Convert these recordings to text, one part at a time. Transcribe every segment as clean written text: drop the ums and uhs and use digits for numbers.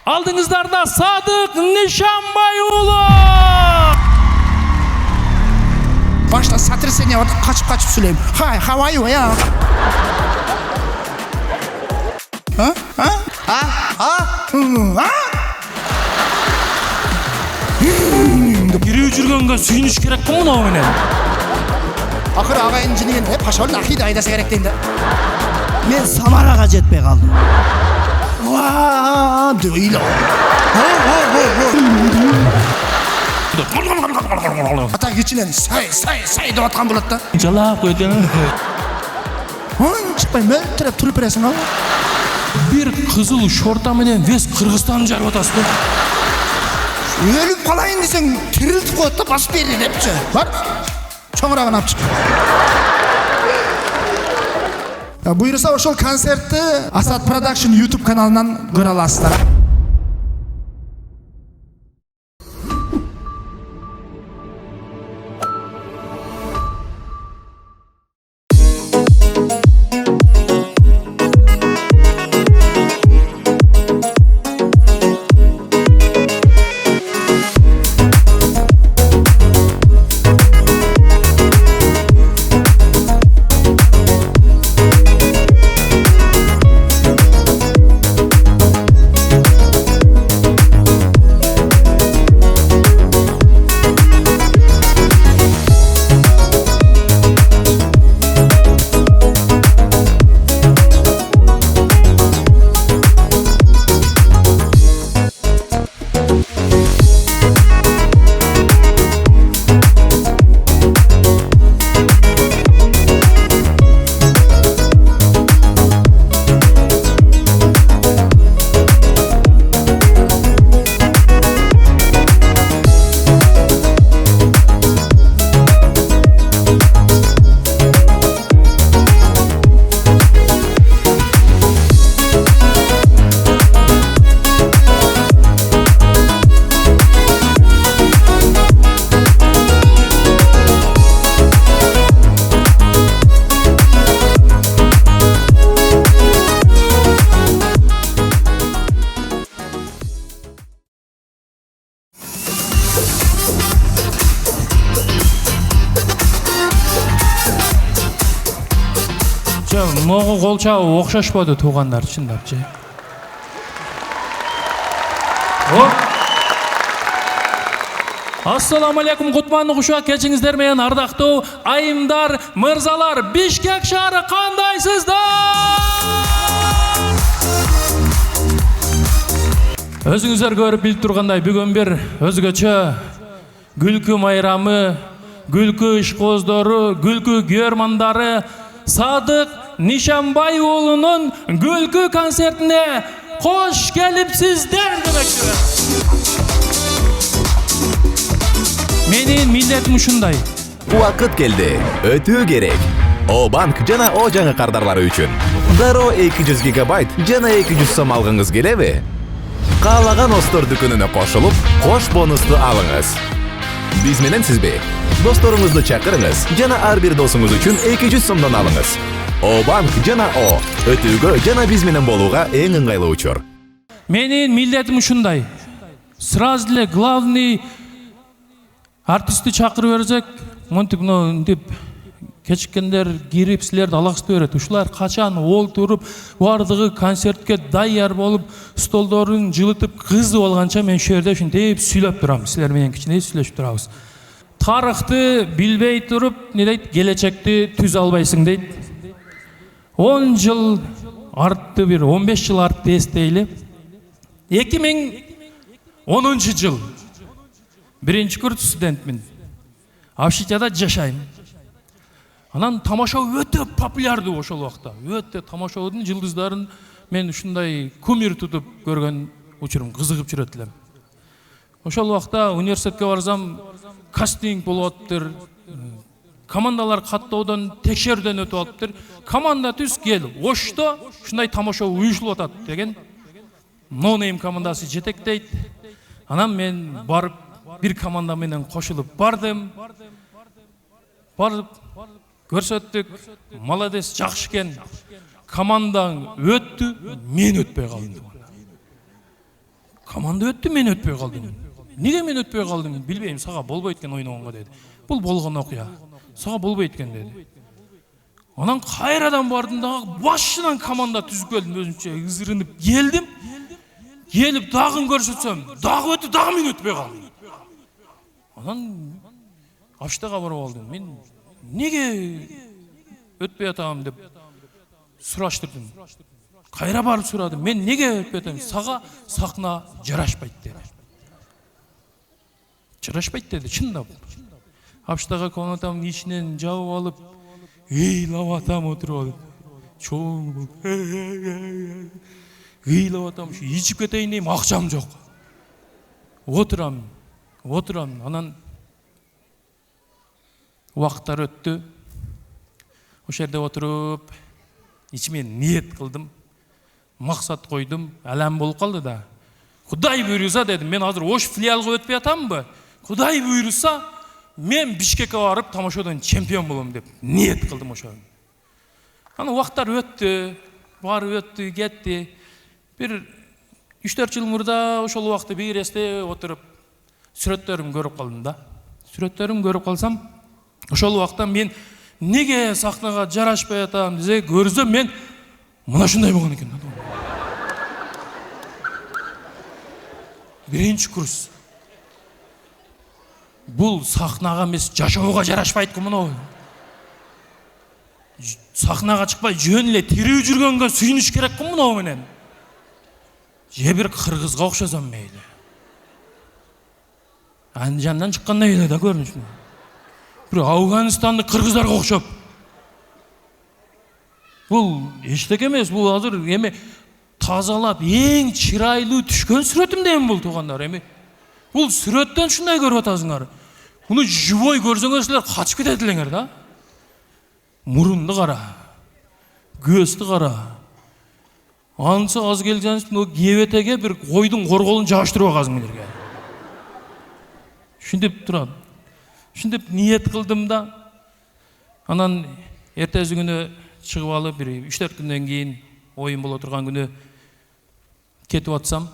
Алдыңыздарда Садық Нишанбайұлы. Başta сотрясение var, kaçıp söyleyeyim. Hi, how are you ya? Ha? Ha? Ha? Ha? Ha? Yürüyü жүргенге suyunish kerak mı o mene? Akır ağayın cinigen hep haşarın akıydı aydası gerek deyinde. Men Samaraga jetpey kaldım. Vaa, değil o. Ata geçilen say doğatkan bulat da. Jalap koydu. Çıkmayın ben taraf turup resim al. Bir kızıl şorta menen Вес Kırgızстан'ı jarып atasın. Ölüp kalayın desen tiriltip koyup da basıp verin hepsi. Var. Çoğurağın apçık. Buyursa oşol konsertni Asad Production YouTube kanalından göre alasızlar. Моғы қолча оқшашпады туғандар шындап же. Ассаламу алейкум, құтманды құшақ кешіңіздер мен ардақтау айымдар, мырзалар, Бишкек шары қандайсыздар? Өзіңіздер көріп біліп тұрғандай бүгін бір өзгөчө күлкі майрамы, күлкі ішқоздары, күлкі германдары Садық Нишанбайұлының күлкі концертіне қош келіпсіздер демекші. Менің милletім ушундай. Уақыт келді, өтүү керек. О-банк жана О жаңы кардарлары үчүн. Дароо 200 гигабайт жана 200 сом алгыңыз келеби? Каалаган Остор дүкөнүнө кошулуп, кош бонусту алыңыз. Биз менен сизби? Досторуңузду чакырыңыз жана ар бир досуңуз үчүн 200 сомдон алыңыз. О-банк жана О өтүүгө жана биз менен болууга эң ыңгайлуу учур. Менин милдетим ушундай. Сразу эле главный артистти чакырып берсек, монтип деп кечиккендер кирип силерди алаксып берет. Ушулар качан олтуруп, бардыгы концертке даяр болуп, столдорун жылытып, кызып алганча мен ушул жерде ушинтип сүйлөп турам. Силер менен кичине сүйлөшүп турабыз. Тарыхты билбей туруп, не дейт, келечекти түз албайсың дейт. 10 жыл артты, bir 15 жыл артты эстейли. 2010 жыл. Биринчи курс студентмин. Авшичада жашайм. Анан тамаша өтө популярдуу ошол убакта. Өтө тамашанын жылдыздарын мен ушундай кумир тутуп көргөн учурум, кызыгып жүрөт элем. Ошол убакта университетке барсам, кастинг болуп атыптыр. Командалар каттоодон, текшерүүдөн өтүп атыптыр. Команда түз кел, Ошто ушундай тамаша уюшулуп атат деген. No Name командасы жетектейт. Анан мен барып bir komanda менен кошулуп бардым. Барып көрсөттүк. Молодец, жакшы экен. Командаң өттү, мен өтпөй калдым. команда өттү, мен өтпөй калдым. Неге мен өтпөй калдым? Билбейм, сага болбойт экен ойногонго деди. Бул болгон окуя. Сага болбойт экен деди. Анан кайрадан бардым дагы башынан команда түзүп келдим, өзүмчө ызырынып келдим. Келип дагы көрсөтсөм, дагы өтүп, дагы мен өтпөй калдым. Анан Афштага барып алдым. Мен неге өтпөй атам деп сураштырдым. Кайра барып сурадым. Мен неге өтпөй атам? Сага сахна жарашпайт деди. Жарашпайт деди, чындап. Афштага комнатамдын ичинен жабып алып, ыйлап атам отуруп алып. Чоң ыйлап атам, ичип кетейин дейм, акчам жок. Отурам. Анан убакыттар өттү. Ошол жерде отуруп, ичимен ниет кылдым. Максат койдум, алам болуп калды да. Кудай буйруса дедим, мен азыр Ош филиалга өтпөй атамбы? Кудай буйруса, мен Бишкекке барып тамашадан чемпион болом деп ниет кылдым ошо. Анан убакыттар өттү, барып өттү, кетти. Бир 3-4 жыл мурда ошол убакытта бейресте отуруп сүрөттөрүмдү көрүп калдым да. Сүрөттөрүмдү көрүп калсам, ошол убакта мен неге сахнага жарашпай атам десе, көрсөм мен мына шундай болгон экен. Биринчи курс. Бул сахнага эмес, жашоого жарашпайт мына. Сахнага чыкпай жөн эле тирүү жүргөнгө сүйүнүш керек мына менен. Же бир кыргызга окшосом мейли. Анжандан чыккандай эле да көрүнүшү. Бир Афганистандык кыргыздарга окшоп. Бул эчтеке эмес, бул азыр эми тазалап эң чырайлуу түшкөн сүрөтүм дейм бул туугандар эми. Бул сүрөттөн шундай көрүп атасыңар. Муну живой көрсөңөр силер качып кетет элеңер да. Мурунду кара. Көздү кара. Ансы аз келженсип, мына кебетеге бир койдун корголун жабыштырып алгансың мендерге. Шундеп турам. Шундеп ниет кылдым да. Анан эртеси күнү чыгып алып, бир 3-4 күндөн кийин оюн боло турган күнү кетип атсам,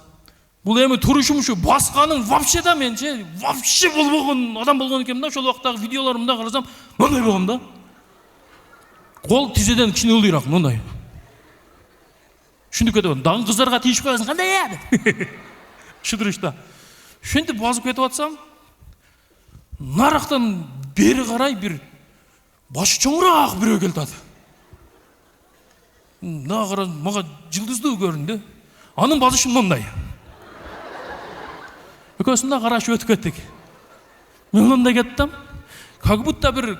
бул эми турушум ушу басканым вообще да менче вообще болбогон адам болгон экенмин да. Ошол убактагы видеолорумда карасам, мындай болгом да. Кол тизеден кичине ылдыйраак мындай. Шундук кетип атам. Дагы кыздарга тийишип коесуң, кандай деп. Шыдырышта. Шундук басып кетип атсам, нарактан бери карай бир башы чоңураак бирөө келди. Нагара мага жылдыздуу көрүндү. Анын базышы мындай. Экөөсүндө карашып өтүп кеттик. Мен мындай кеттим. Как будто бир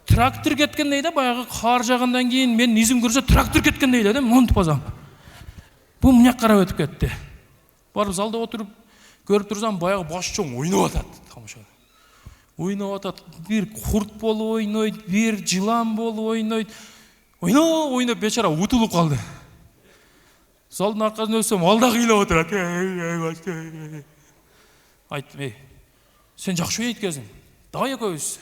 трактор кеткендей да, баягы кар жагандан кийин мен изим көрсө трактор кеткендей эле да, монтуп базам. Бу мына карап өтүп кетти. Барып залда отуруп көрүп турсам, баягы баш чоң ойноп атат тамаша. Ойноп атат. Бир курт болуп ойнойт, бир жылан болуп ойнойт. Ойноп бечара утулуп калды. Залдын аркасына өссөм, ал да кыйлап отурат. Айттым, сен жакшы ойнойт экенсиң. Давай экөөбүз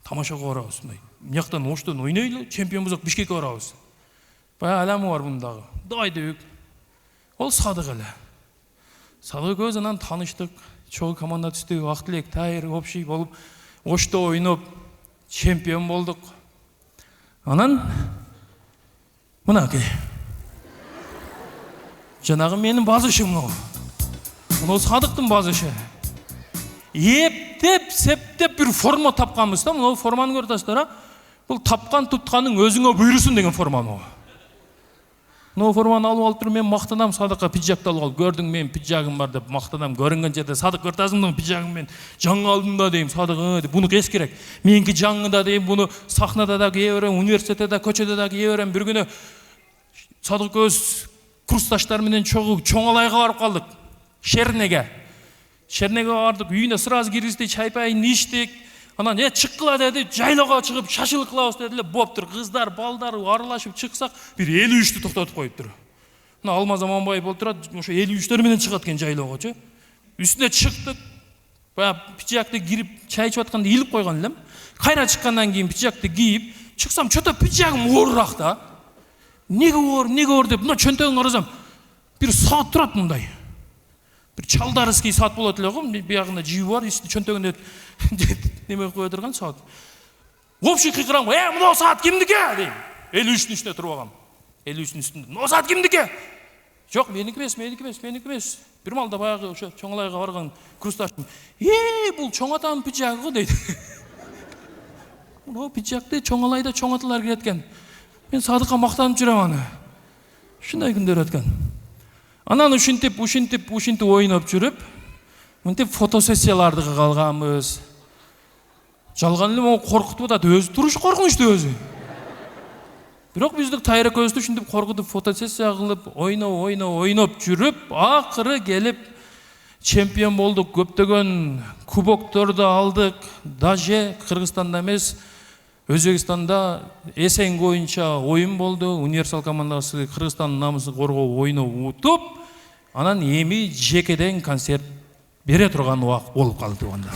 тамашага барабыз. Мыяктан Оштон ойнойлу, чемпион болсок Бишкекке барабыз. Баягы аламы бар мындагы. Давай дебек. Ол Садык эле. Садык экөөбүз анан тааныштык. Чогуу команда түздүк, Актилек, Тайыр, общий болуп, Ошто ойноп чемпион болдук. Анан мынакей. Жанагы менин базышым мына. Мына Садыктын базышы. Ептеп, септеп бир форма тапканбыз да. Мына форманы көрүп атасыздар, бул тапкан тутканың өзүңө буйрусун деген форма мына. Мына форманы алып туруп мен мактанам, Садыкка пиджакты алып алып, көрдүң мен пиджагым бар деп мактанам. Көрүнгөн жерде Садык көртасың пиджагым мен жаңы алдым да дейм, Садык деп. Буну эс керек. Меники жаңы да дейм, буну сахнада да кие берем, университетте да, көчөдө да кие берем. Бир күнү Садык өз курсташтар менен чоңалайга барып калдык. Шернеге бардык, үйүнө сразу киргизди, чайпайын иштик. Анан чыккыла деди, жайлоого чыгып шашылык кылабыз дедиле. Боптур, кыздар, балдар аралашып чыксак, бир 53-тү токтотуп коюптур. Мына Алма Заманбаев болуп турат, ошо 53-төр менен чыгат экен жайлоогочу. Үстүнө чыктык. Баягы пиджакты кирип, чай ичип атканда илип койгон элем. Кайра чыккандан кийин пиджакты кийип, чыксам чото пиджагым оорураак да. Неге оор деп мына чөнтөгүн карасам, бир саат турат мындай. Бір чалдарский саат болады эле го, биягында жиби бар, үстү чөнтөгүндө неме кое турган саат. Общий кыйкырам, мына саат кимдики дейм. 53-түн үстүнө туруп алгам. 53-түн үстүндө. Мына саат кимдики? Жок, меники эмес. Бир малда баягы ошо Чоңалайга барган курсташым, бул чоң атанын пиджагы го дейт. Мына пиджакты Чоңалайда чоң аталар киет экен. Мен Садыкка мактанып жүрөм аны. Ушундай күндөр өткөн. Анан ушинтип ойноп жүрүп, мынтип фотосессияларды калганбыз. Жалган эле могу коркутуп атат, өзү туруш коркунучтуу өзү. Бирок биздик Тайыр экөөбүздү ушинтип коркутуп фотосессия кылып, ойноп жүрүп, акыры келип чемпион болдук, көптөгөн кубокторду алдык. Даже Кыргызстанда эмес, Өзбекстанда эсен боюнча оюн болду. Универсал командасы Кыргызстандын намысын коргоо ойноп утуп, анан эми жекеден концерт бере турган убакыт болуп калды анда.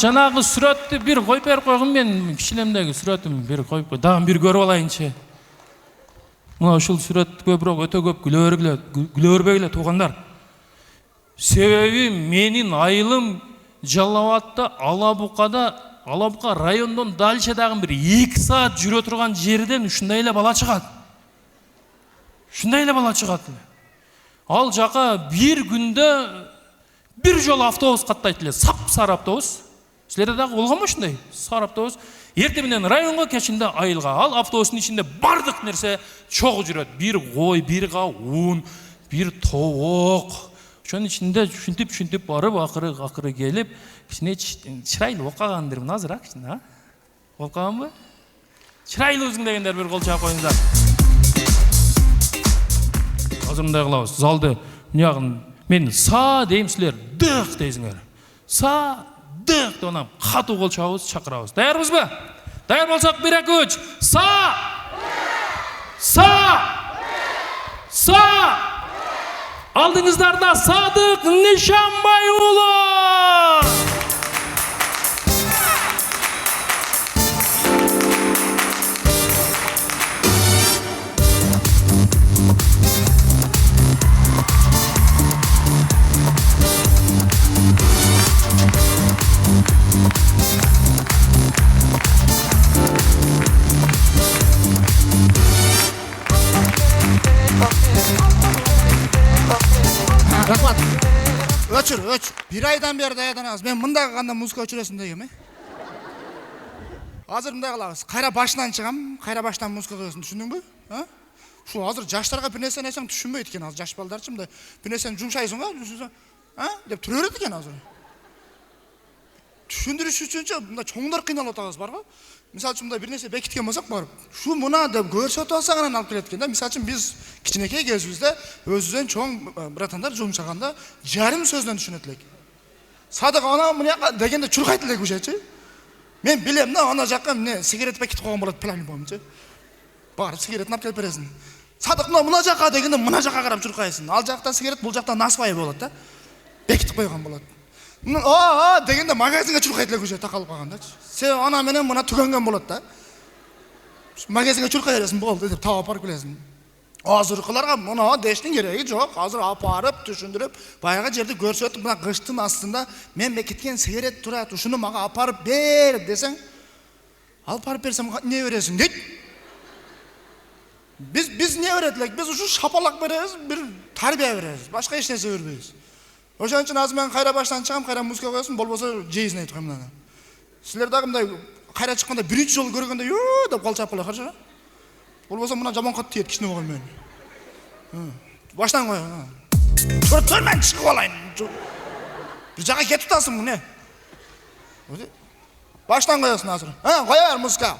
Жанагы сүрөттү бир коюп берип койгум, мен кичинемдеги сүрөтүм бир коюп кой. Дагы бир көрүп алайынчы. Мына ушул сүрөткө бирок өтө көп күлөрбөгүлө туугандар. Себеби менин айылым Жалал Абадта, Алабука райондон дальчедагы бир 2 саат жүрө турган жерден ушундай эле бала чыгат. Ал жака бир күндө бир жол автобус каттайт эле, сап-сары автобус. Силерде дагы болгонбу ушундай? Сары автобус. Эрте менен районго, кечинде айылга. Ал автобустун ичинде бардык нерсе чогуу жүрөт. Бир кой, бир кауун, бир тоок. Ошонун ичинде ушинтип барып, акыры келип, кичине чырайлуу болуп калгандырмын азыр, кичине, болуп калганбы? Чырайлуусуң дегендер бир кол чаап коюңуздар. Азыр мындай кылабыз. Залды мынягын мен са дейм, силер дык дейсиңер. Са, дык деп анан катуу кол чабабыз, чакырабыз. Даярбызбы? Даяр болсок 1-2-3. Са! Алдыңыздарда Садык Нишанбай уулу! Рахмат. Өчүр. Бир айдан бери даярданабыз. Мен мында калганда музыка өчүрөсүн дегем, Азыр мындай кылабыз. Кайра башынан чыгам, кайра баштан музыка коесуң, түшүндүңбү? Шу азыр жаштарга бир нерсени айтсаң түшүнбөйт экен, азыр жаш балдарчы мындай бир нерсени жумшайсың го, деп тура берет экен азыр. Түшүндүрүш үчүнчү мында чоңдор кыйналып атабыз барбы? Мисалы үчүн мында бир нерсе бекиткен болсок барып, шу мына деп көрсөтүп алсаң анан алып келет экен да. Мисалы үчүн биз кичинекей кезибизде өзүбүздөн чоң братандар жумшаганда жарым сөздөн түшүнөт элек. Садык ана мына дегенде чуркайт элек ушечи. Мен билем да, ана жакка эмне сигарет бекитип койгон болот, по-любомучу. Бар сигаретин алып келип бересиң. Садык мына жакка дегенде мына жакка карап чуркайсың. Ал жакта сигарет, бул жакта насвай болот да. Бекитип койгон болот. Дегенде магазинге чуркайт элек уже такалып калгандачы. Сен ана менен мына түгөнгөн болот да. Магазинге чуркай бересиң, болду деп таап барып келесиң. Азыркыларга мына дештин кереги жок. Азыр апарып, түшүндүрүп, баягы жерди көрсөтүп, мына кыштын астында мен бекиткен сигарет турат, ушуну мага апарып бер десең, алып барып берсем эмне бересиң дейт. Биз эмне берет элек? Биз ушу шапалак беребиз, бир тарбия беребиз. Башка эч нерсе бербейбиз. Ошон үчүн азыр мен кайра баштан чыгам, кайра музыка коесуң, болбосо жейсин айтып коем мына. Силер дагы мындай кайра чыкканда биринчи жолу көргөндө деп кол чапкыла, хорошо? Болбосо мына жаман кат тиет кичине болгон мен. Баштан кой. Чөр мен чыгып алайын. Бир жака кетип атасың эмне? Баштан коесуң азыр. Кое бер музыка.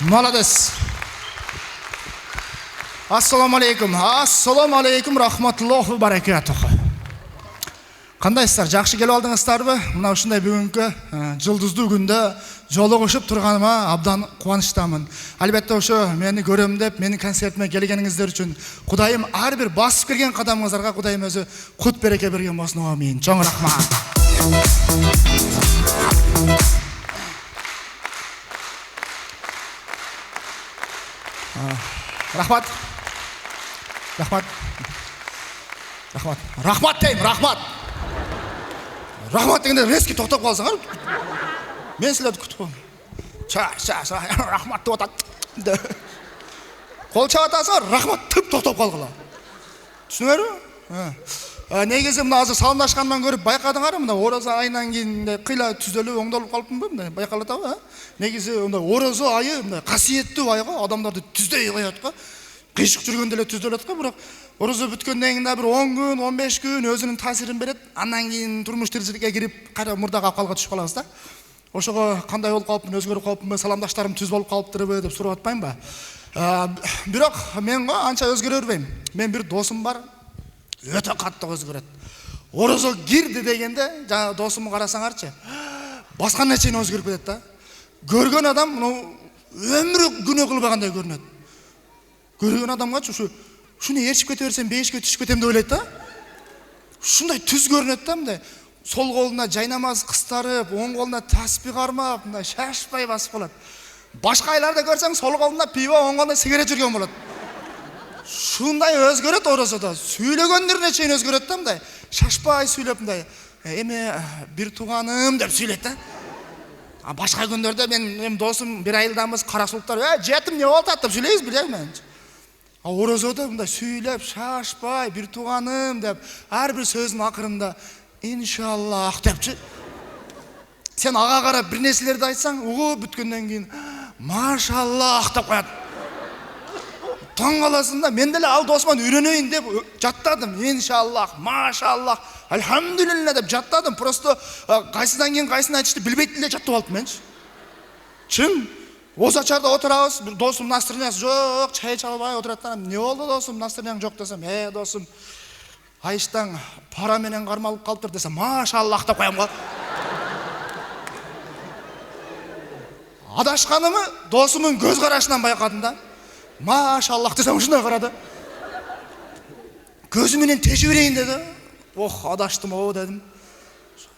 Молодец. Ассаламу алейкум. Ассаламу алейкум, рахматуллахи ва баракатуху. Кандайсыздар, жакшы келип алдыңыздарбы? Мына ушундай бүгүнкү жылдыздуу күндө жолугушуп турганыма абдан кубанычтамын. Албетте ошо мени көрөм деп, менин концертиме келгениңиздер үчүн Кудайым ар бир басып келген кадамыңыздарга Кудайым өзү кут береке берген болсун. Амин. Чоң рахмат. Рахмат. Рахмат. Рахмат. Рахмат дейм, рахмат. Рахмат дегенде резкий тоқтап қалсаңар. Мен сілерді күтіп қалдым. Рахмат деп атады. Қол чап атасыңар, рахмат тіп тоқтап қалғыла. Түсінер ме? Негізі мына азыр салымдашқаннан көріп байқадыңар, мына ораза айынан кейін қиыла түзеліп, оңдалып қалыппын ба? Мына байқалады ау, негізі ораза айы қасиетті айға адамдарды түздей қояды ға. Қишық жүргенде эле түзөлөт го, бирок ораза бүткөндөн кийин бир 10 күн, 15 күн өзүнүн таасирин берет. Андан кийин турмуш тиричиликке кирип, кайра мурдагы акалга түшүп калабыз да. Ошого кандай болуп калыпмын, өзгөрүп калыпмынбы, саламдаштарым түз болуп калыптырбы деп сурап атпаймынбы? Бирок мен го анча өзгөрө бербейм. Мен бир досум бар, өтө катты өзгөрөт. Ораза кирди дегенде, жана досумду карасаңарчы, баскан нечени өзгөрүп кетет да. Көргөн адам өмүрү күнөө кылбагандай көрүнөт. Көрген адамға шуны ершіп кете берсем, бейішке түшіп кетем деп ойлайды да. Шундай түз көрінеді да, мындай. Сол қолына жайнамаз қыстарып, оң қолына таспи қармап, мындай шашпай басып қалады. Башқа айларда көрсең, сол қолына пиво, оң қолына сигарет жүрген болады. Шундай өзгөрөт оразада. Сүйлөгөндөрүнө чейин өзгөрөт да, мындай. Шашпай сүйлөп, мындай. Эме бир тууганым деп сүйлөйт да. Башқа күндөрдө мен досум бир айылданбыз, карасулуктар, жетим не болду деп сүйлөйбүз билем мен. Оразада мындай сүйлөп, шашпай, бир тууганым деп, ар бир сөзүнүн акырында иншаллах депчи. Сен ага карап бир нерселерди айтсаң, угуп бүткөндөн кийин машаллах деп коет. Таң каласың да, мен деле ал досуман үйрөнөйүн деп жаттадым. Иншаллах, машаллах, альхамдулилля деп жаттадым. Просто кайсыдан кийин кайсын айтышты билбейт эле жаттап алыптым менчи. Чын. Осачарда отырабыз, бір досым настроениясы жоқ, чай чалбай отырады. Не болды досым, настроенияң жоқ десем, досым, айыштан пара менен кармалып калыптыр десем, машаллах деп коям го. Адашканымы досумдун көз карашынан байкадым да. Машаллах десем ушундай карады. Көзү менен тешип берейин деди. Ох, адаштым о дедим.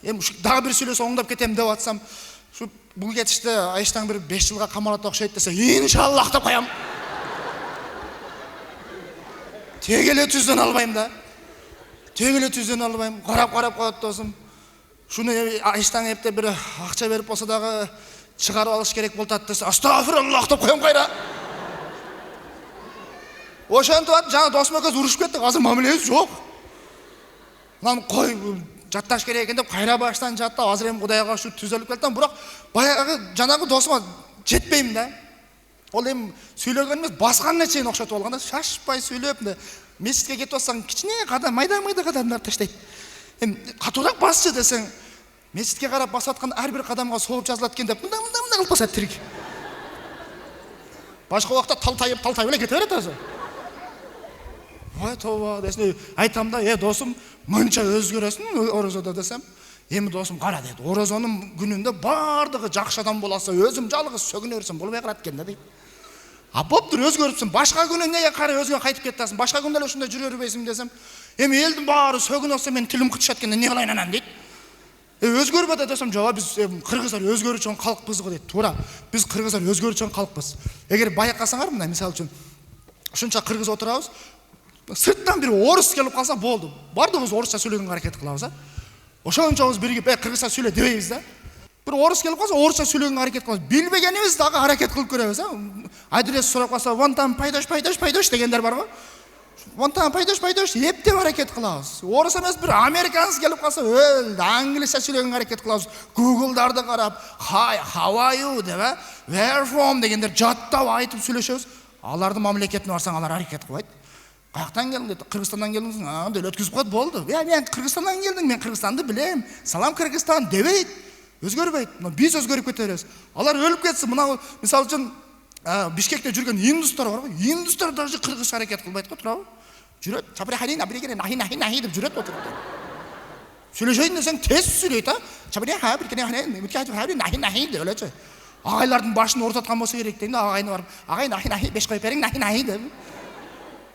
Эми дагы бир сүйлөсө оңдоп кетем деп атсам, бұл кетішті айыштан бір 5 жылға қамалатты оқшайды десе, иншаллах деп қоям. Тегеле түзден албайым да. Тегеле түзден албайым. Қарап қойды досым. Шуны айыштан епте бір ақша беріп болса дағы шығарып алыш керек болтады десе, астағфираллах деп қоям қайра. Ошентіп ат, жаңа досым өкөз ұрышып кетті, қазір мамилеміз жоқ. Мынаны қой, жатташ керек екен деп қайра баштан жаттап, азыр эми Кудайга ушу түзөлүп келдим, бирок баягы жанагы досума жетпейм да. Ол эми сүйлөгөн эмес, басканына чейин окшотуп алганда, шашпай сүйлөп, мечитке кетип атсаң, кичине кадам, майда кадамдар таштайт. Эми катуураак басчы десең, мечитке карап басып аткан ар бир кадамга сооп жазылат экен деп, мындай кылып басат тирик. Башка убакта талтайып эле кете берет өзү. Ой, тоба десем, айтам да, досым, мынча өзгөрөсүң оразада десем, эми досум кара дейт. Оразанын күнүндө бардыгы жакшы адам боласа, өзүм жалгыз сөгүнө берсем болбой калат экен да дейт. Боптур, өзгөрүпсүң. Башка күнү эмнеге кара өзүңө кайтып кетасың? Башка күндө эле ушундай жүрө бербейсиң десем, эми элдин баары сөгүнө алса мен тилим кытышат экен, эмне кылайын анан дейт. Өзгөрбөдө десем, жок, биз кыргыздар өзгөрүүчүн калкпыз го дейт. Туура, биз кыргыздар өзгөрүүчүн калкпыз. Эгер байкасаңар, мына мисалы үчүн ушунча кыргыз отурабыз, сырттан бир орус келип калса болду. Бардыгыбыз орусча сүйлөгөнгө аракет кылабыз, Ошончобуз биригип, кыргызча сүйлө дебейбиз да. Бир орус келип калса, орусча сүйлөгөнгө аракет кылабыз. Билбегенибиз дагы аракет кылып көрөбүз, Адрес сурап калса, "Вон там пайдош дегендер бар го. Вон там пайдош эптеп аракет кылабыз. Орус эмес, бир американец келип калса, англисча сүйлөгөнгө аракет кылабыз. Google'дарды карап, "Hi, how are you?" деп, "Where from?" дегендер жаттап айтып сүйлөшөбүз. Алардын мамлекетине барсаң, алар аракет кылбайт. Каяктан келдиң дейт, Кыргызстандан келдиң, деп өткүзүп коет, болду. Мен Кыргызстандан келдим, мен Кыргызстанды билем. Салам Кыргызстан дебейт. Өзгөрбөйт. Биз өзгөрүп кете беребиз. Алар өлүп кетсин. Мына мисалы үчүн Бишкекте жүргөн индустар бар го. Индустар даже кыргызча аракет кылбайт го, турабы? Жүрөт, чапрахарин, абрегерин, нахи деп жүрөт отуруп. Сөйлешейін десең тез сөйлейді, нахи деп өлечі. Ағайлардың башын ортатқан болса керек деймін, ағайны барып, ағай нахи, беш қойып берің, нахи деп.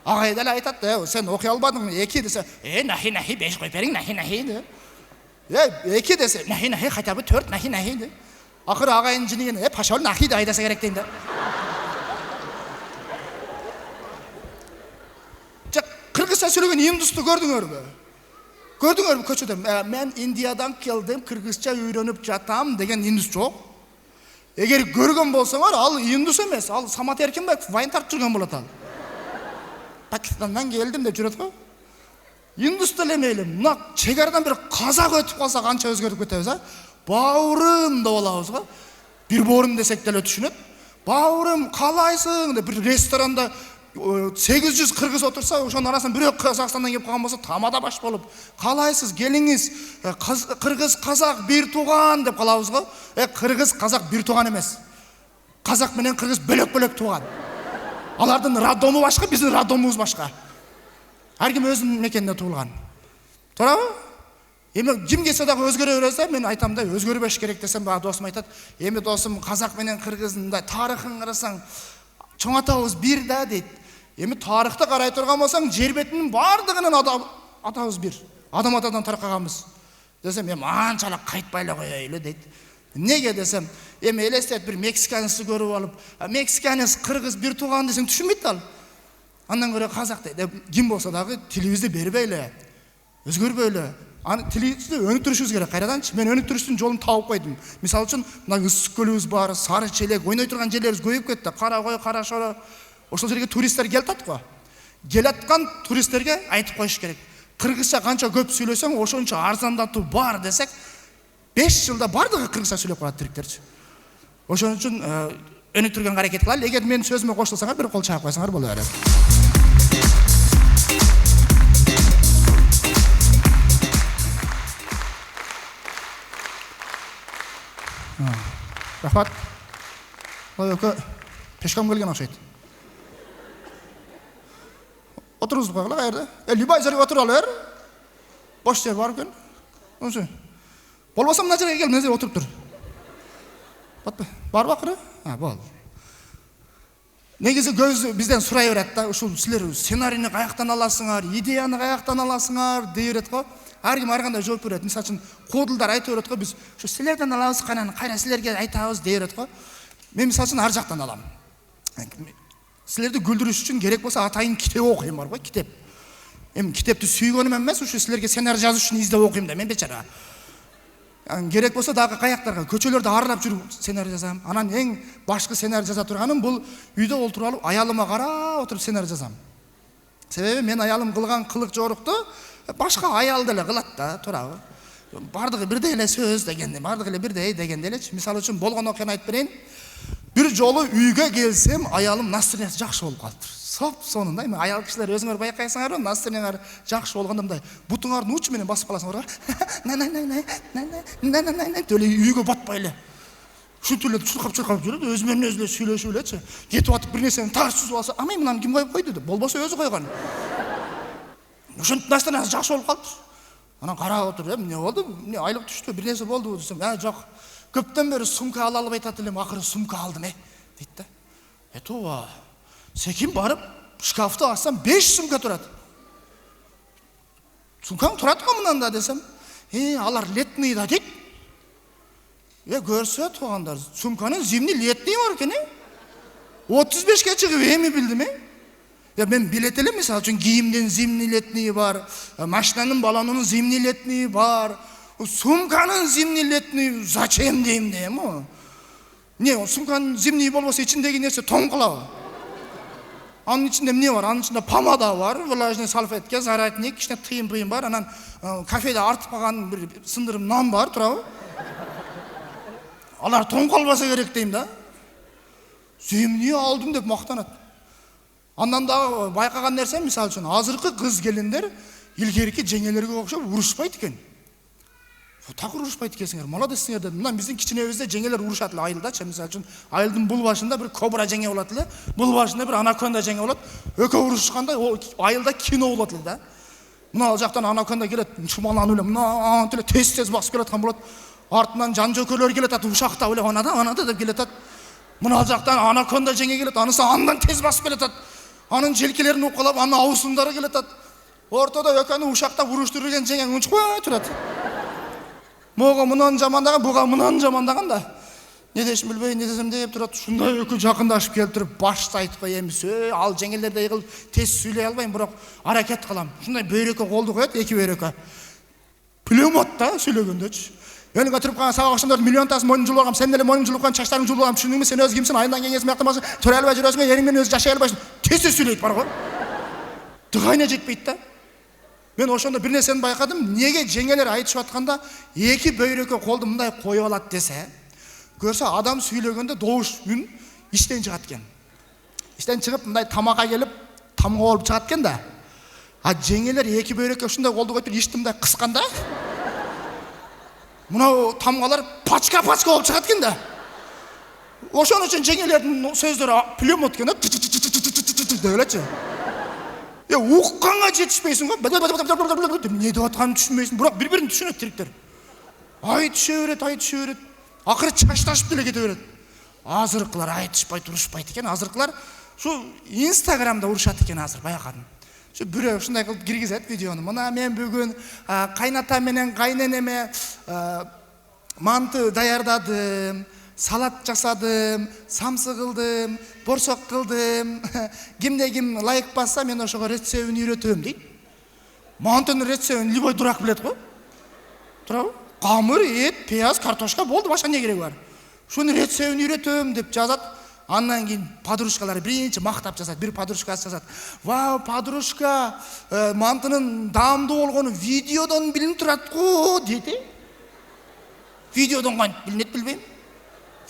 Ағай дәл айтады, сен оқи албадың, екі десе, нахи, беш қойып берің, нахи деп. Екі десе, нахи, хотя бы 4 нахи деп. Ақыры ағайын жинеген, пашауыл нахи деп айдаса керек деймін. Қырғызша сөйлеген индусты көрдіңдер ме? Көрдіңдер ме көшеде? Мен Индиядан келдім, қырғызша үйреніп жатам деген индус жоқ. Егер көрген болсаңар, ал индус емес, ал Самат Еркінбаев вайн тартып жүрген болады ал. Пакистаннан келдім деп жүреді ғой. Индус тілемейлі, мына шекарадан бір қазақ өтіп қалса қанша өзгеріп кетеміз, а? Бауырым да боламыз ғой. Bir бауырым десек те түсінеді. Бауырым, қалайсың деп бір ресторанда 800 қырғыз отырса, ошоның арасынан біреу Қазақстаннан келіп қалған болса, тамада баш болып, қалайсыз, келіңіз, қырғыз, қазақ бір туған деп қалауыз ғой. Қырғыз, қазақ бір туған емес. Қазақ менен қырғыз бөлек-бөлек туған. Алардың роддомы башқа, біздің роддомымыз башқа. Әркім өзінің мекенінде туылған. Тура ма? Кім келсе дағы өзгере берсе, мен айтам да, өзгербеш керек десем, бағы досым айтады, досым, қазақ менен қырғыздың тарихын қарасаң, чоң атауыз бір да дейді. Тарихты қарай тұрған болсаң, жер бетінің бардығынан атауыз бір. Адам атадан тарқағанбыз. Десем, аншалық қайтпайлы қойайлы дейді. Неге десем, елестет бір мексиканысты көріп алып, мексиканыс қырғыз бір туған десең түшінбейді ал. Андан көре қазақ дейді. Кім болса дағы телевизде бербейлі, өзгербейлі. Телевизде өніктірішіміз керек, қайраданшы. Мен өніктіріштің жолын тауып қойдым. Misal үшін, ыстық көліміз бар, сары челек, ойнай тұрған жерлеріміз көйіп кетті. Қара қой, қара шора. Ошол жерге туристер келтат қой. Келатқан туристерге айтып қойыш керек. Қырғызша қанша көп сөйлесең, ошонша арзандату бар десек, 5 жылда бардығы қырғызша сөйлеп қалады тіректерші. Ошон үшін өніктірген қарекет қылады. Егер мен сөзіме қосылсаңар, бір қол шағып қойсаңар болу әрі. Рахмат. Пешком келген ақшайды. Отырыңыз қойғыла қайырды. Любай жерге отыр алыр. Бош жер бар екен. Болбаса мына жерге кел, мына жерге отырып тұр. Бар бақыры? Бол. Негізі көз бізден сұрай береді да, ушул сілер сценарийні қаяқтан аласыңар, идеяны қаяқтан аласыңар дей береді ғой. Әркім арғанда жооп береді. Мисал үшін кодылдар айтып береді ғой, біз шу сілерден алабыз, қайра сілерге айтабыз дей береді ғой. Мен мисал үшін ар жақтан аламын. Сілерді күлдіріш үшін керек болса атайын кітеп оқимын бар ғой, кітеп. Кітепті сүйгенім емес, ушу сілерге сценарий жазу үшін издеп оқимын да, мен бечара. Керек болса дағы қаяқтарға, көчелерді аралап жүріп сценарий жазам. Анан ең башқы сценарий жаза тұрғаным бұл үйде отырып алып, аялыма қарап отырып сценарий жазам. Себебі мен аялым қылған қылық жорықты башқа аялды эле кылат да, туурабы? Бардығы бірдей эле сөз дегенде, бардығы эле бірдей дегенде элечи. Мисалы үчүн болгон окуяны айтып берейин. Bir жолу үйгө келсем, аялым настроениясы жакшы болуп калыптыр. Соп сонунда, эми аял кишилер өзүңөр байкайсыңар, настроениялар жакшы болгондо мындай бутуңардын учу менен басып каласыңар. Төле үйгө батпай эле. Ушинтип эле чуркап жүрөт, өзү менен өзү эле сүйлөшүп элечи. Кетип атып бир нерсени тарс сүзүп алса, "Ама мынаны ким коюп койду?" деп. Болбосо өзү койгон. Ушинтип настроениясы жакшы болуп калыптыр. Анан карап отуруп, "Эмне болду? Эмне айлык түштү? Бир нерсе болдубу?" десем, "Жок. Көптөн бери сумка ала албай атат элем, акыры сумка алдым, дейт да. Тууба. Секин барып, шкафты ачсам 5 сумка турат. Сумкаң турат го мынанда десем, алар летный да дейт. Көрсө туугандар, сумканын зимний летний бар экен, 35ке чыгып эми билдим, мен билет элем, мисалы үчүн кийимдин зимний летний бар, машинанын баллонунун зимний летний бар. Сумканын зимний летний зачем дейм дейм. Не, сумканын зимний болбосо ичиндеги нерсе тоң кылабы. Анын ичинде эмне бар? Анын ичинде помада бар, влажный салфетка, заратник, кичине тыйын-пыйын бар, анан кафеде артып калган бир сындырым нан бар, туурабы? Алар тоң калбаса керек дейм да. Зимний алдым деп мактанат. Андан да байкаган нерсе, мисалы үчүн, азыркы кыз келиндер илгерки жеңелерге окшоп урушпайт экен. Так урушпайт экенсиңер, молодецсиңер дедим. Мына биздин кичинебизде жеңелер урушат эле айылдачы, мисалы үчүн, айылдын бул башында бир кобра жеңе болот эле, бул башында бир анаконда жеңе болот. Экөө урушканда айылда кино болот эле да. мына жақтан ана канда келеді шумаланып эле мына деле тез басып келаткан болот. Артынан жан жөкөлөр келет аты ушакта эле анада деп келет ат. Мына жақтан ана канда жеңе келет, анысы андан тез басып келет ат. Анын желкелерин укалап, анын аусундары келет ат. Ортодо экөөнү ушактап уруштурган жеңең унчукпай турат. Мога мынан жамандаган, буга мынан жамандаган да. Не дешим билбей, не десем деп турат. Шундай экөө жакындашып келип туруп, башты айтып коем. Ал жеңелердей кылып тез сүйлөй албайм, бирок аракет кылам. Шундай бөйрөккө колду коет, эки бөйрөккө. Пулемот да сүйлөгөндөчү. Önüne oturup kalan sağ akşamlar milyontası boynum julugam, sen de boynum julugam, çaşlarım julugam, düşündün mü sen öz kimsin, ayından gengesi meyaktamasın, törel ve jürösün, yerinden öz yaşay albaysın. Tez söyleyip var o. Dıgayna жетпейт да. Мен ошондо бир нерсени байкадым, неге жеңелер айтышып атканда эки бөйрөккө колду мындай коюп алат десе, көрсө адам сүйлөгөндө добуш үн иштен чыгат экен. Иштен чыгып мындай тамакка келип, тамга болуп чыгат экен да. А жеңелер эки бөйрөккө ушундай колду коюп ишти мындай кысканда мынау тамгалар пачка болуп чыгат экен да. Ошон үчүн жеңелердин сөздөрү пулемот экен да. деп элечи. Укканга жетишпейсиң го. Не деп атканын түшүнбөйсүң, бирок бири-бирин түшүнөт тириктер. Айтыша берет. Акыры чачташып деле кете берет. Азыркылар айтышпайт, урушпайт экен. Азыркылар ушу Инстаграмда урушат экен азыр байкадым. Şu bürö ушундай кылып киргизет видеону. Мына мен бүгүн кайната менен кайненеме манты даярдадым, салат жасадым, самсы кылдым, борсок кылдым. Кимде ким лайк басса мен ошого рецептин үйрөтөм дейт. Мантынын рецептин любой дурак билет го. Туурабы? Камыр, эт, пияз, картошка болду, башка эмне кереги бар? Ушунун рецептин үйрөтөм деп жазат. Андан кийин подружкалары биринчи мактап жазат. Бир подружкасы жазат. Вау, подружка, мантынын даамдуу болгону видеодон билинип турат го дейт. Видеодон кантип билинет билбейм.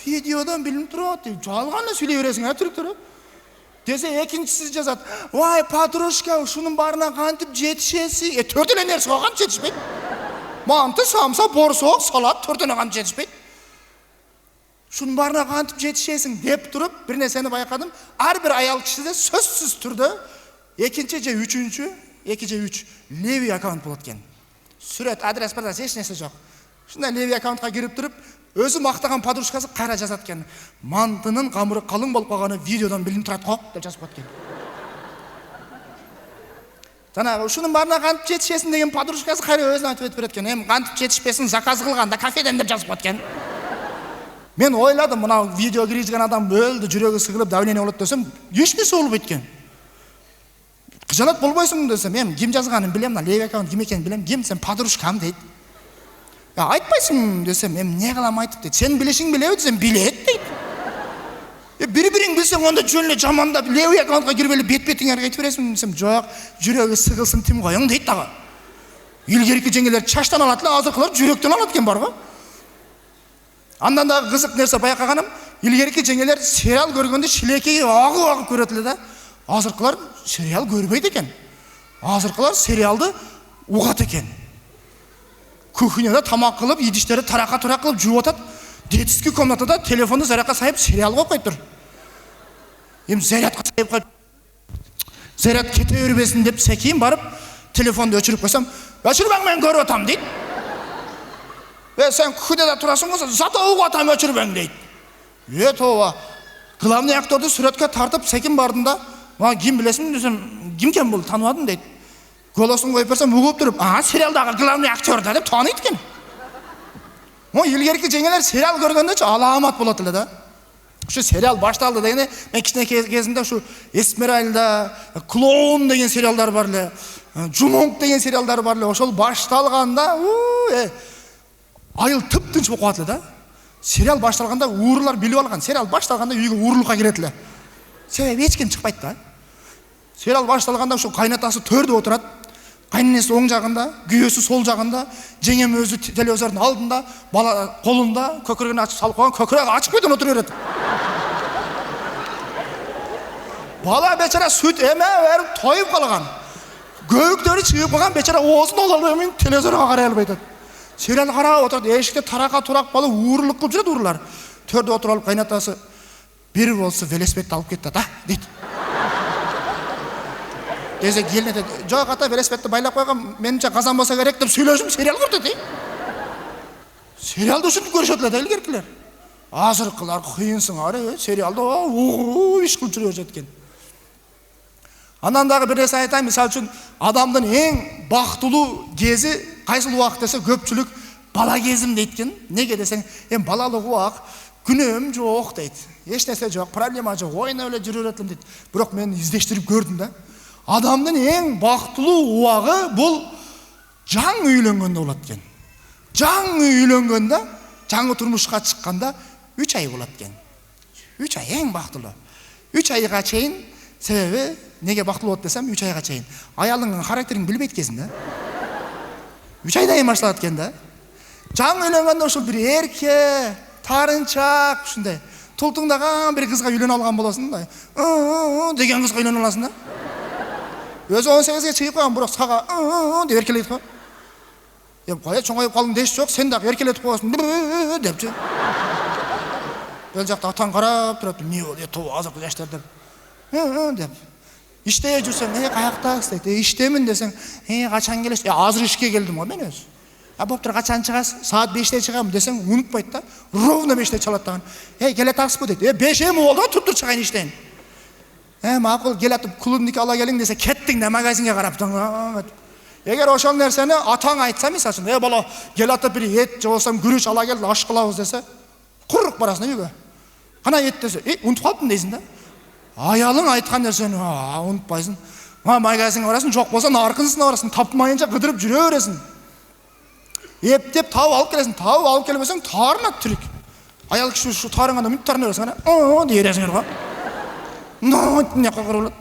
Видеодон билинип турат деп жалган эле сүйлөй бересиң, түрүктөр. Десе экинчиси жазат. Вай, подружка, ушунун баарына кантип жетишесиң? Төрт эле нерсе кантип жетишпейт? Манты, самса, борсок, салат, төртөнө кантип жетишпейт? Шунун баарына кантип жетишесиң деп туруп, бир нерсени байкадым. Ар бир аял кишиде сөзсүз түрдө экинчи же үчүнчү, 2 же 3 леви аккаунт болот экен. Сүрөт, адрес бар, эч нерсе жок. Шундай леви аккаунтка кирип туруп, өзү мактаган подружкасы кайра жазат экен. Мантынын камыры калың болуп калганы видеодон билинип турат го деп жазып коет экен. Жана ушунун баарына кантип жетишесиң деген подружкасы кайра өзүнө айтып берет экен. Эми кантип жетишпесин заказ кылганда кафеден деп жазып коет экен. Мен ойладым, мына видео киргизген адам өлдү, жүрөгү сыгылып, давление болот десем, эч нерсе болбойт экен. Кыжалат болбойсуң десем, мен ким жазганын билем, мына леви аккаунт ким экенин билем, ким сен подружкам дейт. Айтпайсың десем, мен эмне кылам айтып дейт. Сен билешиң билеби десем, билет дейт. Бири-бириң билсең, онда жөн эле жамандап леви аккаунтка кирип эле бет-бетиңерге айтып бересиң десем, жок, жүрөгү сыгылсын тим коюң дейт дагы. Илгерки жеңелер чачтан алат эле, азыркылар жүрөктөн алат экен барбы? Андан да кызык нерсе байкаганым, илгерки жеңелер сериал көргөндө шилекеги агып көрөт эле да. Азыркылар сериал көрбөйт экен. Азыркылар сериалды угат экен. Кухняда тамак кылып, идиштерди тарака-турак кылып жууп атат. Детский комнатада телефонду зарядка сайып сериал коюп коюптур. Эми зарядка сайып коюп, заряд кете бербесин деп секин барып, телефонду өчүрүп койсом, "Өчүрбөң, мен көрүп атам" дейт. Sen kuyuda turasың болса, зато угуп атам өчүрбөң дейт. Тооба. Главный актерду сүрөткө тартып секин бардым-да, ким билесиң десем, ким бул, тааныбадым дейт. Голосун коюп берсем, угуп туруп, сериалдагы главный актер да деп тааныйт экен. Илгерки жеңелер сериал көргөндөчү аламат болот эле да. Ушу сериал башталды дегенде, мен кичине кезинде ушу Эсмеральда, Клоун деген сериалдар бар эле, Жумонг деген сериалдар бар эле. Ошол башталганда, айыл тып-тынч болуп калат эле да. Сериал башталганда уурулар билип алган. Сериал башталганда үйгө уурулукка кирет эле. Себеби эч ким чыкпайт да. Сериал башталганда ушу кайнатасы төрдө отурат. Кайненеси оң жагында, күйөөсү сол жагында, жеңем өзү телевизордун алдында, бала колунда, көкүрөгүн ачып салып койгон, көкүрөгү ачык бойдон отура берет. Бала бечара сүт эме берип тоюп калган. Көбүктөрү чыгып калган, бечара оозун ала албай телевизорго карай албай атат. Сериал карап отурат, эшикте тарака-турак балып уурулук кылып жүрөт уурулар. Төрдө отуруп алып кайнатасы, "Бир болсо велосипедти алып кетти да" дейт. десе келін айтады, жоқ ата велосипедті байлап қойған, меніңше қазан болса керек деп сөйлесіп сериал көрді дейді. Сериалды үшін көрішеді әйел еркелер. Азырқылар қиынсың ары, сериалды иш қылып жүре жатқан. Анандағы бір нәрсе айтайын, мысалы үшін адамдың ең бақыттылы кезі қайсыл уақыт десе көпшілік бала кезім дейді екен. Неге десең, балалық уақыт күнәм жоқ дейді. Еш нәрсе жоқ, проблема жоқ, ойнап өле жүре беретінмін дейді. Бірақ мен іздештіріп көрдім да. Адамдың ең бақыттылы уақыты бұл жаңа үйленгенде болады екен. Жаңа үйленгенде, жаңа тұрмысқа шыққанда 3 ай болады екен. 3 ай ең бақыттылы. 3 айға шейін себебі неге бақыттылы болады десем, 3 айға шейін аялыңның характерін білмейді кезінде. 3 айда емашылады екен да. Жаңа үйленгенде ошол бір ерке, тарынчак ушундай толтуңдаган бір қызға үйлене алған боласың да. Деген қызға үйлене аласың да. Өзі 18-ге чыгып қойған, бірақ саға деп еркелейді ғой. Қоя чоңайып қалың деш жоқ, сен дағы еркелетіп қойасың деп же. Бел жақта атаң қарап тұрады, не ол, туы азырқы жаштар деп. Іште жүрсең, қаяқтасыз дейді, іштемін десең, қачан келесіз? Азыр ішке келдім ғой мен өзі. Боптыр қачан шығасыз? Саат 5-те шығамын десең, ұмытпайды да, ровно 5-те çalаттаған. Келе тақсы бұл дейді, 5-е ме олда тұттыр шығайын іштен. Мақұл келатып клубники ала келің десе, кеттің де магазинге қарап. Егер ошол нәрсені атаң айтса, мисал үшін, бала келатып бір ет жолсам күріш ала келді, аш қылауыз десе, құрық барасың үйге. Қана ет десе, ұмытып қалыппын дейсің да. Аялың айтқан нәрсені ұмытпайсың. Магазинге барасың, жоқ болса нарқынсына барасың, тапмайынша қыдырып жүре бересің. Ептеп тауып алып келесің, тауып алып келмесең тарына түрік. Аял кіші шу тарыңғанда мүнт тарына бересің, дейересіңер ғой. Не қоқыр болады.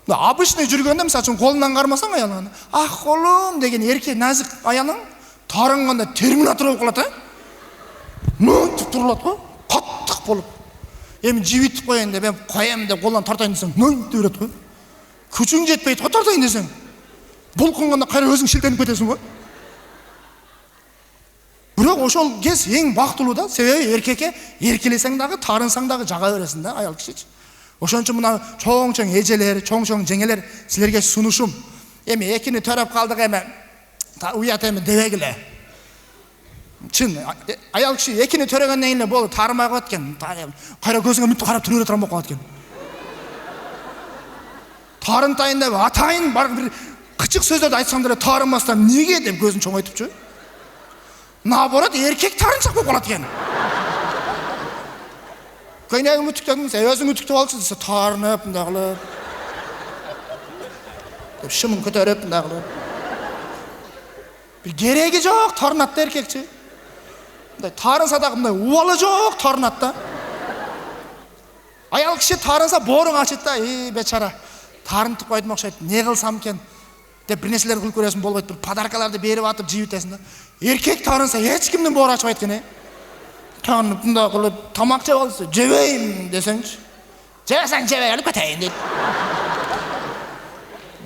Обычный жүргенде, мысалы үшін қолынан қармасаң аялыңғанда, ақ қолым деген ерке нәзік аялың тарыңғанда терминатор болып қалады. Мүнтіп тұрылады ғой, қаттық болып. Жібітіп қойын деп, қоям деп қолынан тартайын десең, мүнтіп береді ғой. Күшің жетпейді ғой тартайын десең. Бұл қонғанда қайра өзің шілтеніп кетесің ғой. Бірақ ошол кез ең бақыттылы да, себебі еркекке еркелесең дағы, тарынсаң дағы жаға бересің да, аял кіші. Ошон үчүн мына чоң-чоң эжелер, чоң-чоң жеңелер силерге сунушум. Экини төрөп калдык уят дебегиле. Чын, аял киши экини төрөгөндөн кийин болду, тарымай коет экен. Кайра көзүңө мүнтүп карап жүрө турган болуп калат экен. Тарынтайын деп атайын бар бир кычык сөздөрдү айтсаң деле тарынбастан эмнеге деп көзүн чоңойтупчу. Наоборот, эркек тарынчак болуп калат экен. Көйнегім үтіктедіңіз, өзің үтіктіп алыпсыз десе, тарынып, мында қылып. Шымын көтеріп, мында қылып. Бір керегі жоқ, тарынатты еркекші. Тарынса дағы мында уалы жоқ, тарынатты. Аял кіші тарынса борың ашыды да, бечара, тарынтып қойдым оқшайды, не қылсам кен деп бір нәрселер қылып көресің болбайды, бір подаркаларды беріп атып жей өтесің да. Еркек тарынса ешкімнің боры ашпайды кен, Танып, мында қылып, тамақ жеп алсы, жебеймін десеңші. Жебесең жебей алып кетейін дейді.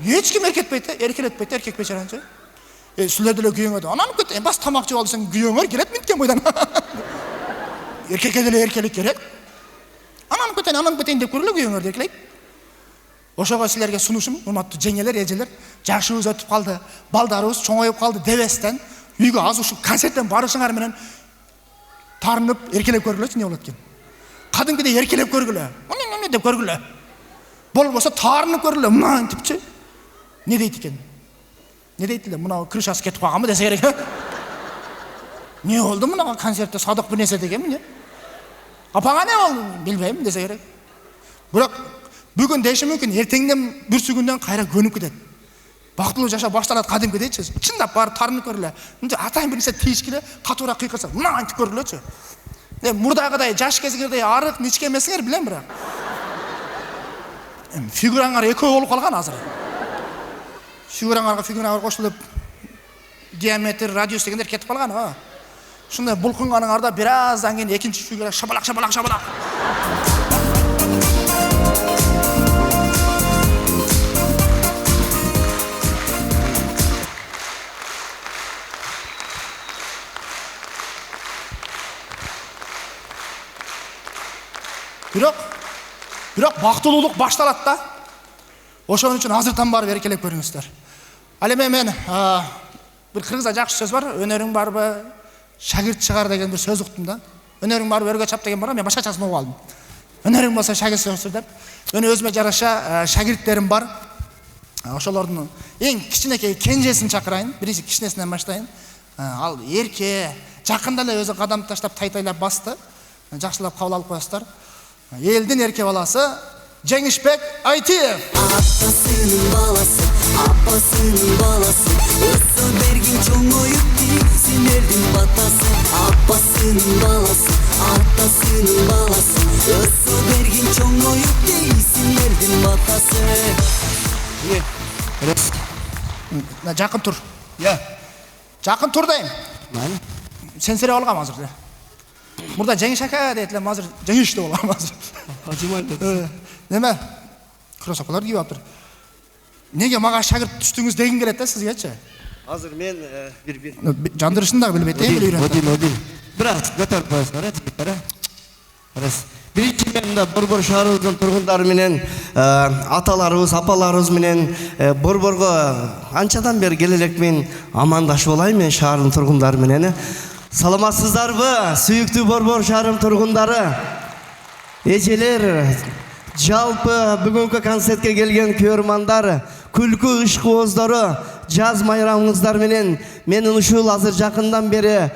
Ешкім еркелетпейді, еркек бечараншы. Сүлерделі күйең өді, ананып кетейін, бас тамақ жеп алсаң күйеңер келет мінткен бойдан. Еркекке деле еркелік керек. Ананып кетейін деп көрілі күйеңер еркелейді. Ошоға сілерге сунушым, ұматты жеңелер, ежелер, жақшыбыз өтіп қалды, балдарыбыз чоңайып қалды дебестен, үйге аз ұшы концерттен барышыңар менен тарынып, еркелеп көргілі, не болады кен? Қадыңгіде еркелеп көргілі, деп көргілі. Бол болса тарынып көргілі, мұнайын тіпчі. Не дейді кен? Не дейді? Мұна күріш асы кетіп қағамы десе керек. Не олды мұнаға концертте садық бір несе деген не? Апаға не ол? Білмеймін десе керек. Бірақ бүгін деші мүмкін, ертеңден бір сүгінден қайра көніп кетеді. Бақытылы жаша башталады қадымғы дейші. Чындап барып тарынып көрілі. Атайын бірнесе тиішкілі, қатуырақ қиқырса, мұнан айтып көрілі. Мұрдағыдай, жаш кезгердей арық, нечке емесіңер білем бірақ. Фигураңар екеу олып қалған азыр. Фигураңарға фигураңар қошылып, диаметр, радиус дегендер кетіп қалған. Шындай бұлқынғаныңарда біраздан кейін екінші фигура шабалақ. Бірақ бақыттылық башталады да. Ошон үчүн азыртан барып эркелеп көрүңүздөр. Ал эми мен бир кыргызда жакшы сөз бар. Өнөрүң барбы, шагирт чыгар деген бир сөз уктум да. Өнөрүң барбы, өргө чап деген бар. Мен башкачасын угуп алдым. Өнөрүң болсо шагирт чыгыр деп. Мен өзүмө жараша шагирттерим бар. Ошолордун эң кичинекей кенжесин чакырайын. Биринчи кичинесинен баштайын. Ал эрке, жакында эле өзү кадам таштап тайтайлап басты. Жакшылап кабыл алып коесуздар. Элдин эрке баласы Жеңишбек Айтиев. Атасынын баласы, апасынын баласы, өсө берген чоңоюп дейсин элдин батасы. Апасынын баласы, атасынын баласы, өсө берген чоңоюп дейсин элдин батасы. Жакын тур. Жакын тур дейм. Сен сере алгам азыр. Мурда Жеңиш ака дейт элем, азыр Жеңиш деп алгам азыр. Ажымай. Неме? Кроссовкалар кийип алыптыр. Неге мага шагырт түштүңүз дегин келет да сизгечи? Азыр мен бир жандырышын да билбейт, үйрөнөт. Один. Бираз көтөрүп коесуңар, жигиттер. Раз. Биринчи мен мында Борбор шаарыбыздын тургундары менен, аталарыбыз, апаларыбыз менен Борборго анчадан бери келе элекмин, амандашып алайын мен шаардын тургундары менен. Саламатсыздарбы, сүйүктүү Борбор шаарынын тургундары? Эжелер, жалпы бүгүнкү концертке келген көрөрмандар, күлкү ышкыбоздору, жаз майрамыңыздар менен менин ушул азыр жакындан бери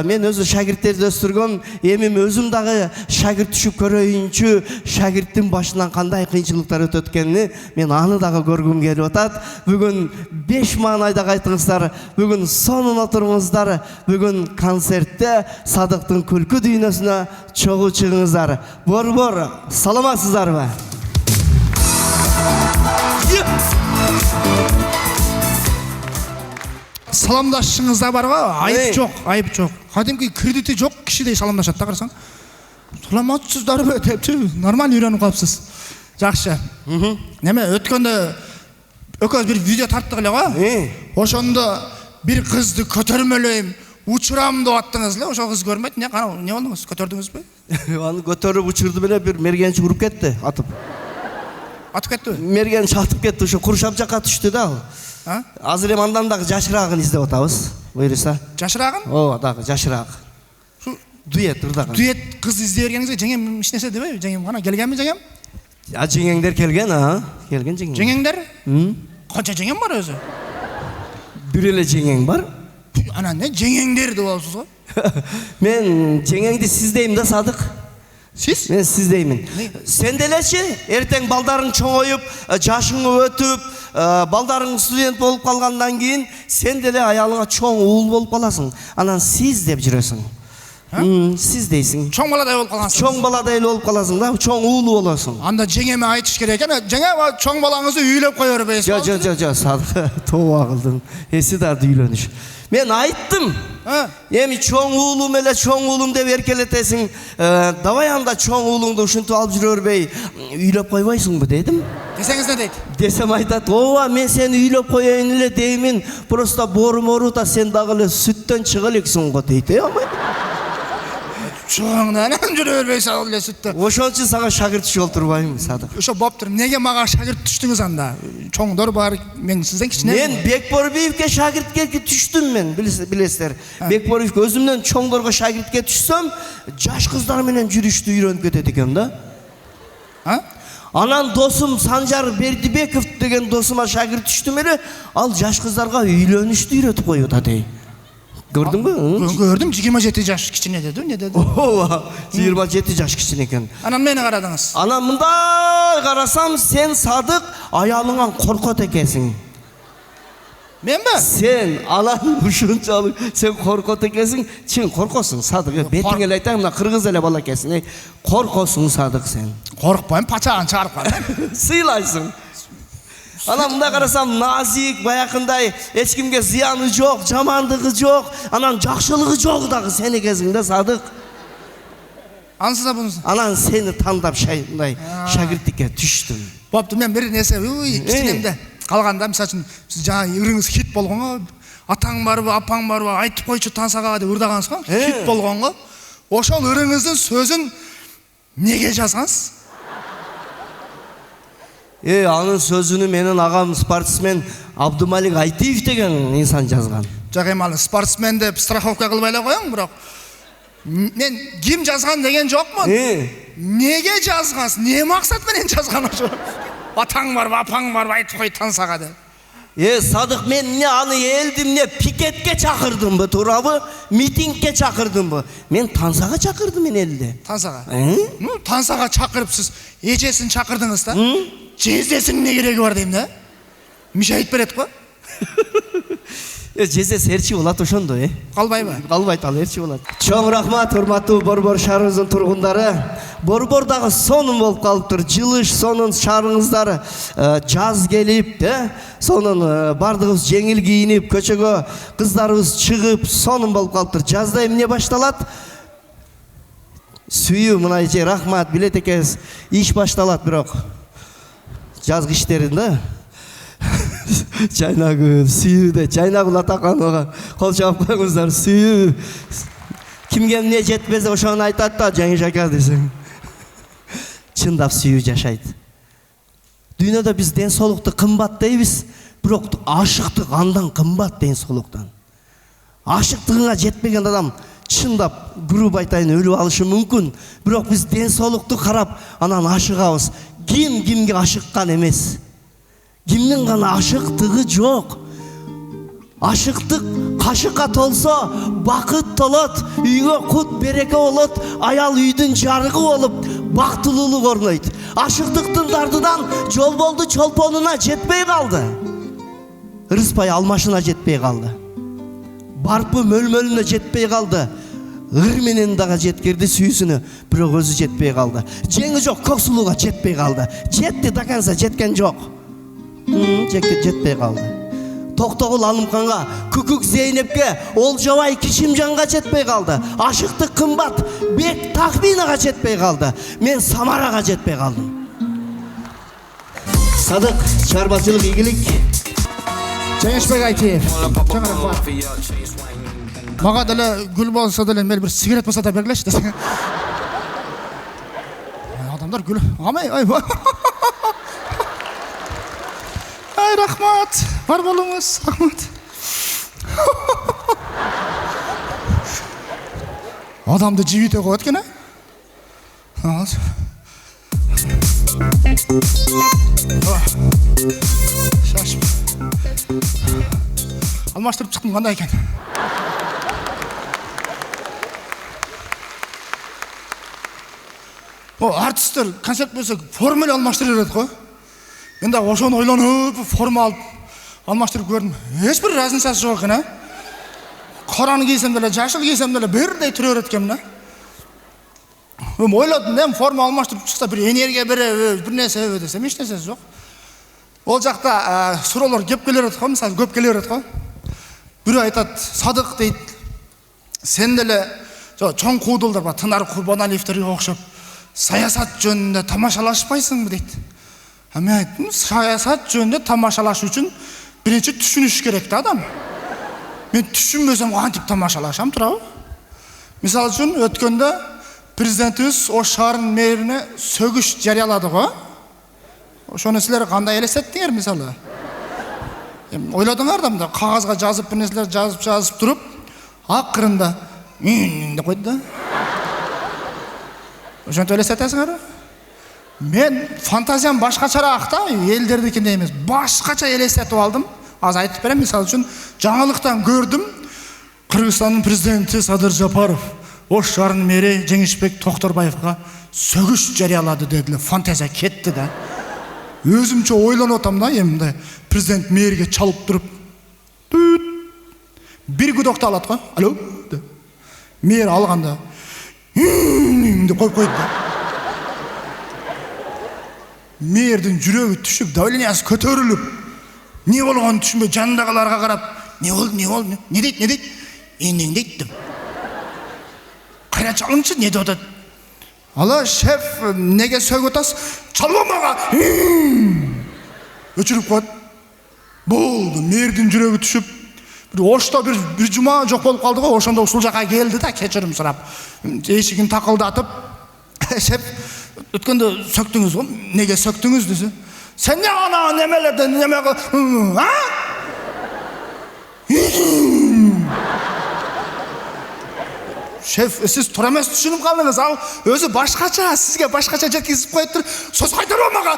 мен өзү шагирттерди өстүргөм, эми өзүм дагы шагирт түшүп көрөйүнчү, шагирттин башынан кандай кыйынчылыктар өтөт экенин мен аны дагы көргүм келип атат. Бүгүн 5 маанайда кайтыңыздар, бүгүн сонун отурыңуздар, бүгүн концертте Садыктын күлкү дүйнөсүнө чогуу чыгыңыздар. Борбор, саламатсыздарбы? Саламдашыңызда барбы? Айып жок, айып жок. Кадимки кредити жок кишидей саламдашат да, карасаң. Саламатсыздарбы депчи, нормально үйрөнүп калыпсыз. Жакшы. Неме өткөндө экөөбүз бир видео тарттык эле го. Ошондо бир кызды көтөрмөлөйм, учурам деп аттыңыз эле. Ошол кыз көрмөйт. Не болдуңуз? Көтөрдүңүзбү? Аны көтөрүп учурду менен бир мергенчи уруп кетти, атып. Атып кеттиби? Мергенчи атып кетти, ошо Куршап жакка түштү да. Азыр эми андан дагы жашыраагын издеп атабыз. Буйруса. Жашыраагын? Ооба, дагы жашыраак. Дуэт ырдаган. Дуэт кыз издей бергениңизге жеңем эч нерсе дебейби? Жеңем гана келгенби жеңем? Жеңеңдер келген, келген жеңең. Жеңеңдер? Канча жеңем бар өзү? Бир эле жеңең бар. Ана не жеңеңдер деп аласыз го? Мен жеңеңди сиздейм да, Садык. Сиз? Мен сиздеймин. Сен делечи, эртең балдарың чоңоюп, жашың өтүп, балдарың студент болуп калгандан кийин сен деле аялыңа чоң уул болуп каласың. Анан сиз деп жүрөсүң. Сиз дейсиң. Чоң баладай болуп калгансың. Чоң баладай болуп каласың да, чоң уулу болосуң. Анда жеңеме айтыш керек экен. Жеңе чоң балаңызды үйлөп кое бербейсиз. Жо, Садык, тооба кылдың. Эси дарды үйлөнүш. Мен айттым. Эми чоң уулум эле, чоң уулум деп эркелетесиң. Давай анда чоң уулуңду ушинтип алып жүрө бербей, үйлөп койбойсуңбу дедим. Десеңиз не дейт? Десем айтат, ооба, мен сени үйлөп коеюн эле деймин. Просто боруморута сен дагы эле сүттөн чыга элексиң го дейт. Чоңдан жүрө бербейсиз ал эле сүттө. Ошон үчүн сага шагирт түшүп олтурбайм, Садык. Ошо болуптур. Неге мага шагирт түштүңүз анда? Чоңдор бар, мен сизден кичине. Мен Бекборовке шагиртке түштүм мен, билесиздер. Бекборовке өзүмдөн чоңдорго шагиртке түшсөм, жаш кыздар менен жүрүштү үйрөнүп кетет экен да. Анан досум Санжар Бердибеков деген досума шагирт түштүм эле, ал жаш кыздарга үйлөнүштү үйрөтүп коюп атат. Көрдүңбү? Көрдүм, 27 жаш кичине деди, не деди? Ооба, 27 жаш кичине экен. Анан мени карадыңыз. Анан мындай карасам, сен Садык аялыңан коркот экенсиң. Менби? Сен анан ушунчалык сен коркот экенсиң, чын коркосуң, Садык. Бетиңе эле айтайын, мына кыргыз эле бала экенсиң. Коркосуң, Садык, сен. Коркпойм, пачагын чыгарып калам. Сыйлайсың. Анан мындай карасам, назик, баякындай, эч кимге зыяны жок, жамандыгы жок, анан жакшылыгы жок дагы сен экенсиң да, Садык. Анысы да бунусу. Анан сени тандап мындай шагирттикке түштүм. Бопту, мен бир нерсе, кичинемде калганда, мисалы үчүн, сиз жана ырыңыз хит болгонго, атаң барбы, апаң барбы, айтып койчу Тансага деп ырдагансыз го, хит болгонго. Ошол ырыңыздын сөзүн неге жазгансыз? Анын сөзүнү менин агам спортсмен Абдумалик Айтиев деген инсан жазган. Жак эми аны спортсмен деп страховка кылбай эле коюң, бирок мен ким жазган деген жокмун. Неге жазгансың? Не максат менен жазган ошо? Атаң барбы, апаң барбы айтып кой Тансага деп. Садык, мен эмне аны элди эмне пикетке чакырдымбы, туурабы? Митингке чакырдымбы? Мен Тансага чакырдым мен элди. Тансага? Тансага чакырып сиз эжесин чакырдыңыз да? Жездесинин эмне кереги бар дейм да? Миша айтып берет го. Жездеси эрчи болот ошондо, Калбайбы? Калбайт, ал эрчи болот. Чоң рахмат, урматтуу Борбор шаарыбыздын тургундары. Борбордагы сонун болуп калыптыр. Жылыш сонун шаарыңыздар, жаз келип, сонун бардыгыбыз жеңил кийинип, көчөгө кыздарыбыз чыгып, сонун болуп калыптыр. Жазда эмне башталат? Сүйүү, мына эже рахмат, билет экенсиз. Иш башталат, бирок жазгы иштерин да. Чайнагүл, сүйүү де, чайнагүл атаканова кол чабып коюңуздар, сүйүү. Кимге эмне жетпесе ошону айтат да, Жаңиш ака десең. Чындап сүйүү жашайт. Дүйнөдө биз ден соолукту кымбат дейбиз, бирок ашыктык андан кымбат ден соолуктан. Ашыктыгыңа жетпеген адам чындап груб айтайын өлүп алышы мүмкүн, бирок биз ден соолукту карап анан ашыгабыз. Ким кимге ашыккан эмес. Кимдин гана ашыктыгы жок. Ашыктык кашыкка толсо бакыт толот, үйгө кут береке болот, аял үйдүн жарыгы болуп бактылуулук орнойт. Ашыктыктын дардыдан жолболду чолпонуна жетпей калды. Ырыспай алмашына жетпей калды. Барпы мөлмөлүнө жетпей калды. Ыр менен дагы жеткирди сүйүүсүнө, бирок өзү жетпей калды. Жеңи жок көксулууга жетпей калды. Жетти до конца, жеткен жок. Жетпей калды. Токтогул Алымканга, Күкүк Зейнепке, Олжобай Кишимжанга жетпей калды. Ашыктык кымбат Бек Тахминага жетпей калды. Мен Самарага жетпей калдым. Садык, чарбачылык ийгилик. Жаңишбек Айтиев. Мага деле гүл болсо деле мел бир сигарет болсо да бергилечи десең. Адамдар гүл. Амай, ай. Ай, рахмат. Бар болуңуз, рахмат. Адамды жибите коет экен, Шашып. Алмаштырып чыктым, кандай экен? Артисттер концерт болсо формула алмаштыра берет го. Мен да ошону ойлонуп, форма алып алмаштырып көрдүм. Эч бир разницасы жок экен, Караны кийсем деле, жашыл кийсем деле бирдей түрө берет экен, Мен ойлодум, форма алмаштырып чыкса бир энергия береби, бир нерсе десем, эч нерсеси жок. Ол жакта суроолор кеп келе берет го, мисалы көп келе берет го. Бирөө айтат, Садык дейт, сен деле чоң куудулдар бар, Тынар Курбаналиевтерге окшоп, саясат жөнүндө тамашалашпайсыңбы дейт. Мен айттым, саясат жөнүндө тамашалаш үчүн биринчи түшүнүш керек да адам. Мен түшүнбөсөм кантип тамашалашам, туурабы? Мисалы үчүн өткөндө президентибиз Ош шаарынын мэрине сөгүш жарыялады го. Ошону силер кандай элестеттиңер, мисалы? Ойлодуңар да, кагазга жазып, бир нерселер жазып туруп, акырында деп койду да. Ошентип элестетесиңерби? Мен фантазиям башкачараак да, элдердикиндей эмес. Башкача элестетип алдым. Азыр айтып берем, мисалы үчүн жаңылыктан көрдүм. Кыргызстандын президенти Садыр Жапаров Ош шаарынын мэри Жеңишбек Токторбаевга сөгүш жарыялады дедилер. Фантазия кетти да. Өзүмчө ойлонуп атам да, эмне президент мэриге чалып туруп, бир гудокты алат го. Алло. Мэр алганда деп коюп койду да. Мэрдин жүрөгү түшүп, давлениясы көтөрүлүп, не болгонун түшүнбөй жанындагыларга карап, не болду, не дейт? Эндең дейт деп. Кайра чалыңчы, не деп атат? Ала, шеф, неге сөгүп атасыз? Чалба мага! Өчүрүп коет. Болду, мэрдин жүрөгү түшүп, бир Ошто бир жума жок болуп калды го, ошондо ушул жака келди да, кечирим сурап. Эшигин такылдатып, шеф, өткөндө сөктүңүз го, неге сөктүңүз десе, Sen ne ana nemelerden nemege ha? Şef, siz tuра эмес түшүнүп калдыңыз. Ал өзү башкача, сизге башкача жеткизип коюп туруп, сөз кайтарып мага.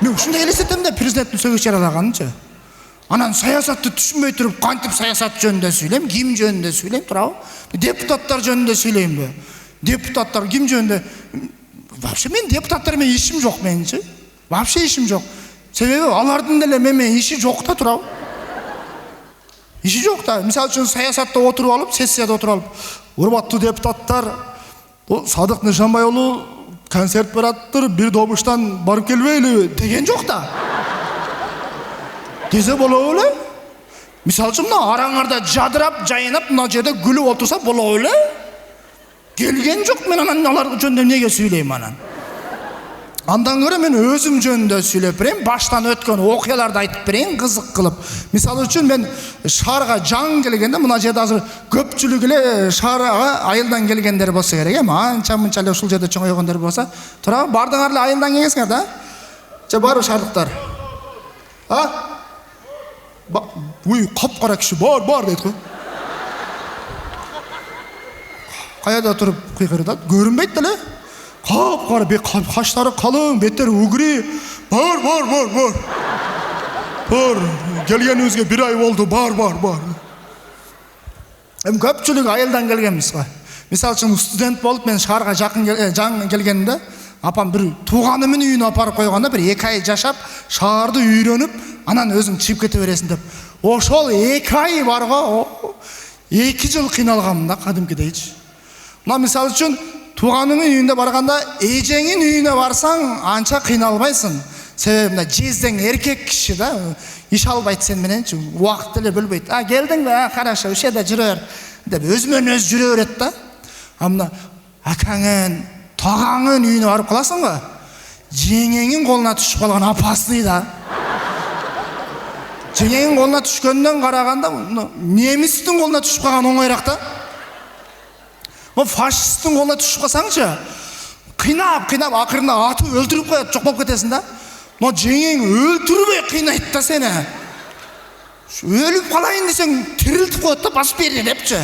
Мен ушундай элестетем да президенттин сөзгө жаралаганынча. Анан саясатты түшүнбөй туруп, кантип саясат жөнүндө сүйлөйм, ким жөнүндө сүйлөйм, туурабы? Депутаттар жөнүндө сүйлөймбү? Депутаттар ким жөнүндө? Вообще мен депутаттар менен ишим жок менчи. Вообще ишим жок. Себеби алардын деле менен иши жок да, туурабы? Иши жок да. Мисалы үчүн саясатта отуруп алып, сессияда отуруп алып, урматтуу депутаттар, Садык Нышанбай уулу концерт бараттыр, бир добуштан барып келбейли деген жок да. Десе болобу эле? Мисалы үчүн мына араңарда жадырап, жайнап, мына жерде күлүп отурса болобу эле? Келген жок, мен анан алар жөнүндө эмнеге сүйлөйм анан? Андан көрө мен өзүм жөнүндө сүйлөп берейин, баштан өткөн окуяларды айтып берейин, кызык кылып. Мисалы үчүн мен шаарга жаңы келгенде, мына жерде азыр көпчүлүк эле шаарга айылдан келгендер болсо керек, анча-мынча эле ушул жерде чоңойгондор болсо, туурабы? Бардыңар эле айылдан келгенсиңер да? Же барбы шаардыктар? Уй, капкара киши бар дейт го. Каяда туруп кыйкырдат, көрүнбөйт деле. Капкара, каштары калың, беттери угри. Бар. Келгенибизге 1 ай болду, бар. Эми көпчүлүк айылдан келгенбиз го. Мисалы үчүн студент болуп мен шаарга жаңы келгенде, апам бир тууганымдын үйүнө апарып койгондо, бир 2 ай жашап, шаарды үйрөнүп, анан өзүң чыгып кете бересиң деп. Ошол 2 ай барго 2 жыл кыйналгам да, кадимкидейчи. Мына мисалы үчүн тууганыңдын үйүндө барганда, эжеңин үйүнө барсаң анча кыйналбайсың. Себеби мына жездең эркек киши да, иш албайт сен мененчи, убакыт эле бөлбөйт. Келдиңби? Хорошо, ушул жерде жүрө бер деп өзүмөн өзү жүрө берет да. Мына акаңын, тагаңын үйүнө барып каласың го. Жеңеңин колуна түшүп калган опасный да. Жеңеңин колуна түшкөндөн караганда, немистин колуна түшүп калган оңойраак да. Фашисттин колуна түшүп калсаңчы, кыйнап акырында атып өлтүрүп коет, жок болуп кетесиң да. Но жеңең өлтүрбөй кыйнайт да сени. Өлүп калайын десең, тирилтип коет да, басып бери депчи.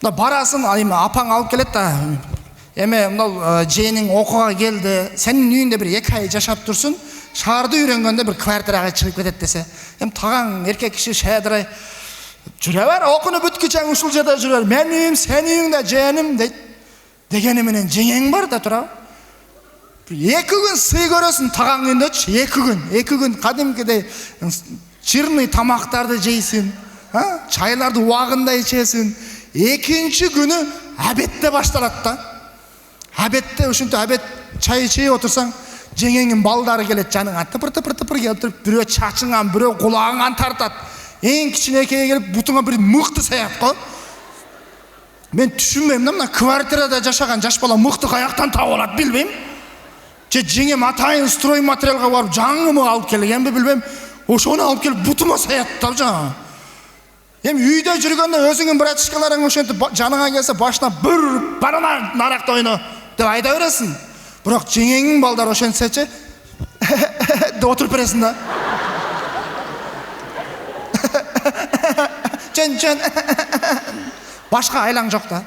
Барасың, апаң алып келет да. Эме мына жээниң окууга келди, сенин үйүндө бир 2 ай жашап турсун, шаарды үйрөнгөндө бир квартирага чыгып кетет десе. Тагың эркек киши шаадырай жүрө бер, окууну бүткүчө ушул жерде жүрө бер. Мен үйүм, сен үйүңдө жээним дейт. Дегени менен жеңең бар да, туурабы? 2 күн сый көрөсүң тагың үйүндөчү, 2 күн кадимкидей жирный тамактарды жейсиң, чайларды убагында ичесиң. 2-нчи күнү обедте башталат да. Обедте ушинтип обед чай ичип отурсаң, жеңеңин балдары келет жаныңа, тыпыр келип туруп, бирөө чачыңан, бирөө кулагыңан тартат. Эң кичинекейге келип бутуңа бир мыкты саят го. Мен түшүнбөйм да, мына квартирада жашаган жаш бала мыкты каяктан таап алат билбейм. Же жеңем атайын строй материалга барып жаңымы алып келгенби билбейм. Ошону алып келип бутума саят да жаңа. Эми үйдө жүргөндө өзүңүн братишкаларың ошентип жаныңа келсе башына бір барана наракта ойно деп айта бересиң. Бирок жеңеңин балдары ошентсечи деп отуруп бересиң да. Жөн башка айлаң жок да.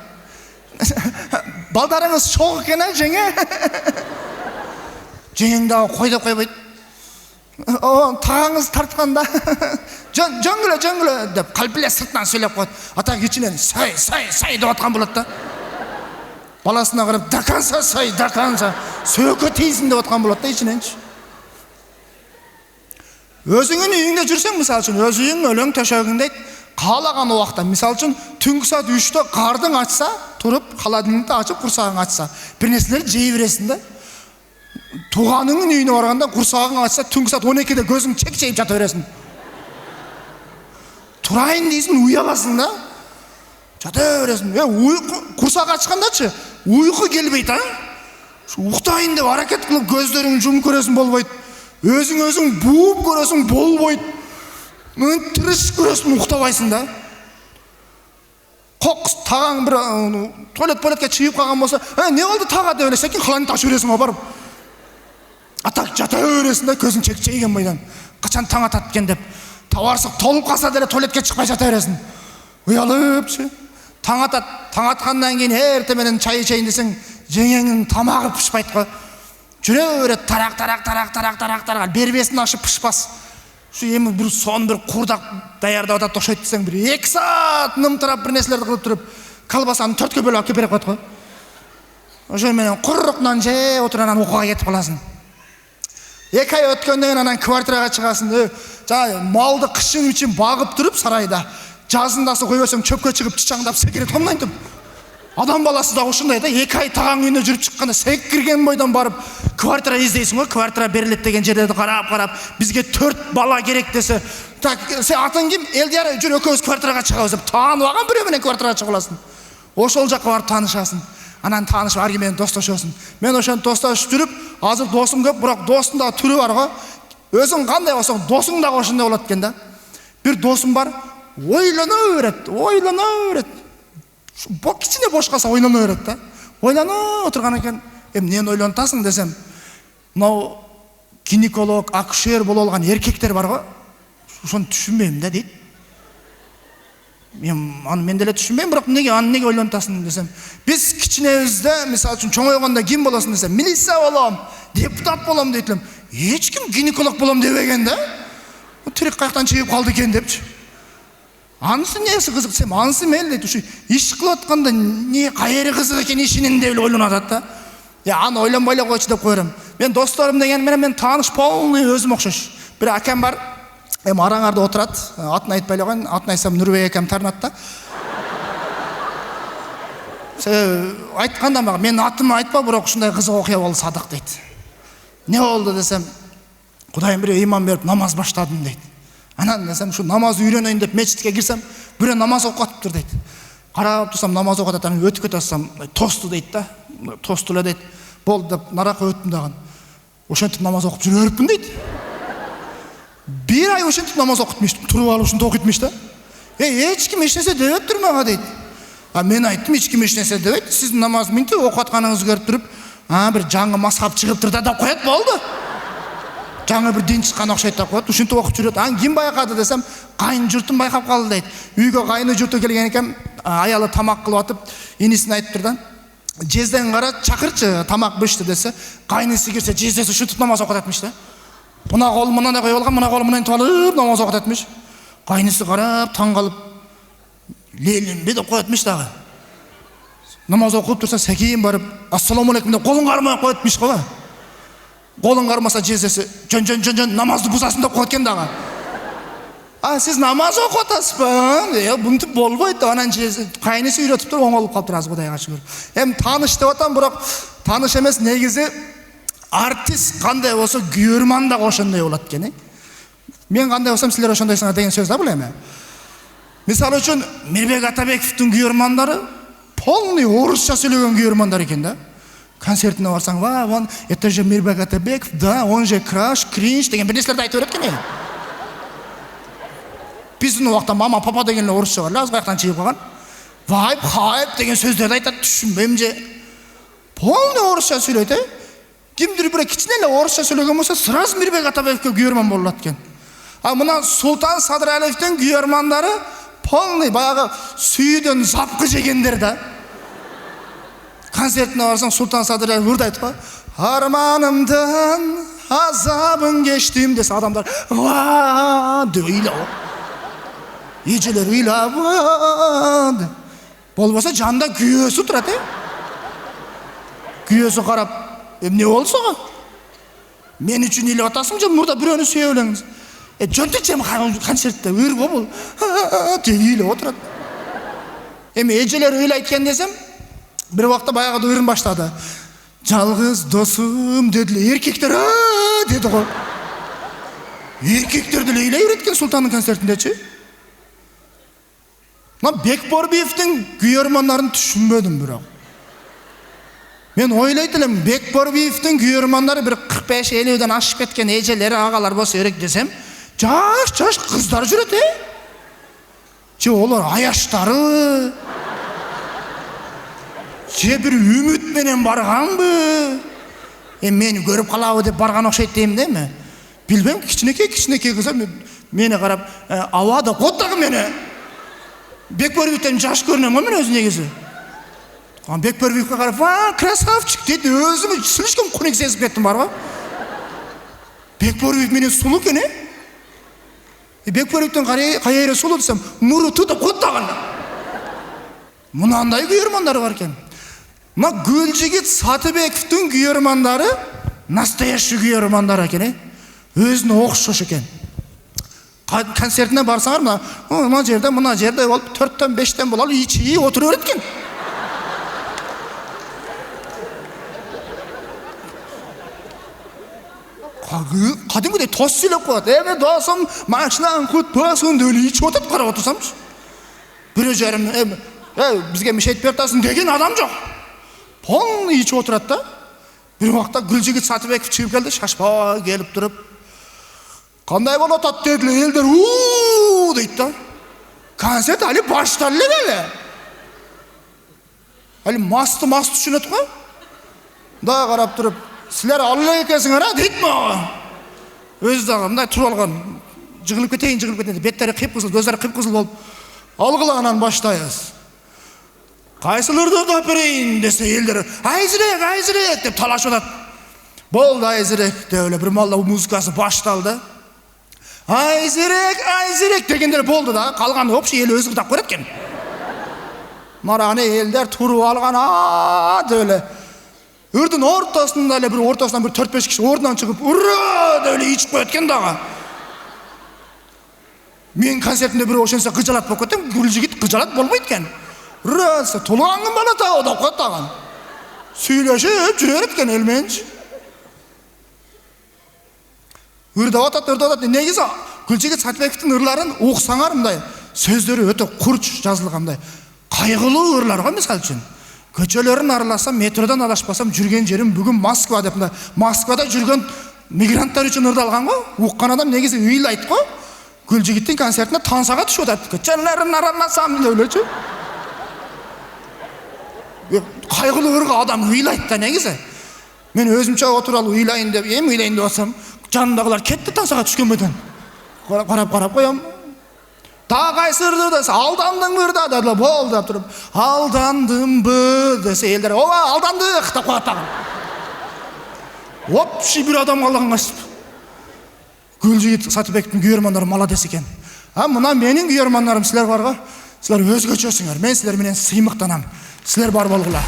Балдарыңыз чоң экен жеңе. Жеңең дагы кой деп койбойт. Тагыңыз тартканда жөңгүлө деп калп эле сыртынан сүйлөп коет. Ата кичинен сай деп аткан болот да. Баласына карап даканса сай, даканса сөкө тийсин деп аткан болот да ичиненчи. Өзүңүн үйүңдө жүрсөң, мисалы үчүн, өз үйүң өлөң төшөгүңдө каалаган убакта, мисалы үчүн, түнкү саат 3-тө кардың ачса, туруп, холодильникти ачып, курсагың ачса, бир нерселерди жей бересиң да. Тууганыңдын үйүнө барганда курсагың ачса, түнкү саат 12-де көзүң чекчейип жата бересиң. Турайын дейсиң, уяласың да. Жата бересиң. Уйку курсак ачкандачы, уйку келбейт, уктайын деп аракет кылып көздөрүңдү жумуп көрөсүң болбойт. Өзүң бууп көрөсүң болбойт. Тырышып көрөсүң уктабайсың да. қоқыс тағаң бір туалетке шығып қалған болса, не болды таға деп ойласа екен, қаланы ташып жібересің ғой барып. Атақ жата бересің да, көзің чекчейген майдан. Қашан таң атады екен деп, тауарсық толып қалса да туалетке шықпай жата бересің. Ұялып ше. Таң атқаннан кейін ертеменен чай ішейін десең, жеңеңнің тамағы пішпайды ғой. Жүре береді, тарақ, бербесін ашып пішпас. Şu emin bir son bir kurdak dayarda oda toşayt desең, bir 2 saat нымтырап bir нәрселерді қылып тұрып, колбасаны 4 бөліп алып беріп қойды ғой. Ошо менен құрықнан же отыранан оқуға кетіп қаласың. 2 ай өткеннен кейін анан квартираға шығасың. Жаңа малды қышың үшін бағып тұрып сарайда, жазындасы қойып берсең чөпкө шығып чычаңдап секіреді ғой мынайтып. Адам баласы да ошындай да, 2 ай тағаң үйіне жүріп шыққанда секірген бойдан барып квартира іздейсің ғой, квартира беріледі деген жерлерді қарап, бізге 4 бала керек десе, так, сен атың кім? Элдияр, жүр екеуміз квартираға шығабыз деп танып алған біреуменен квартираға шығып аласың. Ошол жаққа барып танышасың. Анан танышып аргымен досташасың. Мен ошон досташып жүріп, азыр досым көп, бірақ достың да түрі бар ғой. Өзің қандай болсаң, досың да ошондой болады екен да. Bir досым бар, ойлана берет. Кичине бош қалса ойлана берет да. Ойлана отырған екен. Нені ойлантасың десем, мынау гинеколог, акушер боло алған еркектер бар ғой. Ошоны түшүнбейм да дейт. Мен деле түшүнбейм, бирок неге ойлантасың десем, биз кичинебизде, мисалы үчүн чоңойгондо ким болосуң десем, милиция болом, депутат болом дейт элем. Эч ким гинеколог болом дебеген да. Тирек каяктан чыгып калды экен депчи. Анысы несі қызық десем, анысы мел дейді, ушу иш кылып атканда не кайери кызык экен ишинин деп ойлонуп атат да. Аны ойлонбой эле койчу деп койром. Мен досторум деген менен тааныш полный өзүм окшош. Бир акам бар, араңарда отурат, атын айтпай эле коеюн, атын айтсам Нурбек акам тарнат да. Айтканда мага мен атымды айтпа, бирок ушундай кызык окуя болду Садык дейт. Не болду десем, Кудайым бир ыйман берип намаз баштадым дейт. Анан десем, шу намаз үйрөнөйүн деп мечитке кирсем, бирөө намаз окуп атыптыр дейт. Карап турсам намаз окуп атат, анан өтүп кете атсам, тосту дейт да. Тосту эле дейт. Болду деп наракка өттүм даган. Ошентип намаз окуп жүрө бериппин дейт. 1 ай ошентип намаз окутмуш, туруп алып ушинтип окуйтмуш да. Эч ким эч нерсе дебептир мага дейт. Мен айттым, эч ким эч нерсе дебейт. Сиздин намаз минтип окуп атканыңызды көрүп туруп, бир жаңы мазхаб чыгыптыр да деп коет болду. Жаңа бір дин шыққан окшойт деп коет, ушинтип окуп жүрөт. Ким байкады десем, кайын журтум байкап калды дейт. Үйгө кайны журту келген экен, аялы тамак кылып атып, инисине айтыптыр да. Жезден кара чакырчы, тамак бышты десе, кайнысы кирсе жездеси ушинтип намаз окуп ататмыш да. Мына кол мындай коюп алган, мына кол мынтип алып намаз окуп ататмыш. Кайнысы карап, таң калып, лелимби деп коетмиш дагы. Намаз окуп турса, секейин барып, ассаламу алейкум деп колун кармай коетмиш го. Қолын қармаса жездесі, жөн намазды бұзасын деп қойып екен дағы. Сіз намаз оқып атасыз ба? Бұнтып болбойды. Анан қайнысы үйретіп тұр, оңалып қалып тұр, аз Құдайға шүкір. Таныш деп атам, бірақ таныш емес, негізі артист қандай болса, күйөрман да ошондой болот экен. Мен қандай болсам, силер ошондойсуңар деген сөз да бұл эме. Мисалы үчүн, Мирбек Атабековтун күйөрмандары полный орысша сөйлөгөн күйөрмандар экен да. Концертіне барсаң, вон, это же Мирбек Атабеков, да, он же краш, кринж деген бір нерселерді айтып берет екен. Биздин убакта мама, папа деген орысша бар, аз каяктан чыгып калган. Вайп, хайп деген сөздерді айтат, түшүнбөйм же. Полный орысша сүйлөйт, Кимдир бир кичине эле орысша сүйлөгөн болсо, сразу Мирбек Атабековго күйөрман болот экен. Мына Султан Садыралиевдин күйөрмандары полный баягы сүйүүдөн запкы жегендер да. Концертіне барсаң, Султан Садыралиев ұрды айтып қой, арманымдан азабын кештім десе, адамдар деп ыйлап, ежелер ыйлап, болбаса жанында күйөөсү тұрады. Күйөөсү қарап, не болды соға? Мен үшін ыйлап атасың, же мұрда біреуіні сүйе өлеңіз. Жөнті жем концертте өр бол, деп ыйлап отырады. Ежелер ыйлайт екен десем, бір уақытта баяғыда үйрін баштады. Жалғыз досым деділі, еркектер деді ғой. Еркектерді лейлей үйреткен Султанның концертіндечі. Бекборбиевтің күйөрмандарын түшінбедім бірақ. Мен ойлайтылым, Бекборбиевтің күйөрмандары бір 45-50-ден ашып кеткен ежелері ағалар болса ерек десем, жаш қыздар жүрет, Же олар аяштары, же бир үмүт менен барганбы? Мени көрүп калабы деп барган окшойт дейм деме? Билбейм, кичинекей кызы мени карап, абада коттагы мени. Бекбөрбүктөн жаш көрүнөм го мен өзү негизи. Бекбөрбүккө карап, красавчик дейт, өзүмө слишком кунек сезип кеттим барбы? Бекбөрбүк менен сулуу экен, Бекбөрбүктөн кайера сулуу десем, муруту да коттаган. Мынандай күйөрмандар бар экен. Мына Гүлжигит Сатыбековдун күйөрмандары настоящий күйөрмандар экен, өзүнө окшош экен. Концертине барсаңар, мына жерде болуп 4-тен 5-тен болуп ичи отура берет экен. Кадимгидей тос сүйлөп коет. Эми досум, машинаң кутбасын деп ичип отат, карап отурсамчы. Бирөө жарым, бизге мешет берип атасың деген адам жок. Полный ичип отурат да. Бир убакта Гүлжигит Сатыбеков чыгып келди, шашпай келип туруп. Кандай болуп атат дедилер, элдер дейт да. Концерт али башталды эле. Али масты түшүнөт го. Да карап туруп, силер алла экенсиңер дейт мага. Өзү дагы мындай туруп алган. Жыгылып кетейин деп беттери кыпкызыл, көздөрү кыпкызыл болуп, алгылаганан баштайбыз. Кайсыларды да берейин десе элдер, айзырек деп талашып атат. Болду айзырек деп эле бир малда музыкасы башталды. Айзырек дегендер болду да, калган общий эл өзү кытап көрөт экен. Мараны элдер туруп алган деп эле. Үрдүн ортосунда эле бир 4-5 киши ордунан чыгып, ура деп эле ичип коет экен дагы. Мен концертимде бир ошентсе кыжалат болуп кеттим, Гүлжигит кыжалат болбойт экен. Ура, тулгангын бала таа деп коет дагы. Сүйлөшүп жүрө берет экен эл мененчи. Ырдап атат. Негизи Гүлжигит Сатыбековдун ырларын уксаңар мындай сөздөрү өтө курч жазылгандай. Кайгылуу ырлар го, мисалы үчүн. Көчөлөрүн араласам, метродан адашпасам, жүрген жерим бүгүн Москва деп мындай. Москвада жүргөн мигранттар үчүн ырдалган го. Уккан адам негизи ыйлайт го. Гүлжигиттин концертине тансага түшүп атат. Көчөлөрүн араласам деп элечи. Кайгылуу ырга адам ыйлайт да негизи. Мен өзүмчө отуруп алып ыйлайын деп атсам, жанындагылар кетти тансага түшкөнбөдөн. Карап коем. Та кайсы ырды десе, алдандыңбы ырда дедилер, болду деп туруп. Алдандымбы десе элдер, ооба алдандык деп коет дагы. Общий бир адам калган качып. Гүлжигит Сатыбековдун күйөрмандары молодец экен. Мына менин күйөрмандарым силер барга, силер өзгөчөсүңөр. Мен силер менен сыймыктанам. Силер бар болгула.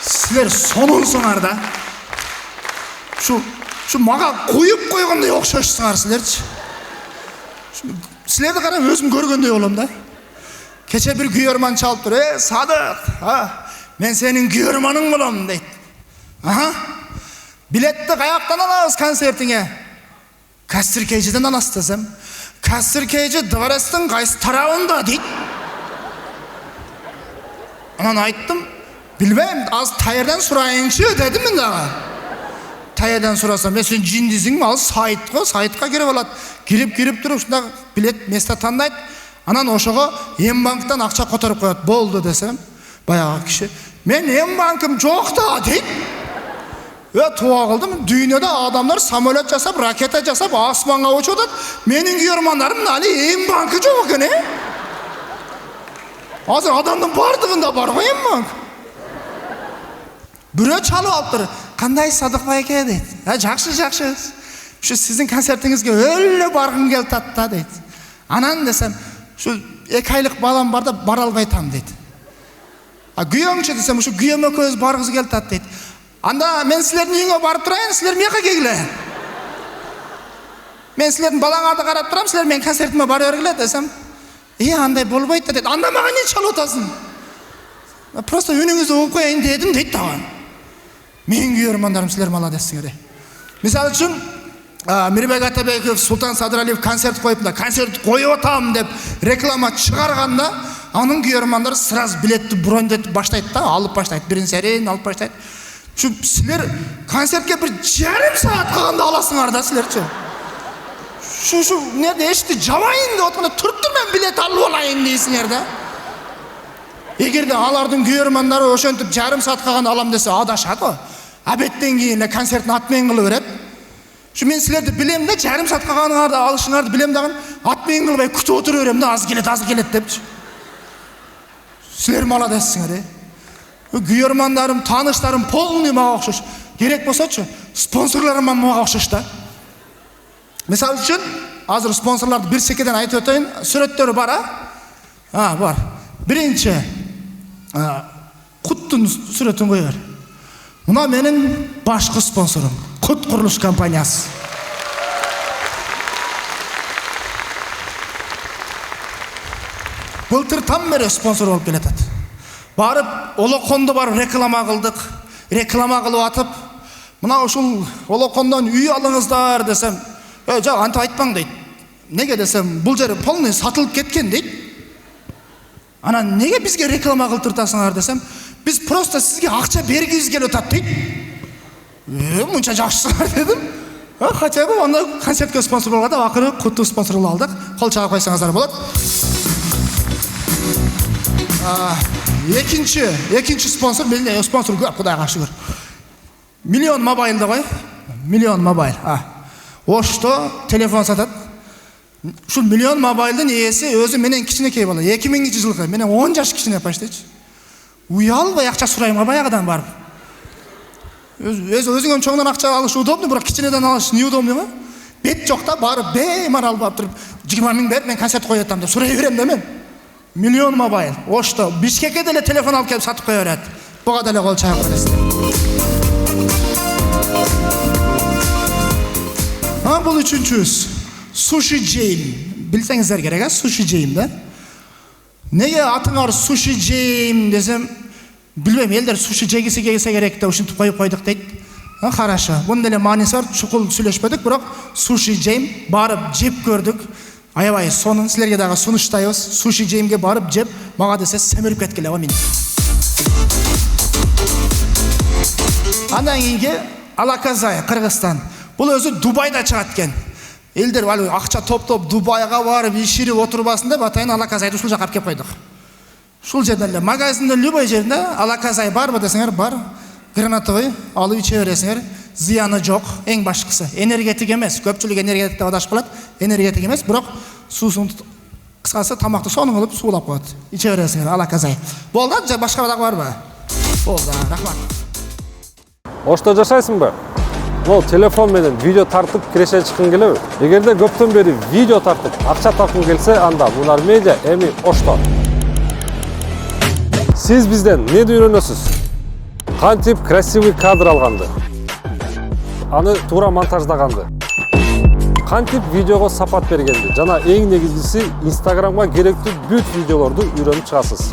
Силер сонунсуңар да. Şu мага коюп койгондой окшошсуңар силерчи. Силерди карап өзүм көргөндөй болом да. Кече бир күйөрман чалып тур, Садык, мен сенин күйөрманың болом дейт. Билетти каяктан алабыз концертиңе? Кастыр KG'ден аласыз десем, Кастыр KG дворецтин кайсы тарабында дейт. Анан айттым, билбейм, аз тайырдан сурайынчы дедим мен дагы. Тайырдан сурасам, мен сен жиндисиңби? Ал сайт го, сайтка кирип алат. Кирип туруп ушунда билет место тандайт. Анан ошого М-банктан акча которуп коет. Болду десем, баягы киши, мен М-банкым жок да дейт. Туа калдым, дүйнөдө адамдар самолет жасап, ракета жасап, асманга учуп атат. Менин күйөрмандарым али М-банкы жок экен, Азыр адамдын бардыгында бар го М-банк. Бирөө чалып алыптыр. Кандай Садык байке дейт. Жакшы. Ушу сиздин концертиңизге өлө баргым келип атат дейт. Анан десем, ушу 2 айлык балам бар да бара албайтам дейт. Күйөөңчү десем, ушу күйөөм экөөбүз баргыбыз келип атат дейт. Анда мен силердин үйүңө барып турайын, силер мияка келгиле. Мен силердин балаңарды карап турам, силер менин концертиме бара бергиле десем, андай болбойт дейт. Анда мага эмне чалып атасың? Просто үнүңүздү угуп коеюн дедим дейт дагы. Менин күйөрмандарым силер молодецсиңер. Мисалы үчүн, Мирбек Атабеков, Султан Садыралиев концерт коюп, концерт коюп атам деп реклама чыгарганда, анын күйөрмандары сразу билетти броньдетип баштайт да, алып баштайт, бирин серин алып баштайт. Şu sizler konsertke bir yarım saat kalganda alasыңар да силерчи. Şu nerede eşti javayın da otmanda turup durman bilet alıp olayın deysiңер да. Эгерде алардын көрөрмандары ошентип жарым саат калганда алам десе адашат го. Абеттен кийин эле концерттин атмен кылып берет. Şu men силерди билем да, жарым саат калганыңарды алышыңарды билем дагы, атмен кылбай күтүп отура берем да, аз келет депчи. Силер молодецсиңер. Көрөрмандарым, тааныштарым полный мага окшош. Керек болсочу, спонсорларым мага окшош да. Мисалы үчүн, азыр спонсорларды бир секеден айтып өтөйүн. Сүрөттөрү бар, а? Бар. Биринчи Куттун сүрөтүн кой бер. Мына менин башкы спонсорум, Кут курулуш компаниясы. Былтыр там бере спонсор болуп келатат. Барып, Олоконду барып реклама кылдык. Реклама кылып атып, мына ушул Олокондон үй алыңыздар десем, жок, антип айтпаң дейт. Неге десем, бул жери полный сатылып кеткен дейт. Ана неге бизге реклама кылтыртасыңар десем, biz просто sizge акча бергибиз келип атат дейт. Мынча жакшысыңар дедим. Хотя бы анда концертке спонсор болгонда акыры Кутту спонсор алдык. Кол чагып койсоңуздар болот. Экинчи спонсор, менде спонсор көп, Кудайга шүгүр. Миллион мобайлда кой. Миллион мобайл. Ошто телефон сатат. Ушул миллион мобайлдын ээси өзү менен кичинекей бала. 2000-жылкы менен 10 жаш кичине почтечи. Уялбай акча сурайм баягыдан барып. Өзүңөн чоңдон акча алыш удобно, бирок кичинеден алыш неудобно го. Бет жок да, барып беймарал алып туруп 20 миң берип мен концерт коюп атам деп сурай берем да мен. Миллион мобайл. Ошто Бишкекке деле телефон алып келип сатып кое берет. Буга деле кол чагып бересиз. Бул үчүнчүсү. Sushi Jane. Bilsеңиздер керек, Sushi Jane да. Неге атыңар Sushi Jane десем, билбейм, элдер суши жегиси келсе керек деп ушинтип коюп койдук дейт. Хорошо. Бунун деле мааниси бар, чукул сүйлөшпөдүк, бирок Sushi Jane барып жеп көрдүк. Аябай сонун силерге дагы сунуштайбыз. Sushi Jane'ге барып жеп, мага десе семирип кеткеле го мен. Андан кийинки Алаказай, Кыргызстан. Бул өзү Дубайда чыгат экен. Элдер акча топ Дубайга барып иширип отурбасын деп атайын Алаказайды ушул жака алып кеп койдук. Ушул жерден эле магазинде любой жерде Алаказай барбы десеңер бар. Гранатовый алып иче бересиңер. Зыяны жок. Эң башкысы энергетик эмес. Көпчүлүк энергетик деп адашып калат. Энергетик эмес, бирок суусун кыскасы тамакты сонун кылып суулап коет. Иче бересиңер Алаказай. Болду, же башка дагы барбы? Болду, рахмат. Ошто жашайсыңбы? Ол телефон менен видео тартып киреше чыккың келеби? Эгерде көптөн бери видео тартып акча тапкың келсе, анда Мунар Медиа эми Ошто. Сиз бизден эмнеди үйрөнөсүз? Кантип красивый кадр алганды? Аны туура монтаждаганды? Кантип видеого сапат бергенди? Жана эң негизгиси Инстаграмга керектүү бүт видеолорду үйрөнүп чыгасыз.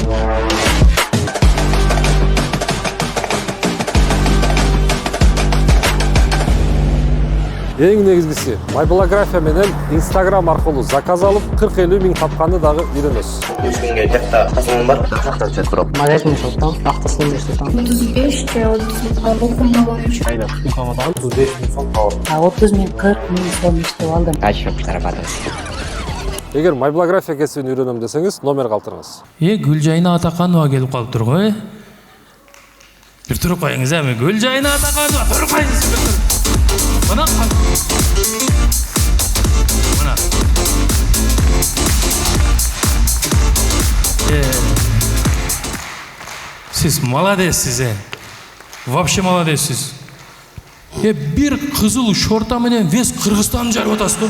Эң негизгиси MyBiografia менен Instagram аркылуу заказ алып 40-50 миң тапканды дагы үйрөнөсүз. 3 миңге жакта касыңыз бар, жакта чет туруп. Магазин сатам, актасын сатам. 35 же 30 боюнча. Айда, укамадан 35 миң сом тауып. 30 миң 40 миң сом иштеп алдым. Качып тарабадым. Эгер MyBiografia кесибин үйрөнөм десеңиз, номер калтырыңыз. Гүлжайна Атаканова келип калыптыр го. Бир туруп коюңуз, Гүлжайна Атаканова, туруп коюңуз. Mana siz молодецсиз, вообще молодецсиз. Бир кызыл шорта менен вес Кыргызстанды жарып атасыз го.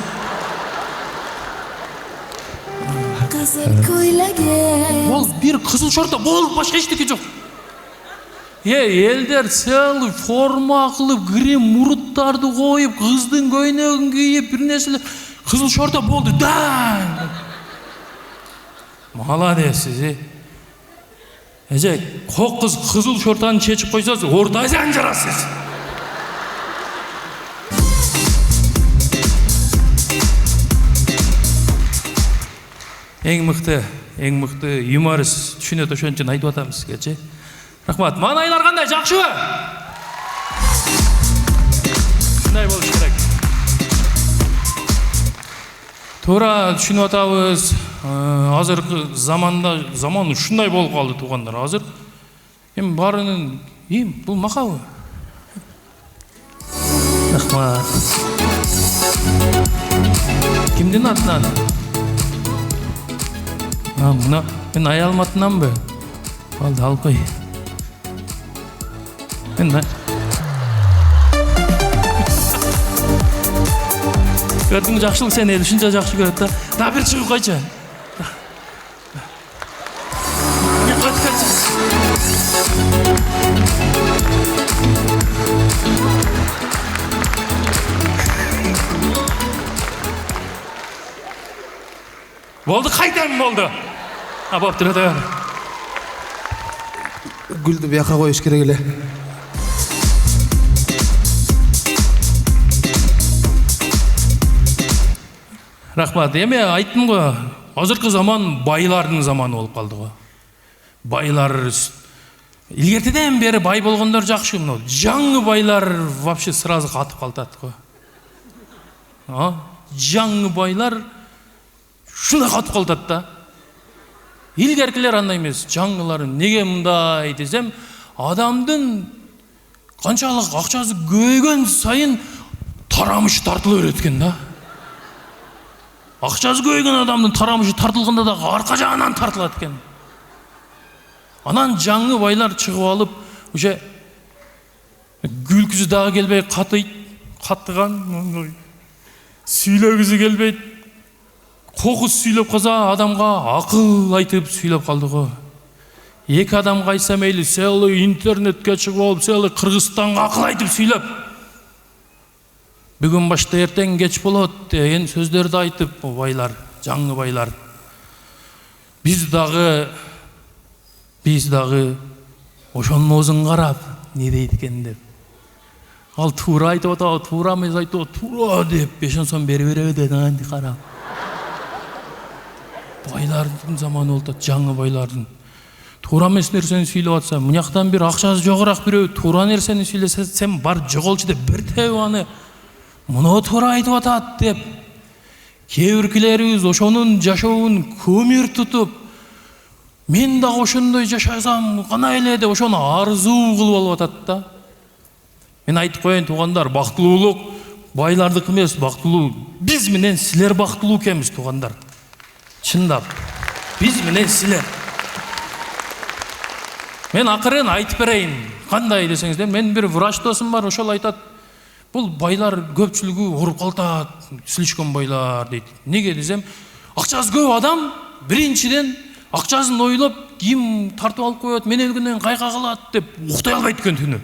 Ол бир кызыл шорта, бол башка эчтеке жок. Элдер целый форма кылып, грим муруттарды коюп, кыздын көйнөгүн кийип, бир нерселер кызыл шорта болду. Да! Молодецсиз, кок кыз кызыл шортаны чечип койсоңуз, Орто Азияны жарасыз. Эң мыкты юморист түшүнөт, ошон үчүн айтып атам сизге. Рахмат. Манайлар кандай, жакшыбы? туура түшүнүп атабыз. Азыркы заман ушундай болуп калды туугандар. Азыр эми баарынын бул макабы. Рахмат. Кимдин атынан? Мына мен аялым атынанбы? Алды, алып кой. Көрдүң, жакшылык сени эл ушунча жакшы көрөт да. Да бир чыгып койчу. Болду, кайдан болду? Болуптур, өтө бер. Гүлдү бияка коюш керек эле. Рахмат. Эми айттым го, азыркы заман байлардын заманы болуп калды го. Байлар илгертеден бери бай болгондор жакшы, мына жаңы байлар вообще сразу катып калтат го. Жаңы байлар шундай катып калтат да. Илгеркилер андай эмес, жаңылар неге мындай десем, адамдын канчалык акчасы көбөйгөн сайын тарамышы тартыла берет экен да. Акчасы көбөйгөн адамдын тарамышы тартылганда да арка жагынан тартылат экен. Анан жаңы байлар чыгып алып, уже күлкүсү дагы келбей катыйт, каттыган, сүйлөгүсү келбейт. Кокус сүйлөп калса адамга акыл айтып сүйлөп калды го. Эки адамга айтса мейли, целый интернетке чыгып алып, целый Кыргызстанга акыл айтып сүйлөп. Бүгүн башта эртең кеч болот деген сөздөрдү айтып байлар, жаңы байлар. Биз дагы ошонун оозун карап, не дейт экен деп. Ал туура айтып атабы, туура эмес айтып, туура деп 5 сом бере беребиз деп карап. Байлардын заманы болуп атат, жаңы байлардын. Туура эмес нерсени сүйлөп атса, мынаяктан бир акчасы жогораак бирөө туура нерсени сүйлөсө, сен бар жоголчу деп бир тебип аны мына туура айтып атат деп. Кээ биркилерибиз ошонун жашоонун көмүр тутуп, мен дагы ошондой жашасам кана эле деп ошону арзуу кылып алып атат да. Мен айтып коеюн туугандар, бактылуулук байлардыкы эмес, бактылуу биз менен силер бактылуу экенбиз туугандар. Чындап, биз менен силер. Мен акырын айтып берейин. Кандай десеңиздер, мен бир врач досум бар, ошол айтат, бул байлар көпчүлүгү ооруп калтат, слишком байлар дейт. Неге десем, акчасы көп адам биринчиден акчасын ойлоп, ким тартып алып коет, мен өлгөндөн кайка калат деп уктай албайт экен түнү.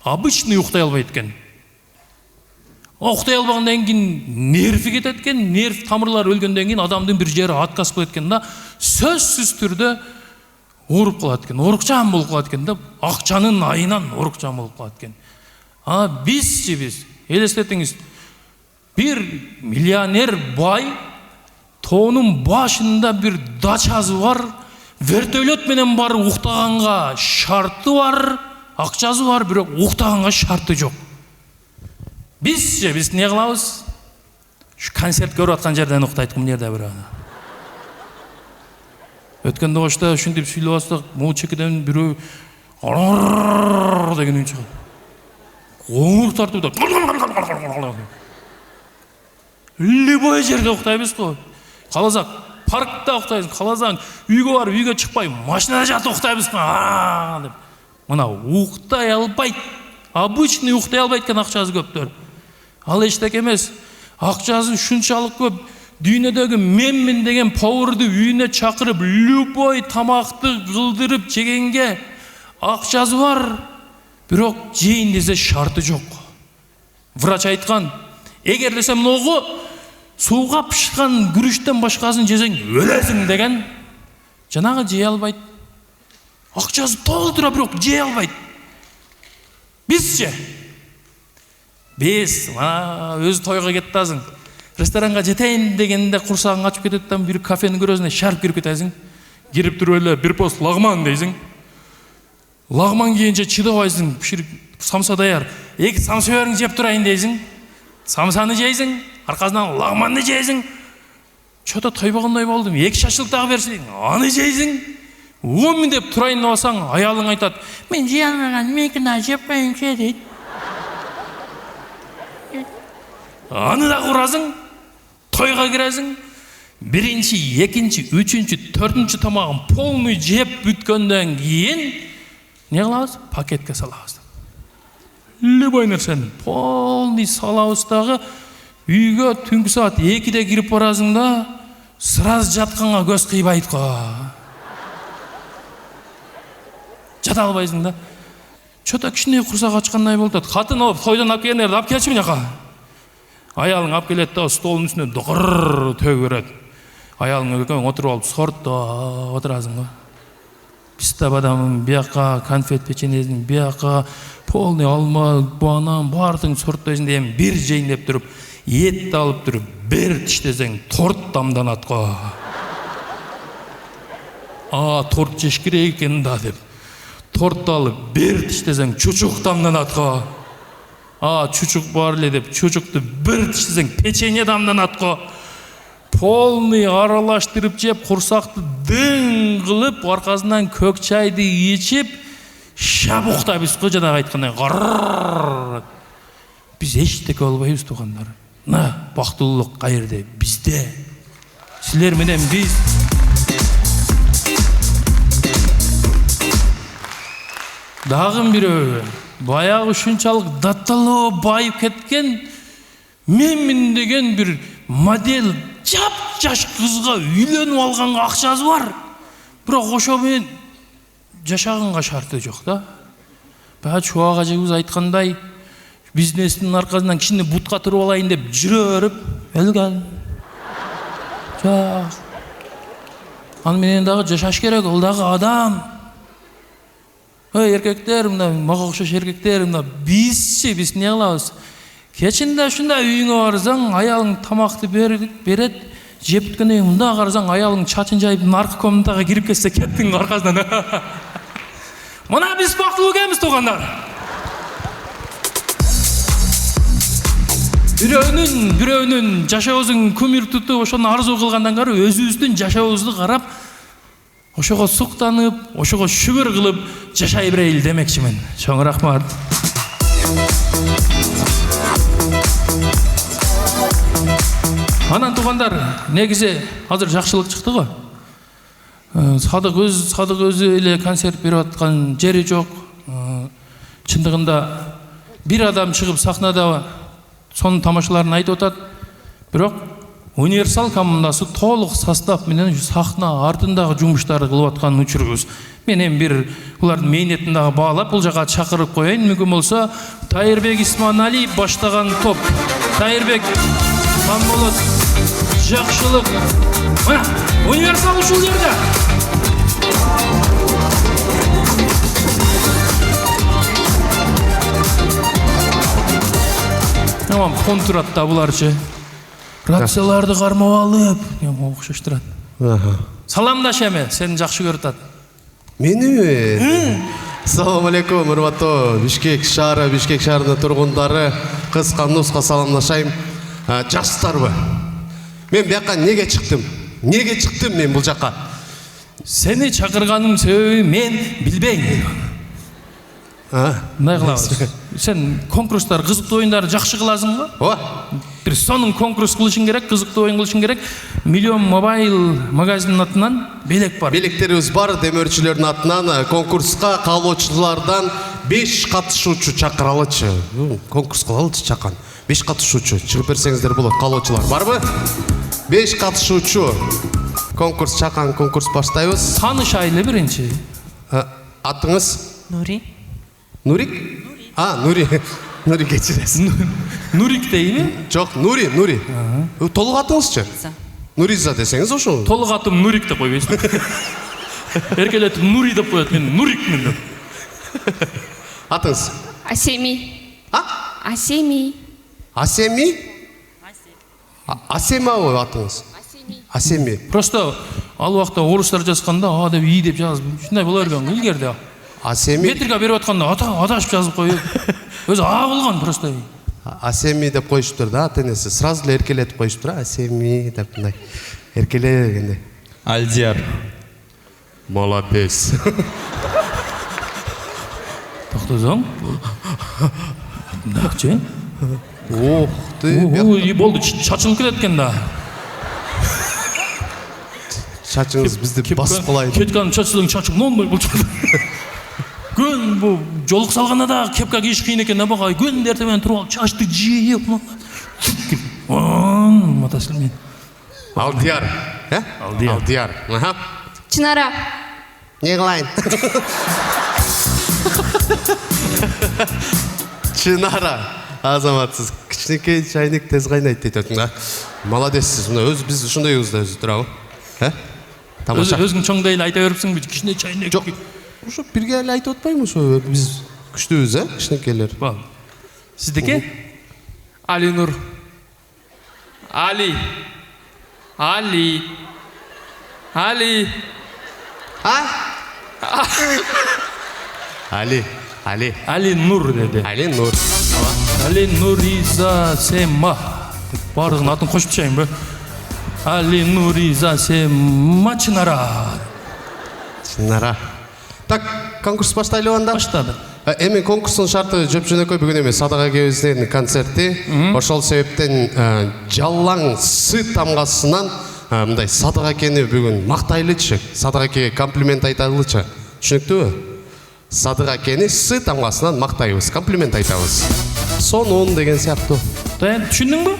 Обычный уктай албайт экен. Уктай албагандан кийин нерви кетет экен, нерв тамырлары өлгөндөн кийин адамдын бир жери отказ болот экен да, сөзсүз түрдө ооруп калат экен, оорукчан болуп калат экен да, акчанын айынан оорукчан болуп калат экен. Биз элестетиңиз, бир миллионер бай, тоонун башында бир дачасы бар, вертолет менен барып уктаганга шарты бар, акчасы бар, бирок уктаганга шарты жок. Биз не кылабыз? Şu концерт көрүп аткан жерден уктайт, мына жерде бир. Өткөндө ошто ушинтип сүйлөп атсак, могу чекеден бирөө деген үн чыгат. Оңур тартып да. Любой жерде уктайбыз го. Каласак паркта уктайбыз, каласаң үйгө барып үйгө чыкпай машинада жатып уктайбыз деп. Мына уктай албайт. Обычный уктай албайт экен, акчасы көптөр. Ал эчтеке эмес. Акчасы ушунчалык көп. Дүйнөдөгү менмин деген поварды үйүнө чакырып, любой тамакты кылдырып жегенге акчасы бар. Бирок жейин десе шарты жок. Врач айткан, эгер десе могу сууга пышкан күрүчтөн башкасын жесең өлөсүң деген. Жанагы жей албайт. Акчасы толтура, бирок жей албайт. Биз өзү тойго кетип атасың. Ресторанга жетейин дегенде курсагың ачып кетет да, бир кафенин көрөсүң, шарп кирип кетесиң. Кирип туруп эле бир пост лагман дейсиң. Лагман кийинче чыдабайсың, пиширип самса даяр. Эки самса бериң жеп турайын дейсиң. Самсаны жейсиң, аркасынан лагманды жейсиң. Чото тойбагандай болдум. 2 шашлык дагы берсең, аны жейсиң. 10 миң деп турайын деп алсаң, аялың айтат: "Мен жей алмаган, меникini жеп коюңчу" дейт. Аны да курасың, тойга киресиң. Биринчи, экинчи, үчүнчү, төртүнчү тамагын полный жеп бүткөндөн кийин не кылабыз? Пакетке салабыз. Любой нерсени полный салабыз дагы үйгө түнкү саат 2-де кирип барасың да, сразу жатканга көз кыйбайт го. Жата албайсың да. Чото кичине курсак ачкандай болуп атат. Катын алып, тойдон алып келгендерди алып келчи мына жака. Аялың алып келет да, столдун үстүнө догур төгүп берет. Аялың экөөң отуруп алып сортто отурасың го. Писта бадамын, бияка конфет печеньесин, бияка полный алма, банан баардыгын сорттойсуң дейм, бир жейин деп туруп, этти алып туруп, бир тиштесең торт дамданат го. Торт жеш керек экен да деп. Торт алып, бир тиштесең чучук дамданат го. Чучук бар эле деп, чучукту бир тиштесең печенье дамданат го. Полный аралаштырып жеп, курсакты дың кылып, аркасынан көк чайды ичип, шабуктабыз го, жанагы айткандай. Биз эчтеке болбойбуз туугандар. Бактылуулук каерде? Бизде. Силер менен биз. Дагы бирөө, баягы ушунчалык датталуу байып кеткен, менмин деген бир модель жап-жаш кызга үйлөнүп алганга акчасы бар. Бирок ошо менен жашаганга шарты жок да. Баягы чубак ажыбыз айткандай, бизнестин аркасынан кичине бутка туруп алайын деп жүрө берип өлгөн. Жок. Аны менен дагы жашаш керек, ал дагы адам. Эркектер, мага окшош эркектер, бизчи, биз не кылабыз? Кечинде ушундай үйүңө барсаң, аялың тамакты берет, жеп бүткөндөн кийин мында карасаң, аялың чачын жайып, аркы комнатага кирип кетсе, кеттиң аркасынан. Мына биз бактылуу экенбиз туугандар. Бирөөнүн жашообузун күмүр тутуп, ошону арзуу кылгандан көрө өзүбүздүн жашообузду карап, ошого суктанып, ошого шүгүр кылып жашай берейли демекчимин. Чоң рахмат. Анан туугандар, негизи азыр жакшылык чыкты го. Садык өзү эле концерт берип аткан жери жок. Чындыгында бир адам чыгып сахнада сонун тамашаларын айтып атат. Бирок универсал командасы толук состав менен сахна артындагы жумуштарды кылып атканын учурубуз. Мен эми бир булардын мэйнетин дагы баалап, бул жака чакырып коеюн. Мүмкүн болсо Тайырбек Исманалиев баштаган топ. Тайырбек, Самболот, Жакшылык. Мына универсал ушул жерде. Тамам, контратта буларчы. Рацияларды кармап алып, окшош турат. Саламдаш эми, сени жакшы көрүп атат. Меними? Assalamu alaikum, урматтуу Бишкек шаары, Бишкек шаарынын тургундары, кыска нуска саламдашайм. Жакшысыздарбы? Мен бияка неге чыктым? Неге чыктым мен бул жака? Сени чакырганымдын себеби мен билбейм. Мындай кылабыз. Сен конкурстар, кызыктуу оюндарды жакшы кыласың го? Ооба. Бир сонун конкурс кылышың керек, кызыктуу оюн кылышың керек. Миллион мобайл магазинин атынан белек бар. Белектерибиз бар, демөөрчүлөрдүн атынан конкурска каалоочулардан 5 катышуучу чакыралычы. Конкурс кылалычы чакан. 5 катышуучу чыгып берсеңиздер болот, каалоочулар барбы? 5 катышуучу. Конкурс чакан, конкурс баштайбыз. Таанышайлы биринчи. Атыңыз? Нури. Нурик? Нури. Нури кечиресиз. Нурик дейби? Жок, Нури. Толук атыңызчы? Нуриза десеңиз ошол. Толук атым Нурик деп койбойсуң. Эркелетип Нури деп коет, мен Нурикмин деп. Атыңыз? Асеми. Асеми? Асемабы атыңыз? Асеми. Просто ал убакта орустар жазганда деп и деп жазып, ушундай боло берген го илгерде. Асеми. Метрге берип атканда адашып жазып коюп, өзү болгон просто. Асеми деп коюшуптур да, ата энеси. Сразу эле эркелетип коюшуптур, Асеми деп мындай. Эркеле дегенде. Алдияр. Молодец. Тоқтасам. Мындақчы. Ох ты. Ой, болды, шашылып кеткен да. Шачыңыз бізді басып қалайды. Кеткен шашып, нонбай бұл шашып. Күн бұл жолық салғанда да кепка киіш қиын екен, набағай. Күн дертімен тұрып алып, шашты жиып. Матасылмен. Алдияр. Алдияр. Чынара. Не қылайын? Чынара. Азаматсыз. Кішінекей чайник тез қайнайды дейтін да. Молодецсіз. Өз біз ұшындай өзді тұрау. Тамаша. Өзің чоңдайлы айта өріпсің бі, кішіне чайник. Жоқ. Ұшы бірге әлі айта отпаймыз, біз күшті өзі, кішінекейлер. Сіздеке? Али Нур. Али. Али. Али. Али. Али Нур деді. Али Нур. Али Нуриза Сема. Барлығын атын қошып шайын бі. Али Нуриза Сема Чынара. Чынара. Так, конкурс баштайлы онда? Баштады. Эми конкурстун шарты жөп-жөнөкөй бүгүн эмес, садака кебиздин концерти. Ошол себептен жалаң сы тамгасынан мындай Садык акени бүгүн мактайлычы, Садык акеге комплимент айталычы. Түшүнүктүүбү? Садык акени сы тамгасынан мактайбыз, комплимент айтабыз. Сонун деген сыяктуу. Түшүндүң бі?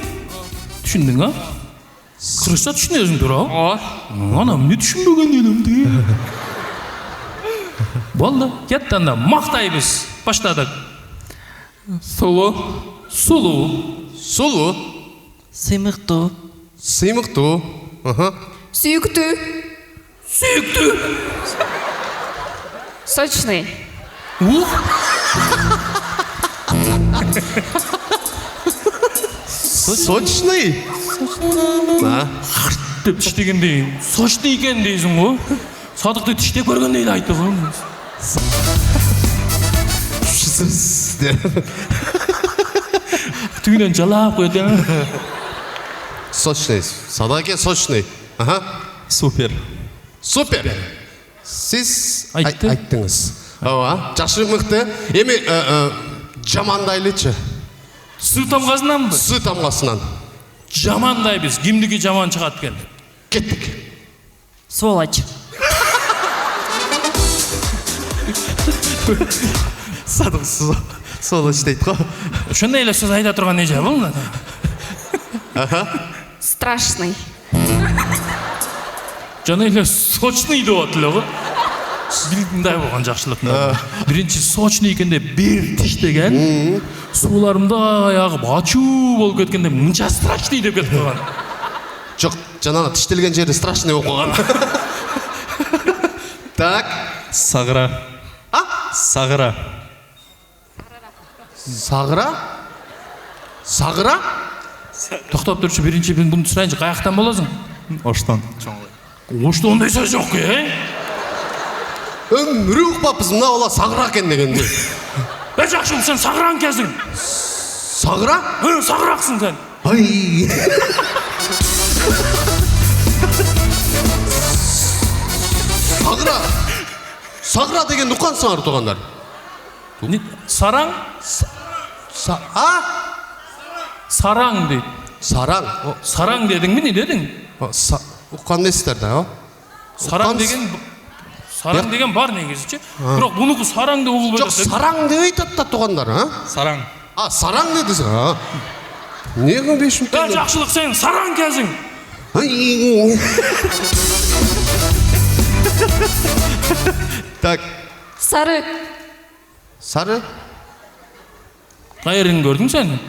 Түшүндүң, а? Кыргызча түшүнөсүң тура? Анам не түшүнбөгөн элем. Болды, кеттанда мақтайбыз. Баштадық. Сұлу. Сыймыктуу. Сүйікті. Сочный. Сочный? Деп тіштегендей, сочный екен дейсің ғой. Садықты тіштеп көргендей айтты ғой. Түйінен жалап қойды. Сочный. Садык аке сочный. Супер. Сіз айттыңыз. Жакшы мыкты. Эми жамандайлычы. Сы тамғасынан бі? Сы тамгасынан. Жамандайбыз. Кимдики жаман чыгат экен. Кеттик. Сволочь. Садык сволочь дейт го. Ошондой эле сөз айта турган эже бул. Страшный. Жана эле сочный деп атты эле го. Мындай болгон жакшылык. Биринчи сочный экенде бир тиштеген. Сууларымда аягы ачуу болуп кеткенде мынча страшный деп кетип калган. Жок, жанагы тиштелген жери страшный болуп калган. Так, Сагыра. Сагыра. Сагыра? Токтоп турчу, биринчи мен буну сурайынчы, каяктан болосуң? Оштон. Оштондой сөз жок Өмүрү укпаппыз, мына бала сагыра экен дегенди. Жакшы, сен сагыран экенсиң. Сагыра? Сагыраксың сен. Ай. Сагыра деген уккансыңар туугандар. Сараң? Сараң дейт. Сараң дедиңби, не дедің? Уккан несиздер да? Сараң деген бар негизичи. Бирок мунуку сараң деп угулбай атат. Жок, сараң деп айтат да туугандар, Сараң. Сараң дедиң. Неге 5 минут? Жакшылык, сен сараң экенсиң. Так. Сары. Кайрын көрдүң сен?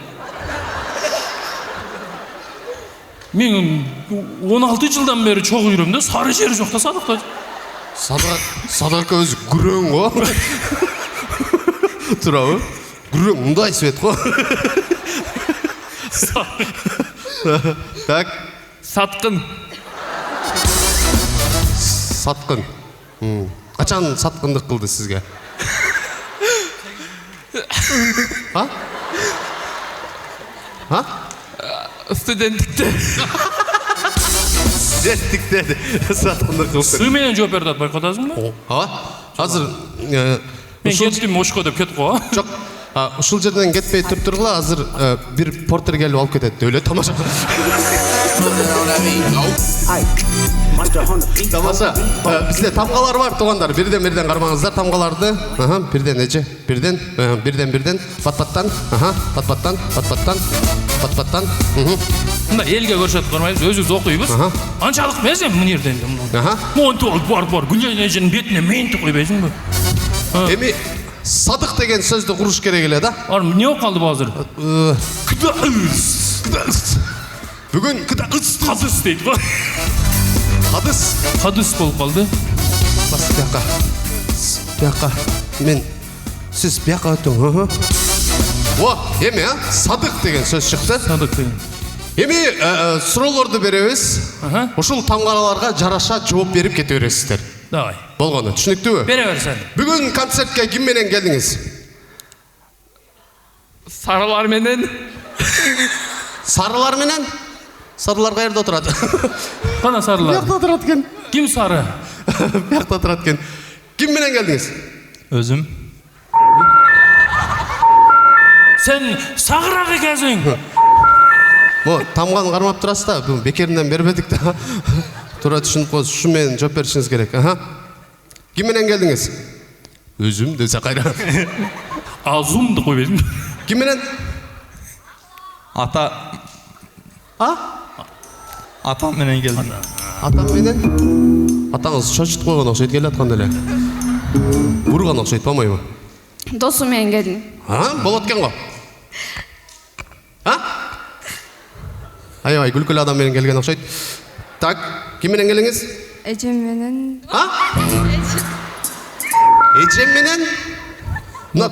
Мен 16 жылдан бери чогуу жүрөм да, сары жери жок да Садыкта. Садык өзү күрөң го. Турабы? Күрөң мындай свет го. Так. Саткын. Качан саткындык кылды сизге? Студенттикте. жеттик деди. Саткынды кылып. Сы менен жооп берди, байкадыңызбы? Азыр Мен кеттим ошко деп кетип кой. жок. Ушул жерден кетпей тургула, азыр бир портер келип алып кетет. Өлө тамаша. Тамаша. Бизде тамгалар бар, туугандар. Бирден кармаңыздар тамгаларды. Бирден эже, бирден, пат-паттан, пат-паттан. Мында элге көрсөтүп кармайбыз, өзүбүз окуйбуз. Анчалык эмес эми мына жерден. Монтол бар, Гүлжан эженин бетине мейинти койбойсуңбу? Эми садык деген сөздү куруш керек эле да. Эмне болуп калды бул азыр? Бүгүн кадыс дейт го. Кадыс болуп калды. Бас бияка. Мен сиз бияка өтүң. Эми садык деген сөз чыкты. Садык деген. Эми суроолорду беребиз. Ушул тамгаларга жараша жооп берип кете бересиздер. Давай. Болгону, түшүнүктүүбү? Бере берсен. Бүгүн концертке ким менен келдиңиз? Сарылар менен. Сарылар менен? Сарылар каерде отурат? Кана сарылар? Биякта отурат экен. Ким сары? Биякта отурат экен. Ким менен келдиңиз? Өзүм. Сен сагыраак экенсиң. Тамганы кармап турасыз да, бул бекеринен бербедик да. Тура түшүнүп коесуз, ушу менен жооп беришиңиз керек. Ким менен келдиңиз? Өзүм десе кайра. Азумду койбойсуң. Ким менен? Атам менен келдим. Атам менен? Атаңыз чочутуп койгон окшойт, келе аткан эле. Урган окшойт, болмойбу? Досум менен келдим. Болот экен го. Аябай күлкүлүү адам менен келген окшойт. Так, ким менен келдиңиз? Эжем менен. Эжем менен? Мына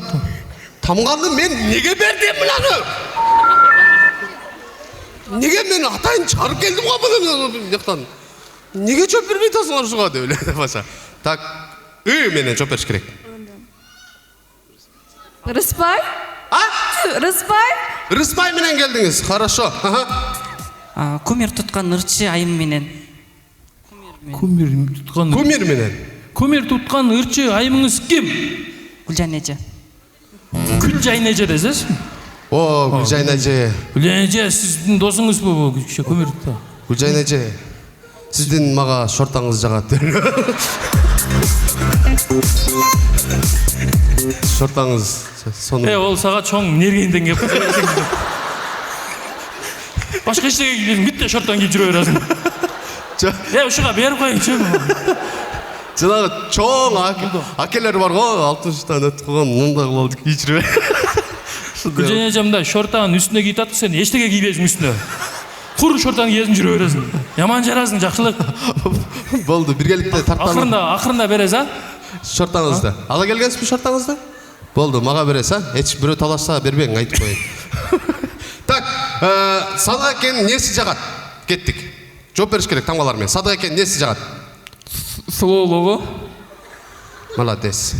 тамганы мен неге бердим мынаны? Неге мен атайын чарып келдим го мына жактан? Неге жооп бербей атасыңар ушуга деп эле баша. Так, менен жооп бериш керек. Рыспай? Рыспай менен келдиңиз. Хорошо. Кумир туткан ырчы айым менен. Кумир туткан ырчы айымыңыз ким? Гүлжан эже. Гүлжан эже десеңиз? Гүлжан эже. Гүлжан эже сиздин досуңузбу бул киши кумир тутта? Гүлжан эже. Сиздин мага шортаңыз жагат. Шортаңыз сону. Ол сага чоң мергенден кеп калса. Башка эчтеке кийбесиң, бүтө шорттан кийип жүрө бересиң. Ушуга берип коюңчу. Жанагы чоң акелер бар го, 60-тан өтүп калган, мындай кылып кийип жүрө. Гүлжан эжемде шорттанын үстүнө кийип атып, сен эчтеке кийбесиң үстүнө. Кур шорттан кийесиң жүрө бересиң. Яман жарасың, жакшылык. Болду, биргеликте тартам. Акырында бересиз, Шортаңызды. Ала келгенсизби шортаңызды? Болду, мага бересиз, Эч бирөө талашса бербең, айтып коеюн. Так, Садык экен неси жагат? Кеттик. Жооп бериш керек тамгалар менен. Садык экен неси жагат? Сұлулығы. Молодец.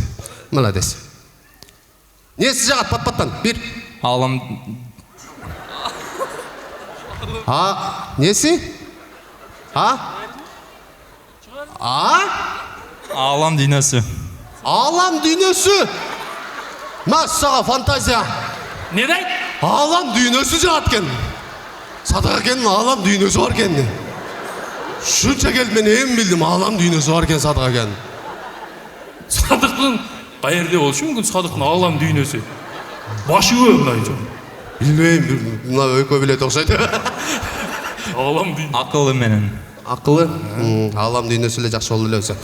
Неси жагат пат-паттан? Бир. Алам. Неси? Алам дүйнөсү. Алам дүйнөсү. Сага фантазия. Не дейт? Алам дүйнөсү жагат экен. Садык экенин алам дүйнөсү бар экен. Шунча келип мен эми билдим, алам дүйнөсү бар экен Садык экен. Садыктын каерде болушу мүмкүн Садыктын алам дүйнөсү? Башыбы мындай. Билбейм, мына экөө билет окшойт. Алам дүйнөсү. Акылы менен. Акылы? Алам дүйнөсү эле жакшы болду эле болсо.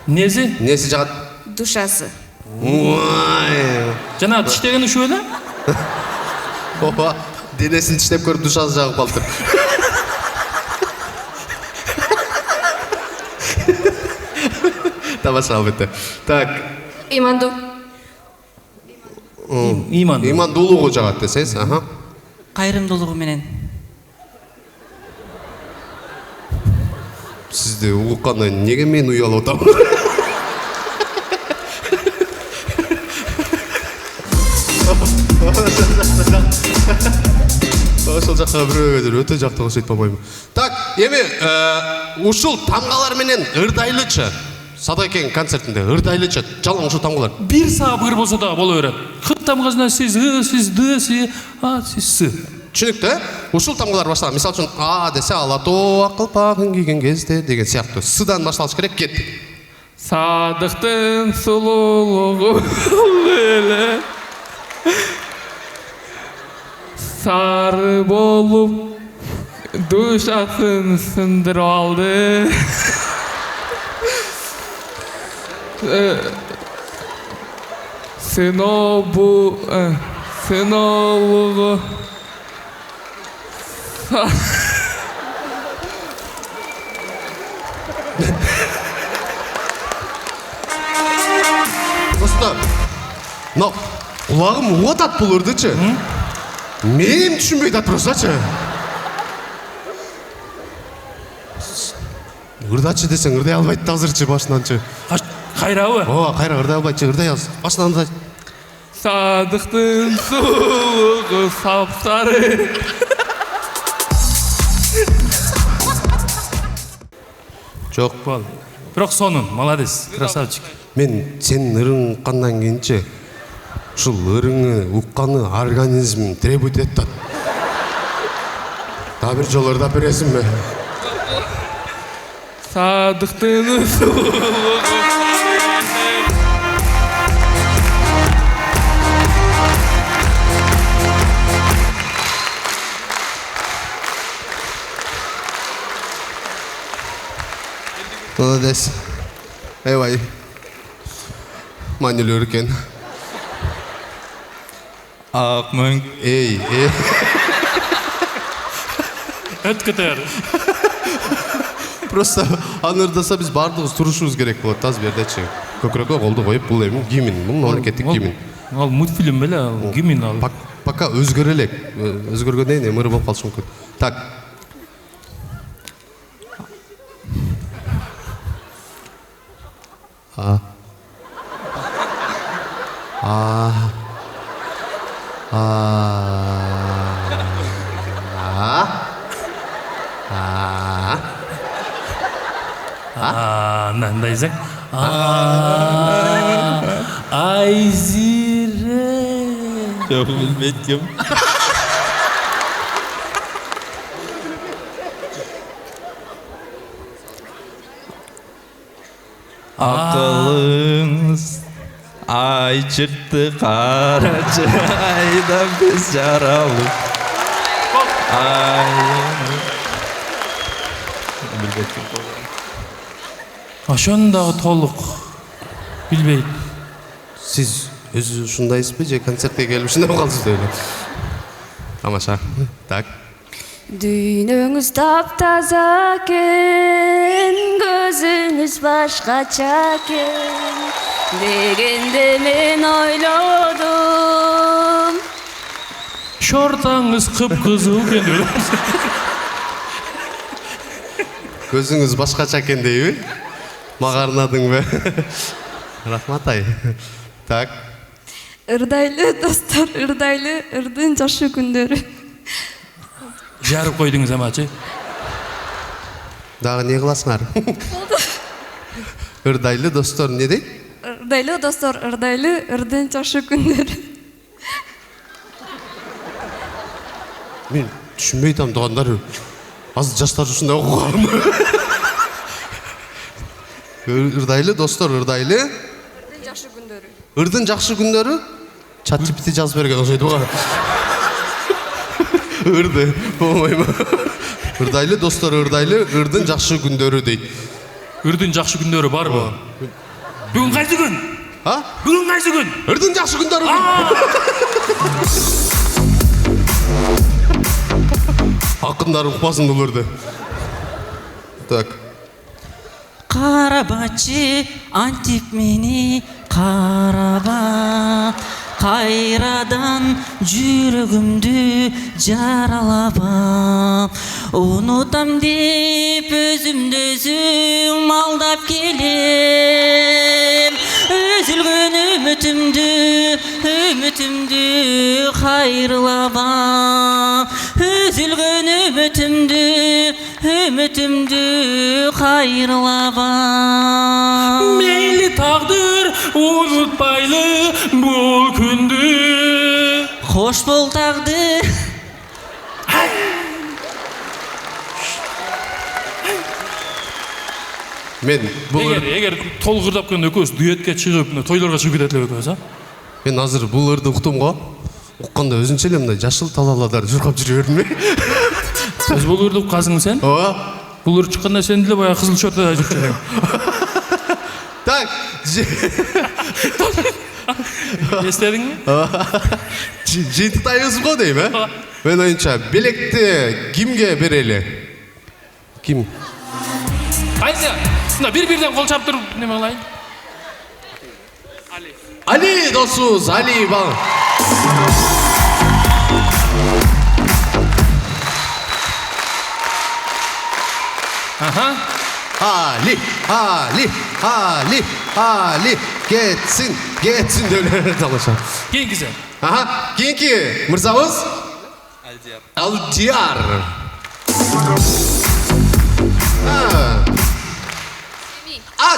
Неси жагат? Душасы. Жана тиштеген ушу эле? Денесин тиштеп көрүп душасы жагып калыптыр. Тамаша албетте. Так. Иманду. Имандуулугу жагат десеңиз, Кайрымдуулугу менен. Сизди угукканда неге мен уялып атам? ошол жакка бирөөдүр өтө жакты окшойт болбойбу. Так, эми ушул тамгалар менен ырдайлычы Садакең концертинде ырдайлычы жалаң ушул тамгалар. Бир саап ыр болсо да боло берет. Хыт тамгасына сиз сиз д, сиз сиз с. Түшүнүктүү? Ушул тамгалар башталган. Мисалы үчүн а десе алатоо акылпагын кийген кезде деген сыяктуу. Сыдан башталыш керек. Кеттик. Садыктын сулуулугу эле сары болуп душасын сындырып алды. Сыноолугу Просто мына кулагым угуп атат бул ырдычы. Мен түшүнбөй атат простачы. Ырдачы десең ырдай албайт да азырчы башынанчы. Кайрабы? Ооба, кайра ырдай албайтчы, ырдай аз. Башынан ырдай. Садыктын сулуулугу сапсары. Жок. Бирок сонун, молодец, красавчик. Мен сенин ырың уккандан кийинчи ушул ырыңы укканы организм требует этет. Дагы бир жолу ырдап бересиңби? Садыктын сулуулугу Молодец. Эйвай. Манюлөр экен. ак мөң. Эй. Өткөтөр. Просто аны ырдаса биз баардыгыбыз турушубуз керек болот. Таз бердечи. Көкрөккө колду коюп бул эми гимн, бул мамлекеттик гимн. Ал мультфильм беле, гимн ал. Пока өзгөрө элек. Өзгөргөндөн кийин ыры болуп калышы мүмкүн. Так. Мындай десең. Айзире. Жок билбейт. Акылыңыз ай чыкты карачы айдан биз жаралып. Ошону дагы толук билбейт. Сиз өзү ушундайсызбы же концертке келип ушундай болуп калдыңыз эле? Тамаша. Так. Дүйнөңүз таптаза экен, көзүңүз башкача экен дегенде мен ойлодум. Шортаңыз кып-кызыл экен. Көзүңүз башкача экен дейби? Мага арнадыңбы? Рахмат ай. Так. Ырдайлы достор, ырдайлы ырдын жашы күндөрү. Жарып койдуңуз амачы. Дагы не кыласыңар? Ырдайлы достор не дейт? Ырдайлы достор, ырдайлы ырдын жашы күндөрү. Мен түшүнбөй атам туугандар. Азыр жаштар ушундай окуганбы? Ырдайлы достор, ырдайлы Ырдын жакшы күндөрү. ырдын жакшы күндөрү? ChatGPT жазып берген окшойт го. Ырды, болбойбу. Ырдайлы достор, ырдайлы ырдын жакшы күндөрү дейт. Ырдын жакшы күндөрү барбы? Бүгүн кайсы күн? А? Бүгүн кайсы күн? Ырдын жакшы күндөрү. Акындар укпасын бул ырды. Так. Карабачы антип мени караба, кайрадан жүрөгүмдү жаралаба. Унутам деп өзүмдү өзүм алдап келем. Үзүлгөн үмүтүмдү кайрылаба. үмітімді қайырлабам. Мейлі тағдыр ұмытпайлы бұл күнді. Хош бол тағдыр. Мен бұл Егер толғырдап көн өкөз дуэтке чыгып, тойлорго чыгып кетет эле өкөз, а? мен азыр бұл ырды уктум го. Укканда өзүнчө эле мындай жашыл талаалар журкап жүрө бердим. Өз бул ырды уккансың сен? Ооба. Бул ыр чыкканда сен деле баягы кызыл шортада жүрүп жүрөң. Так. Эстедиңби? Жыйынтыктайбыз го дейм, э? Мен оюнча белекти кимге берели? Ким? Кайсы? Мына бир-бирден кол чап туруп неме кылайын? Али досубуз, Али бал. Аха. Ali, ketsin döner tamamsa. Keyinki sen. Aha, keyinki mırzabız? Aldiyar.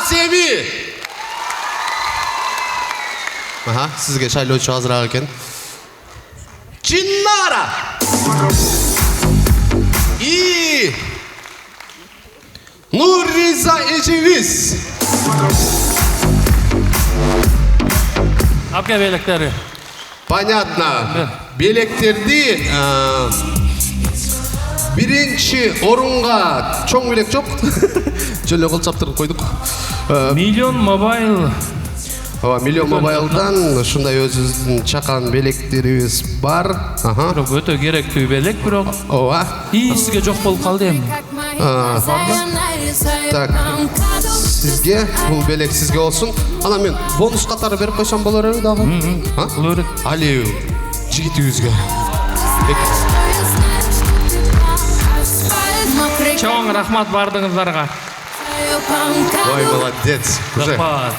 Semi. Aha, sizge şaylonçu hazır alırken. Cinnara. İyi. Nuriza Eceviz. Apke belekleri. Понятно. Белектерди биринчи орунга чоң белек жок. Жөлө кол чаптырып койдук. Миллион мобайл. Ооба, Миллион мобайлдан ушундай өзүбүздүн чакан белектерибиз бар. Аха. Бирок өтө керектүү белек, бирок. Ооба. Сизге жок болуп калды эми. Так. Сизге бул белек сизге болсун. Ана мен бонус катары берип койсом болор эле дагы. Болор. Али жигитибизге. Чоң рахмат бардыгыңыздарга. Ой, молодец. Рахмат.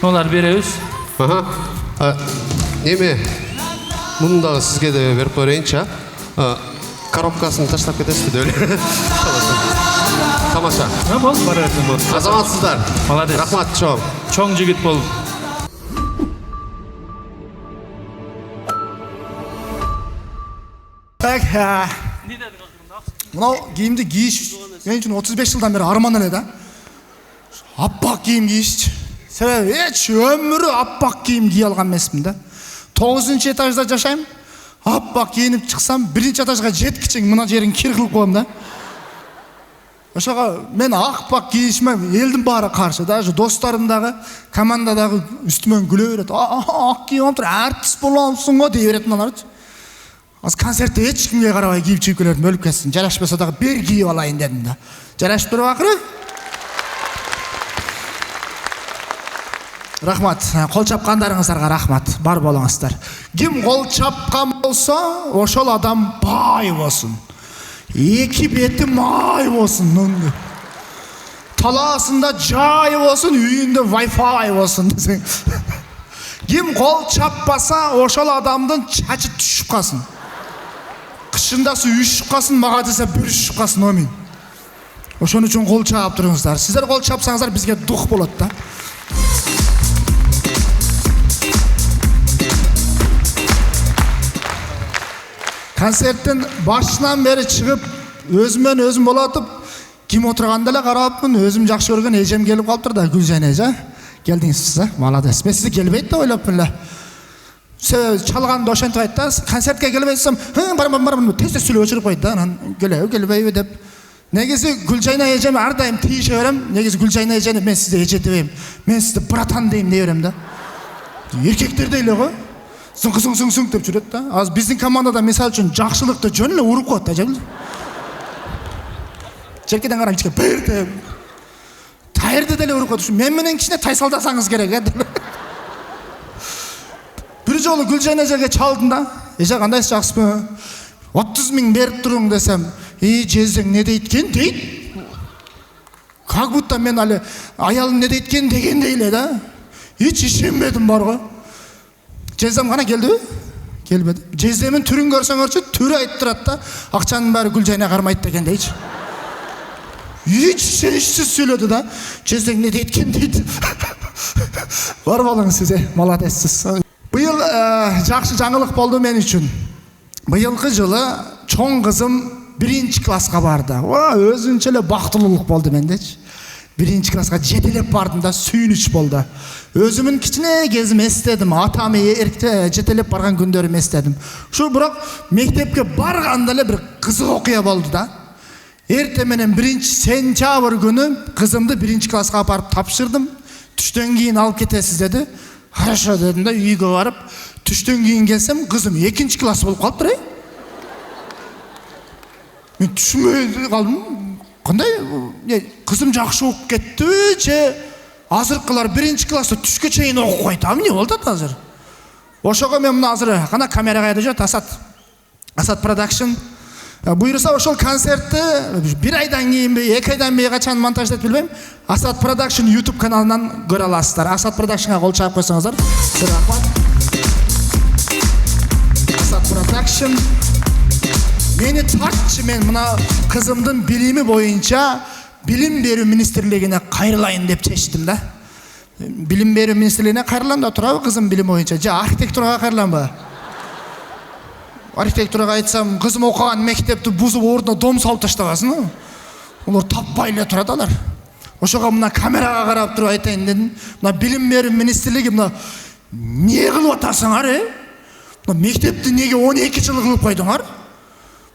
Олар беребиз. Аха. Неме? Муну дагы сизге да берип коеюнчу. Коробкасын таштап кетесизби деп эле. Тамаша. Болду, бара берсең болду. Азаматсыздар. Молодец. Рахмат чоң. Чоң жигит болуп. Так, мынау кийимди кийиш мен үчүн 35 жылдан бери арман эле да. Аппак кийим кийишчи. Себеби эч өмүрү аппак кийим кие алган эмесмин да. 9-этажда жашайм. Аппак кийинип чыксам, 1-этажга жеткиче мына жерин кир кылып коем да. Ошого мен аппак кийишиме элдин баары каршы, даже досторум дагы, командадагы үстүмөн күлө берет. Ак кийип алып тур, артист боломсуң го дей берет мыналарчы. Az konsertте эч кимге карабай кийип чыгып келердим, өлүп кетсин. Жарашпаса дагы бер кийип алайын дедим да. Жарашып туруп акыры. Рахмат. Кол чапкандарыңыздарга рахмат. Бар болуңуздар. Ким кол чапкан болсо, ошол адам бай болсун. Эки бети май болсун. Талаасында жай болсун, үйүндө Wi-Fi болсун десең. Ким кол чаппаса, ошол адамдын чачы түшүп калсын. Кышындасы үшүп калсын, мага десе бир үшүп калсын, амин. Ошон үчүн кол чаап туруңуздар. Сиздер кол чапсаңыздар бизге дух болот да. Концерттен башынан бери чыгып, өзүмөн өзүм болотуп, ким отурганда эле карапмын, өзүм жакшы көргөн эжем келип калыптыр да, Гүлжан эже. Келдиңиз, молодец. Мен сизди келбейт деп ойлопмун эле. Себеби чалганды ошентип айтты да, концертке келбей десем, барам, тез сүйлөп өчүрүп койду да, анан келбейби деп. Негизи Гүлжайна эжем ар дайым тийише берем. Негизи Гүлжайна эжени мен сизди эже дебейм. Мен сизди братан дейм дей берем да. Эркектердей эле го. Зың деп жүрөт да. Азыр биздин командада мисалы үчүн жакшылыкты жөн эле уруп коет да, жабыл. Жеркеден карап ичке бер деп. Тайырды деле уруп коет. Мен менен кичине тайсалдасаңыз керек э. Бир жолу Гүлжан эжеге чалдым да. Эже кандайсыз, жакшысызбы? 30 000 берип туруң десем, жездең не дейт экен дейт. Как будто мен али аялым не дейт экен дегендей эле да. Эч ишенбедим бар го. Жездем кана келдиби? келбеді. Жездемин түрін көрсөңөрчү, түрү айтып турат да, акчанын баары Гүлжайна кармайт деген дейчи. Ичсиз сүйлөдү да. Жездең не дейт экен дейт. Бар болуңуз сиз, молодецсиз. Быйыл жакшы жаңылык болду мен үчүн. Быйылкы жылы чоң кызым 1-класска барды. Өзүнчө эле бактылуулук болду мендечи. 1-класска жетелеп бардым да, сүйүнүч болду. Өзүмүн кичине кезим эстедим, атамы жетелеп барган күндөрүм эстедим. Ушу бирок мектепке барганда эле бир кызык окуя болду да. Эрте менен 1-сентябрь күнү кызымды 1-класска барып тапшырдым. Түштөн кийин алып кетесиз деди. Хорошо дедим да, үйгө барып, түштөн кийин келсем, кызым 2-класс болуп калыптыр. Мен түшүнбөй калдым. Кандай? Кызым жакшы окуп кеттиби же азыркылар 1-класста түшкө чейин окуп койтабы? Эмне болду азыр? Ошого мен мына азыр кана камера кайда жүрөт? Асат Production. Буйруса ошол концертти 1 айдан кийинби, 2 айдан кийин качан монтаждайт билбейм. Асат Production YouTube каналынан көрө аласыздар. Асат Productionга кол чаап койсоңуздар. Рахмат. Асат Production. Мени тартчы, мен мына кызымдын билими боюнча Билим берүү министрлигине кайрылайын деп чечтим да. Билим берүү министрлигине кайрылам да турабы кызым билим боюнча? Же архитектурага кайрыламбы? Архитектурага айтсам, кызым окуган мектепти бузуп ордуна дом салып таштабасын. Олар таппай эле турат алар. Ошого мына камерага карап туруп айтайын дедим. Мына билим берүү министрлиги мына эмне кылып атасыңар, Мына мектепти неге 12 жыл кылып койдуңар?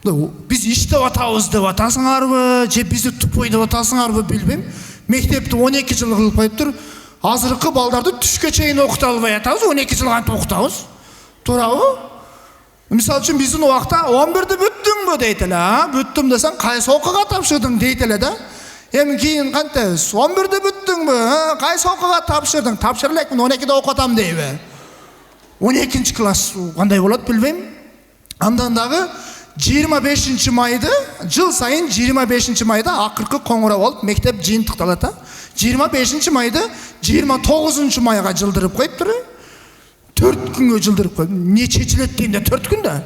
Биз иштеп атабыз деп атасыңарбы, же бизди тупой деп атасыңарбы билбейм. Мектепти 12 жыл кылып коюптур. Азыркы балдарды түшкө чейин окута албай атабыз, 12 жыл кантип окутабыз? Туурабы? Мисалы үчүн биздин убакта 11-ди бүттүңбү дейт эле, бүттүм десең кайсы окууга тапшырдың дейт эле да. Эми кийин кантебиз? 11-ди бүттүңбү? Кайсы окууга тапшырдың? Тапшыра элекмин, 12-де окутам дейби? 12-класс кандай болот билбейм. Андан дагы 25 майда, жыл сайын 25 майда акыркы коңуроо болуп мектеп жыйынтыкталат. 25 майда 29 майга жылдырып коюптур. 4 күнгө жылдырып коюп. Не чечилет дейм да 4 күндө.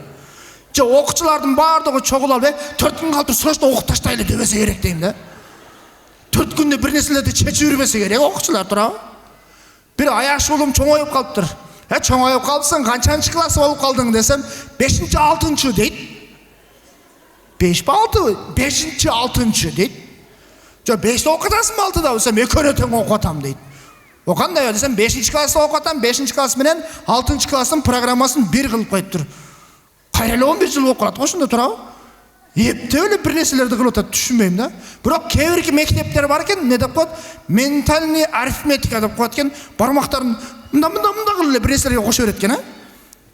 Же окуучулардын баардыгы чогулуп алып, 4 күн калып срочно окуп таштайлы дебесе керек дейм да. 4 күндө бир нерселерди чечип жүрбөсө керек окуучулар, туурабы? Бир аяш уулум чоңоюп калыптыр. Чоңоюп калыпсың, канчанчы класс болуп калдың десем, 5-6 дейт. 5-6, 5-6 дейт. Жо 5-те окутасың 6-да десем, экөөнө тең окутам дейт. О кандай десем, 5-класста окутам, 5-класс менен 6-класстын программасын бир кылып коюптур. Кайра эле 11 жыл окуп калат го, ошондо туурабы? Эптеп эле бир нерселерди кылып атат, түшүнбөйм да. Бирок кээ бирки мектептер бар экен, эмне деп коет? Ментальный арифметика деп коет экен. Бармактарын мында кылып эле бир нерселерге кошо берет экен,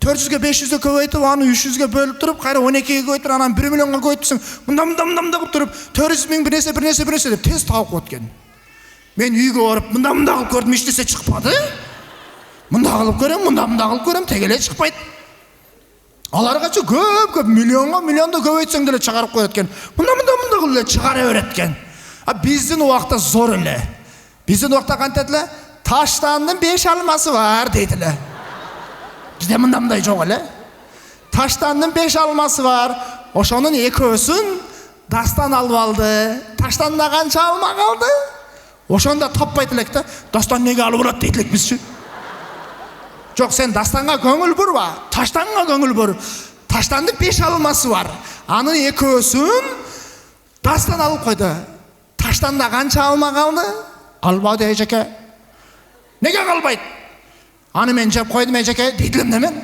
400-ге 500-ге көбөйтүп, аны 300-ге бөлүп туруп, кайра 12-ге көбөйтүп, анан 1 миллионго көбөйтүпсүң. Мында кылып туруп, 400 миң бир нерсе деп тез таап коет экен. Мен үйгө барып, мында кылып көрдүм, эч нерсе чыкпады. Мында кылып көрөм, теге эле чыкпайт. Аларгачы көп миллиондо көбөйтсөң деле чыгарып коет экен. Мында кылып эле чыгара берет экен. Биздин убакта зор эле. Биздин убакта кантет эле? Таштандын 5 алмасы бар дейт эле. Бизде мындай жок эле. Таштандын 5 алмасы бар. Ошонун экөөсүн дастан алып алды. Таштанда канча алма калды? Ошондо таппайт элек да. Дастан неге алып алат дейт элек бизчи. Жок, сен дастанга көңүл бурба, таштанга көңүл бур. Таштандын 5 алмасы бар. Анын экөөсүн дастан алып койду. Таштанда канча алма калды? Калбады эжеке. Неге калбайт? Аны мен жеп койдум эжеке, дейтилем да мен.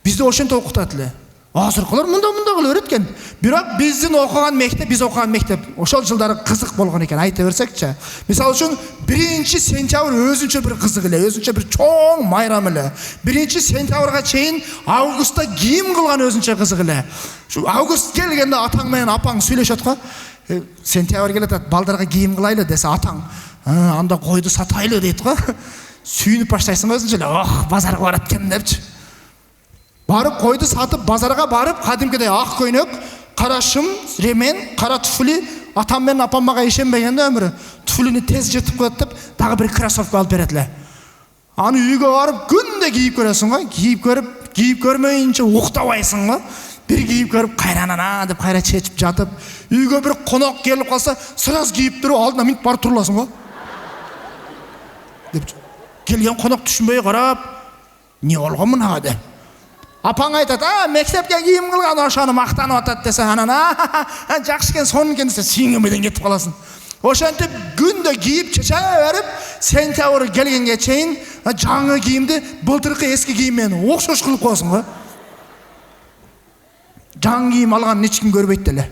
Бизди ошентип окутат эле. Азыркылар мында кыла берет экен. Бирок биздин окуган мектеп, биз окуган мектеп ошол жылдары кызык болгон экен, айта берсекчи. Мисалы үчүн 1-сентябрь өзүнчө бир кызык эле, өзүнчө бир чоң майрам эле. 1-сентябрга чейин августта кийим кылган өзүнчө кызык эле. Ушу август келгенде атаң менен апаң сүйлөшөт го. Сентябрь келатат, балдарга кийим кылайлы десе атаң, анда койду сатайлы дейт го. Сүйүнүп баштайсың өзүнчө эле, базарга барат экен депчи. Барып койду сатып, базарга барып, кадимкидей ак көйнөк, кара шым, ремен, кара туфли, атам менен апам мага ишенбегенде өмүрү туфлини тез жыртып коет деп, дагы бир кроссовка алып берет эле. Аны үйгө барып күндө кийип көрөсүң го, кийип көрүп, кийип көрмөйүнчө уктабайсың го. Бир кийип көрүп кайранана деп кайра чечип жатып, үйгө бир конок келип калса, сразу кийип туруп алдына минт барып туруласың го. Деп келген конок түшүнбөй карап, не болгон мынага деп. Апаң айтат, мектепке кийим кылган ошону мактанып атат десе, анан жакшы экен, сонун экен десе, сиңемеден кетип каласың. Ошентип күндө кийип чече берип, сентябрь келгенге чейин жаңы кийимди былтыркы эски кийим менен окшош кылып коесуң го. Жаңы кийим алганын эч ким көрбөйт эле.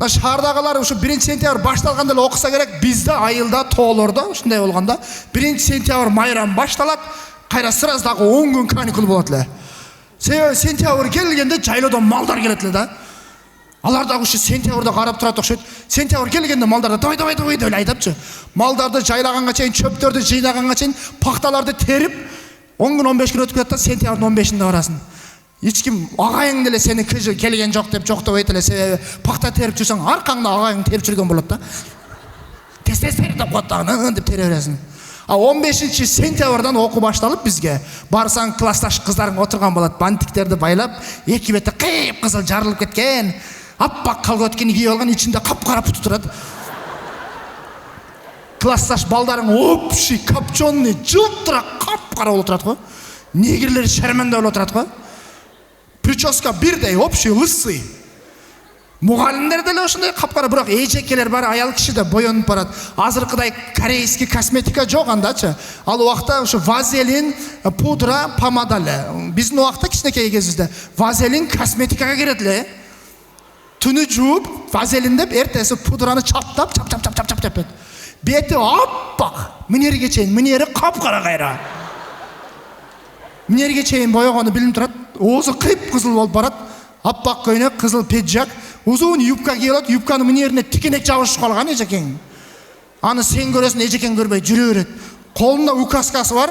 Шаардагылар ушу 1-сентябрь башталганда эле окуса керек, бизде айылда, тоолордо ушундай болгондо 1-сентябрь майрам башталат, кайра сразу дагы 10 күн каникул болот эле. Себеби сентябрь келгенде жайлоодон малдар келет эле да. Алар дагы ушу сентябрда карап турат окшойт. Сентябрь келгенде малдар давай деп айтапчы. Малдарды жайлаганга чейин, чөптөрдү жыйнаганга чейин, пакталарды терип 10 күн 15 күн өтүп кетет да, сентябрдын 15-inde барасың. Эч ким агайың деле сени келген жок деп жоктобойт эле, себеби пакта терип жүрсөң аркаңда агайың терип жүргөн болот да. Тез терип деп коет дагы, деп тере бересиң. 15-сентябрдан окуу башталып бизге барсаң классташ кыздарың отурган болот, бантиктерди байлап, эки бети кыйып-кызыл жарылып кеткен, аппак колготкини кийип алган, ичинде капкара путу турат. Классташ балдарың общий копченый жылтырак капкара болуп турат го. Негрлер шерменде болуп турат го. Прическа бирдей, общий лысый. Мугалимдер деле ошондой капкара, бирок эжекелер бар, аял киши да боёнуп барат. Азыркыдай корейский косметика жок андачы. Ал убакта ошо вазелин, пудра, помада эле. Биздин убакта кичинекей кезибизде вазелин косметикага кирет эле. Түнү жууп, вазелин деп, эртеси пудраны чаптап. Бети аппак, минерге чейин, минери капкара кайра. Минерге чейин боёгону билинип турат. Оозу кыйып-кызыл болуп барат. Аппак көйнөк, кызыл пиджак, узун юбка кийип, юбканын минерине тикенек жабышып калган эжекең. Аны сен көрөсүң, эжекең көрбөй жүрө берет. Колунда указкасы бар.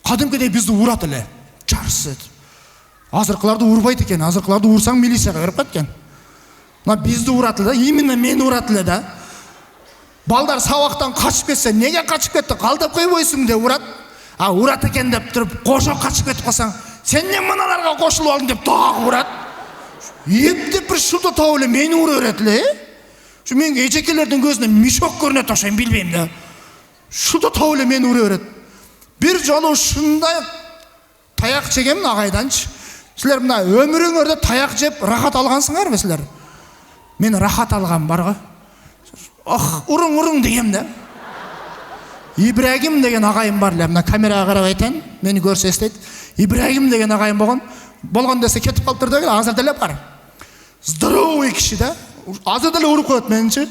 Кадимкидей бизди урат эле. Жарсы. Азыркыларды урбайт экен. Азыркыларды урсаң милицияга берип коет экен. Мына бизди урат эле, именно мени урат эле да. Балдар сабактан качып кетсе, неге качып кетти? Калтап койбойсуң деп урат. Урат экен деп туруп, кошо качып кетип калсаң, сен эмне мыналарга кошулуп алдың деп дагы урат. Ептеп бір шылда тауып эле мени ура берет эле. Şu менин эжекелердин көзүнө мишок көрүнөт окшойм, билбейм да. Шылда тауып эле мени ура берет. Бир жолу ушундай таяк жегем агайданчы. Силер мына өмүрүңөрдө таяк жеп рахат алгансыңарбы силер? Мен рахат алгам бар го. Уруң дегем да. Ибрагим деген агайым бар эле, мына камерага карап айтайын, мени көрсө эстейт. Ибрагим деген агайым болгон десе кетип калыптыр деген, азыр деле бар. Здоровый киши да. Азыр деле уруп коет менчи.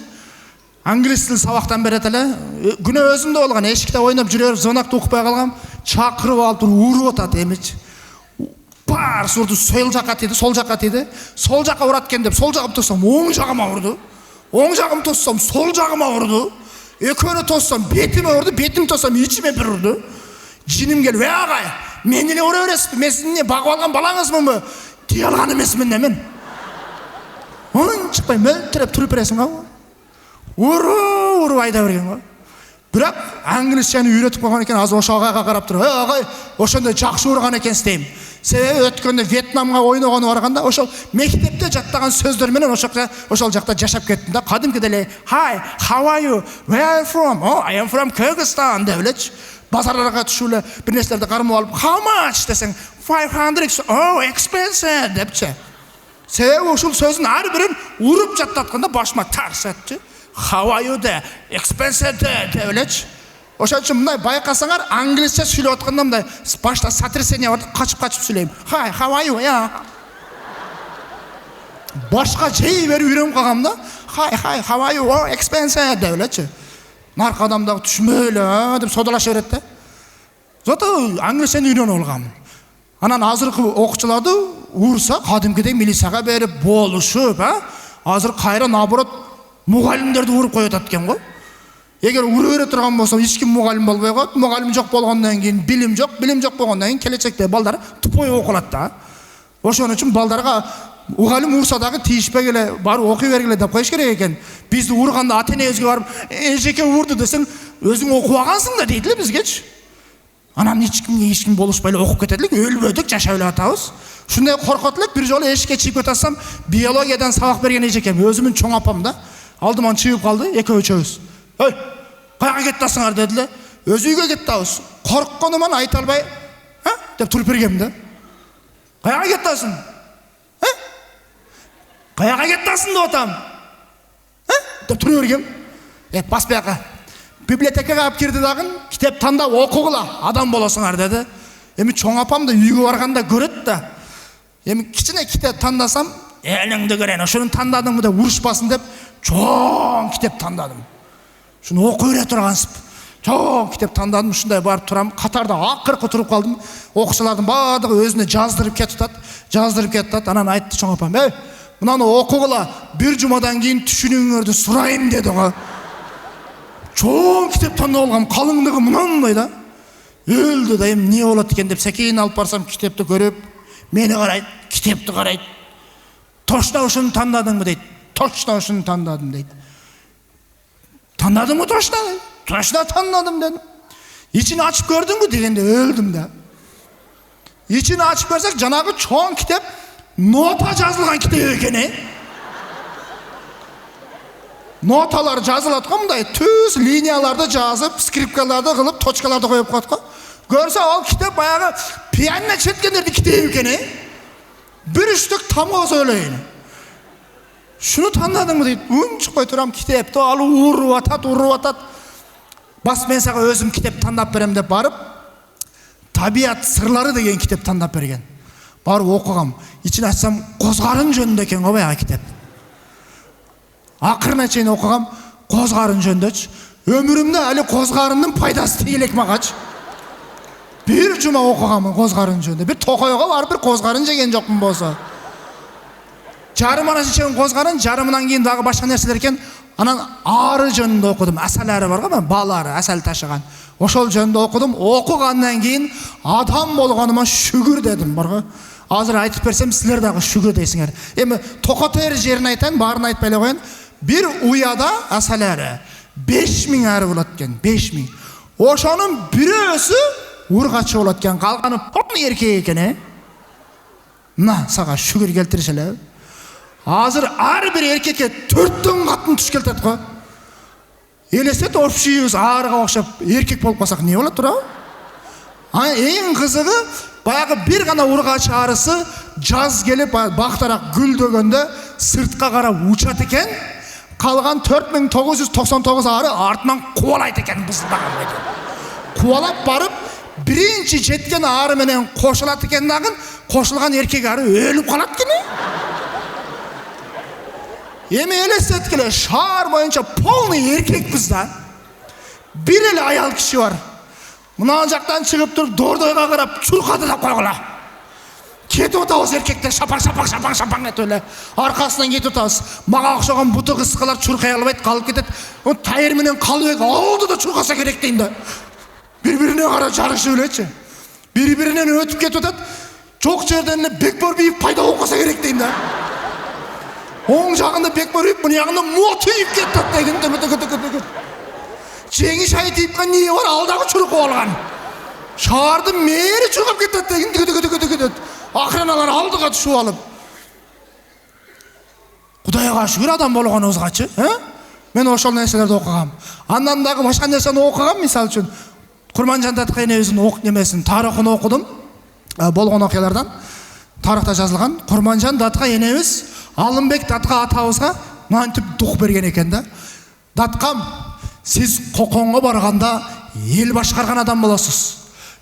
Англис тил сабактан берет эле. Күнөө өзүмдө болгон, эшикте ойноп жүрөп, звонокто укпай калгам, чакырып алып туруп уруп атат эмичи. Бар сурду сол жака тийди, сол жака тийди. Сол жака урат экен деп, сол жагым тосом, оң жагыма урду. Оң жагым тосом, сол жагыма урду. Экөөнү тоссам, бетиме урду, бетим тоссам, ичиме бир урду. Жиним келип, агай, мени эле ура бересизби? Мен сизди багып алган балаңызмынбы? Тие алган эмесмин да мен. Чыкпай мөлтүрөп туруп бересиң го. Уруп айда берген го. Бирок англисчаны үйрөтүп койгон экен, азыр ошо агайга карап туруп, агай, ошондой жакшы урган экенсиз дейм. Себеби өткөндө Вьетнамга ойногону барганда, ошол мектепте жаттаган сөздөр менен ошол жакта жашап кеттим да. Кадимки деле, "Hi, how are you? Where are you from?" "Oh, I am from Kyrgyzstan" деп элечи. Базарларга түшүп эле бир нерселерди кармап алып, "How much?" десең, "500." "Oh, expensive" депчи. Себеби ушул сөздүн ар бирин уруп жаттатканда башыма тарс этти. "How are you?" де, "Expensive" деп элечи. Ошон үчүн мындай байкасаңар, англисче сүйлөп атканда мындай башта сотрясение бар, качып сүйлөйм. "Hi, how are you?" "Yeah." Башка жей берип үйрөнүп калгам да. "Hi, how are you?" "Oh, expensive" деп элечи. Наркы адам дагы түшмөй эле деп содалаша берет да. Зато англисчени үйрөнүп алгам. Анан азыркы окуучуларды урса, кадимкидей милицияга берип болушуп, азыр кайра наоборот мугалимдерди уруп коюп атат экен го. Эгер ура бере турган болсо, эч ким мугалим болбой коет. Мугалим жок болгондон кийин билим жок болгондон кийин келечекте балдар тупой окулат да. Ошон үчүн балдарга мугалим урса дагы тийишпей эле барып окуй бергиле деп коюш керек экен. Бизди урганда ата энебизге барып, "Эжеке урду" десең, "Өзүң окубагансың да" дейт эле бизгечи. анан ешкім болушпай эле окуп кетет элек, өлбөдүк, жашап эле атабыз. Ушундай коркот элек, бир жолу эшикке чыгып кетсам, биологиядан сабак берген эжекем, өзүмүн чоң апам да. Алдыман чыгып калды, экөөчөбүз. "Ой, каяка кетасыңар?" деди эле. "Өз үйгө кеттабыз." Коркконуман айта албай, деп туруп бергем да. "Каяка кетасың? Каяка кетасың деп атам?" деп туруп бергем. Бас бияка. Библиотекага алып кирди дагы, китеп тандап окугула, адам болосуңар деди. Эми чоң апам да үйгө барганда көрөт да. Эми кичине китеп тандасам, элиңди көрөйүн, ошону тандадыңбы деп урушпасын деп, чоң китеп тандадым. Шуну окуп бере тургансып. Чоң китеп тандадым, ушундай барып турам, катарда акыркы туруп калдым. Окуучулардын баардыгы өзүнө жаздырып кетип, анан айтты чоң апам: "Эй, мынаны окугула, бир жумадан кийин түшүнүүңөрдү сурайм" деди го. Чоң китеп тандап алгам, калыңдыгы мынандай да. Өлдү да, эми эмне болот экен деп секейин алып барсам, китепти көрүп, мени карайт, китепти карайт. "Точно ушуну тандадыңбы?" дейт. "Точно ушуну тандадым" дейт. "Тандадыңбы точно?" "Точно тандадым" дедим. "Ичин ачып көрдүңбү?" дегенде өлдүм да. Ичин ачып көрсөк, жанагы чоң китеп нота жазылган китеп экен. Ноталар жазылат го, мындай түз линияларды жазып, скрипкаларды кылып, точкаларды коюп коет го. Көрсө ал китеп баягы пианино четкендердин китеби экен. Бир үстүк тамга сөйлөйүн. "Шуну тандадыңбы?" дейт. Унчукпай турам, китепти алып уруп атат. "Бас, мен сага өзүм китеп тандап берем" деп барып, "Табият сырлары" деген китеп тандап берген. Барып окугам. Ичин ачсам, козгарын жөнүндө экен го баягы китеп. Акырына чейин окугам, козгарын жөндөчү. Өмүрүмдө али козгарындын пайдасы тийелек магачы. Бир жума окугам козгарын жөнүндө. Бир токойго барып, бир козгарын жеген жокмун болсо. Жарымына чейин козгарын, жарымынан кийин дагы башка нерселер экен. Анан ары жөнүндө окудум. Асалары бар го, балары, асал ташыган. Ошол жөнүндө окудум. Окугандан кийин адам болгонума шүгүр дедим, бар го. Азыр айтып берсем, силер дагы шүгүр дейсиңер. Эми токотер жерин айтайын, баарын айтпай эле коеюн. Бир уяда асалары 5000 ары болот экен, 5000. Ошонун бирөөсү ургачы болот экен, калганы полный эркек экен. Мына сага шүгүр келтириш эле. Азыр ар бир эркекке 4 катын туш келтет го. Элестет, общийбиз арыга окшоп эркек болуп калсак эмне болот туурабы? Эң кызыгы, баягы бир гана ургачы арысы жаз келип бактарак гүлдөгөндө сыртка карап учат экен. Калган 4999 ары артынан кубалайт экен, бызылдаган бойдо. Кубалап барып, биринчи жеткен ары менен кошулат экен дагы, кошулган эркек ары өлүп калат экен. Эми элестеткиле, шаар боюнча полный эркекпиз да. Бир эле аял киши бар. Мына жактан чыгып туруп, дордойго карап, чуркады деп койгула. Кетип атабыз эркектер, шапаң этип эле. Аркасынан кетип атабыз. Мага окшогон буту кыскалар чуркай албайт, калып кетет. Тайыр менен калыбек алды да чуркаса керек дейм да. Бири-бирине карап жарышып элечи. Бири-биринен өтүп кетип атат. Жок жерден эле Бекборбиев пайда болуп калса керек дейм да. Оң жагында Бекборбиев, мына жагында Мотуев кетет деген. Жеңиш айтып эмне бар, алдагы чуркап алган. Шаардын мэри чуркап кетет деген. Акырыналар алдыга түшүп алып. Кудайга шүгүр адам болгонубузгачы, Мен ошол нерселерди окугам. Андан дагы башка нерсени окугам, мисалы үчүн Курманжан Датка энебиздин немесин, тарыхын окудум. Болгон окуялардан тарыхта жазылган. Курманжан Датка энебиз Алымбек Датка атабызга мынтип дук берген экен да. Даткам, сиз коконго барганда эл башкарган адам болосуз.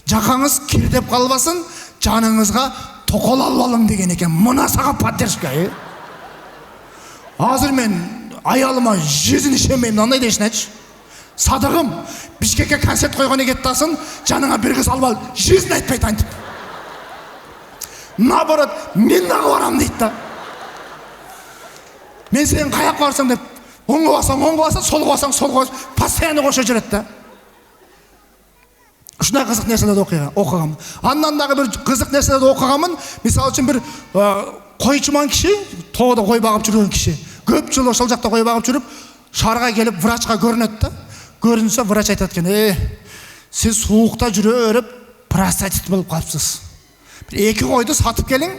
Жакаңыз кирдеп калбасын, жаныңызга токол алып алың деген экен. Мына сага поддержка. Азыр мен аялыма жүзүн ишенбейм, андай дешнечи. Садыгым, Бишкекке концерт койгон экеттасын, жаныңа бир кыз алып ал, жүзүн айтпайт антип. Наоборот, мен дагы барам дейт да. Мен сен каяка барсаң деп, оңго басаң, солго басаң, постоянно кошо жүрөт да. Ушундай кызык нерселерди окугам. Андан дагы бир кызык нерселерди окугамын. Мисалы үчүн бир койчуман киши, тоодо кой багып жүргөн киши. Көп жыл ошол жакта кой багып жүрүп, шаарга келип врачка көрүнөт да. Көрүнсө врач айтат экен: сиз суукта жүрө берип, простатит болып қалыпсыз. Бір 2 қойды сатып келің,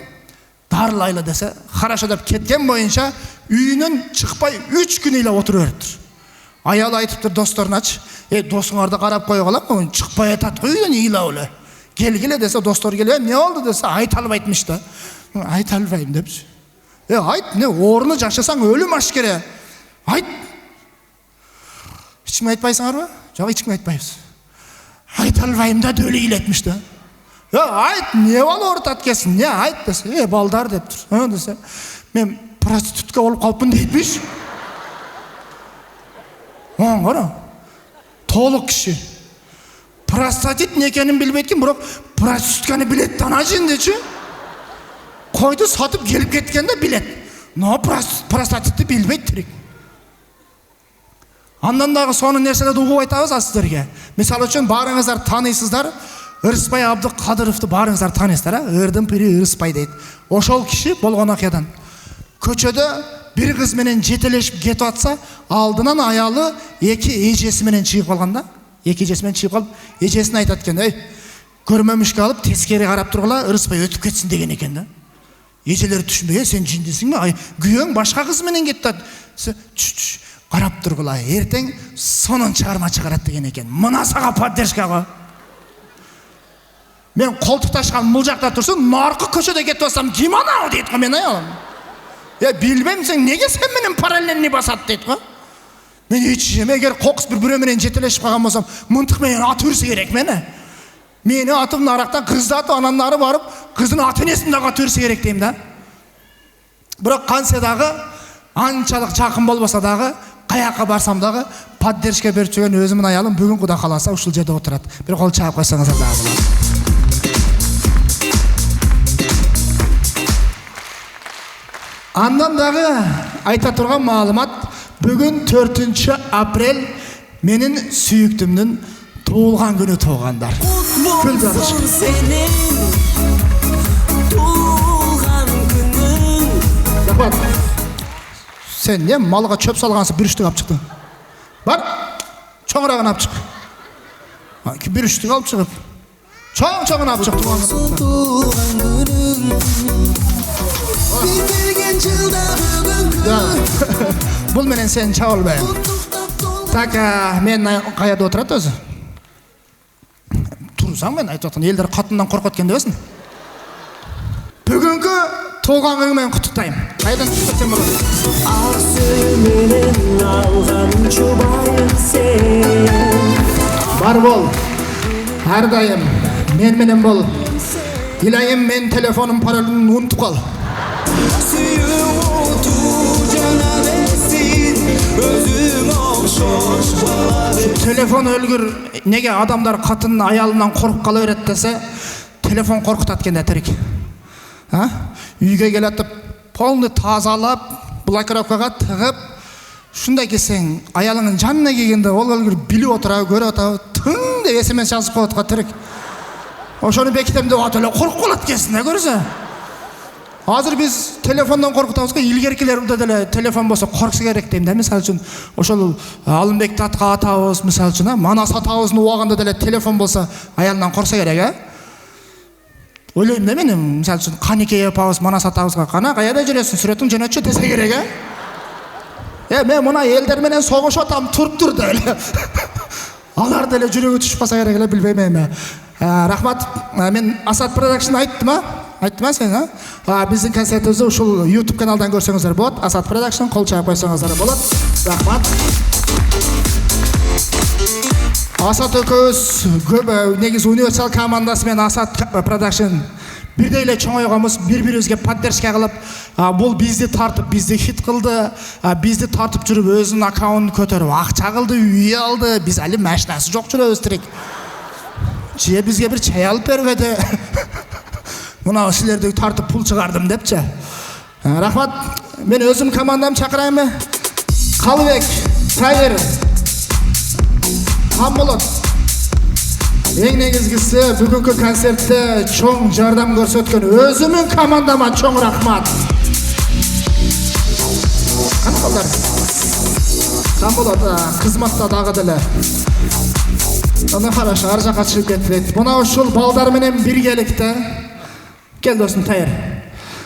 дарылайлы десе, хорошо деп кеткен бойынша үйінен шықпай 3 күн илап отырып беріпті. Аялы айтыптыр достарынач, досыңарды қарап қойып қалам, шықпай атат қой үйден илаулы. Келгеле десе, достар келе, не oldu десе, айта албайтмыш да. Айта албайым депші. Айт, не орны жашасаң өлім ашкере. Айт. Ешкім айтпайсыңар ба? Жоқ, ешкім айтпайбыз. Айта албайым да өлі илетміш да. Айт, не бол ортат кесін, не айт десе, балдар деп тұр. Десе, мен проститутка болып қалыппын дейтмеш. Қара, толық кіші. Простатит не екенін білмейткен, бірақ проститутканы білет тана жендечі. Қойды сатып келіп кеткенде білет. Но простатитті білмейді терек. Андан дағы соны нәрселерді ұғып айтамыз сіздерге. Мысалы үшін барыңыздар танисыздар, Ырысбай Абдықадыровты барыңыздар танисыздар, Ырдың пірі Ырысбай дейді. Ошол кіші болған ақиядан. Көчөдө бір қыз менен жетелешіп кетіп атса, алдынан аялы 2 ежесіменен шығып қалғанда, 2 ежесімен шығып қалып, ежесін айтат екен, көрмемішке алып, тескері қарап тұрғыла, Ырысбай өтіп кетсін деген екен да. Ежелері түшінбей, сен жиндесің ме? Күйең башқа қыз менен кетті. Қарап тұрғыла, ертең сонын шығарма шығарат деген екен. Мына саға поддержка ғой. Мен қолтық ташқан мұл жақта тұрсын, нарқы көшеде кетіп бассам, ким анау дейді ғой мен аялым. Білмеймін сен, неге сен менен параллельный басады дейді ғой. Мен ешім, егер қоқыс бір біреуменен жетелешіп қалған болсам, мұнтық менен аты өрсі керек мені. Мені атым нарақтан қызды аты анандары барып, қыздың атын есімдағы аты өрсі керек деймін да. Бірақ қанседағы, аншалық жақын болбаса дағы, қаяққа барсам дағы, поддержка беріп жүрген өзімін аялым бүгін құда қаласа ұшыл жерде отырады. Bir қол чағып қойсаңыздар дағы болады. Андан дағы айта тұрған маалымат, бүгін 4 апрель менің сүйіктімнің туылған күні туылғандар. Болсын сенің туылған күнің. Сен не малға чөп салғансы бір үштік алып шықты. Бар, чоңырағын алып шық. Bir үштік алып шығып. Чоң-чоңын алып шық. Туылған күнің. Бітірген жылда бүгін күнің. Бұл менен сен чауылбайым. Так, мен қаяда отырады өзі? Тұрсаң мен айтып отқан, елдер қатыннан қорқып өткен дебесін. Бүгінгі туылған күніңмен құттықтаймын. Қайдан құттықтаймын ұрады? Арсы менен алған жұбайым сен. Бар бол, әрдайым менен бол. Илайым мен телефоным паролін ұмытып қал. Сүйі оту жана бесін, өзім оқшош бала бесін. Телефон өлгір, неге адамдар қатын аялынан қорқып қала береді десе, телефон қорқытады екен дәтерек. Үйге келетіп, полны тазалап, блокировкаға тығып, шундай келсең, аялыңын жанына келгенде ол өлгір біліп отыра, көріп отыра, тың деп SMS жазып қойып отыра терек. Ошоны бекітемде отылы қорқып қалады кесіне көрсі. Азыр біз телефондан қорқытамыз ғой, илгеркелер дәле телефон болса қорқсы керек деймін. Мысалы үшін, ошол Алымбекті атқа атауыз, мысалы үшін, Манас атауыздың уағында дәле телефон болса, аялынан қорқса керек, ойлаймын да менің, мысалы үшін, Қанеке апауыз, Манас атауызға қана, қаяда жүресің, сүретін жөнетші десе керек, мен мұна елдерменен соғыш отам тұрып тұр дәле. Алар дәле жүрегі түшіп қаса керек, білбеймін. Рахмат, мен Асат Продакшн айтты ма сен, біздің концертімізді ұшыл YouTube каналдан көрсеңіздер болады. Асат Продакшн, қол чағып қойсаңыздар болады. Рахмат. Асат өкөз негіз универсал командасымен Асат Продакшн бірдейлі чоңойғамыз, бір-бірімізге поддержка қылып, бұл бізді тартып, бізді хит қылды, бізді тартып жүріп, өзінің аккаунтын көтеріп, ақша қылды, үй алды, біз әлі мәшінасы жоқ жүрөбүз тірек. Жие бізге бір чай алып бербеді. Мұна сілерді тартып пұл шығардым депчі. Рахмат, мен өзім командам шақырайын. Қалыбек, Тайыр, Қамболот. Ең негізгісі бүгінгі концертте чоң жардам көрсеткен өзімнің командама чоң рахмат. Қана қолдар? Қамболот, қызматта дағы ділі. Аны хорошо, ар жака чыгып кетет. Мына ушул балдар менен биргеликте кел досум таяр.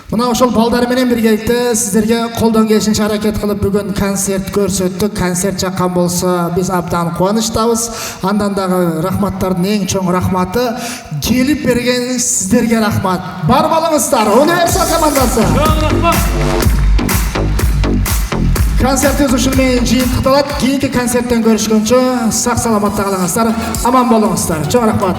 Мына ошол балдар менен биргеликте сиздерге колдон келишинче аракет кылып бүгүн концерт көрсөттүк. Концерт жаккан болсо биз абдан кубанычтабыз. Андан дагы рахматтардын эң чоң рахматы келип берген сиздерге рахмат. Бар болуңуздар, Универсал командасы. Концертибиз ушул менен жыйынтыкталат. Кийинки концерттен көрүшкөнчө сак саламатта калыңыздар, аман болуңуздар. Чоң рахмат.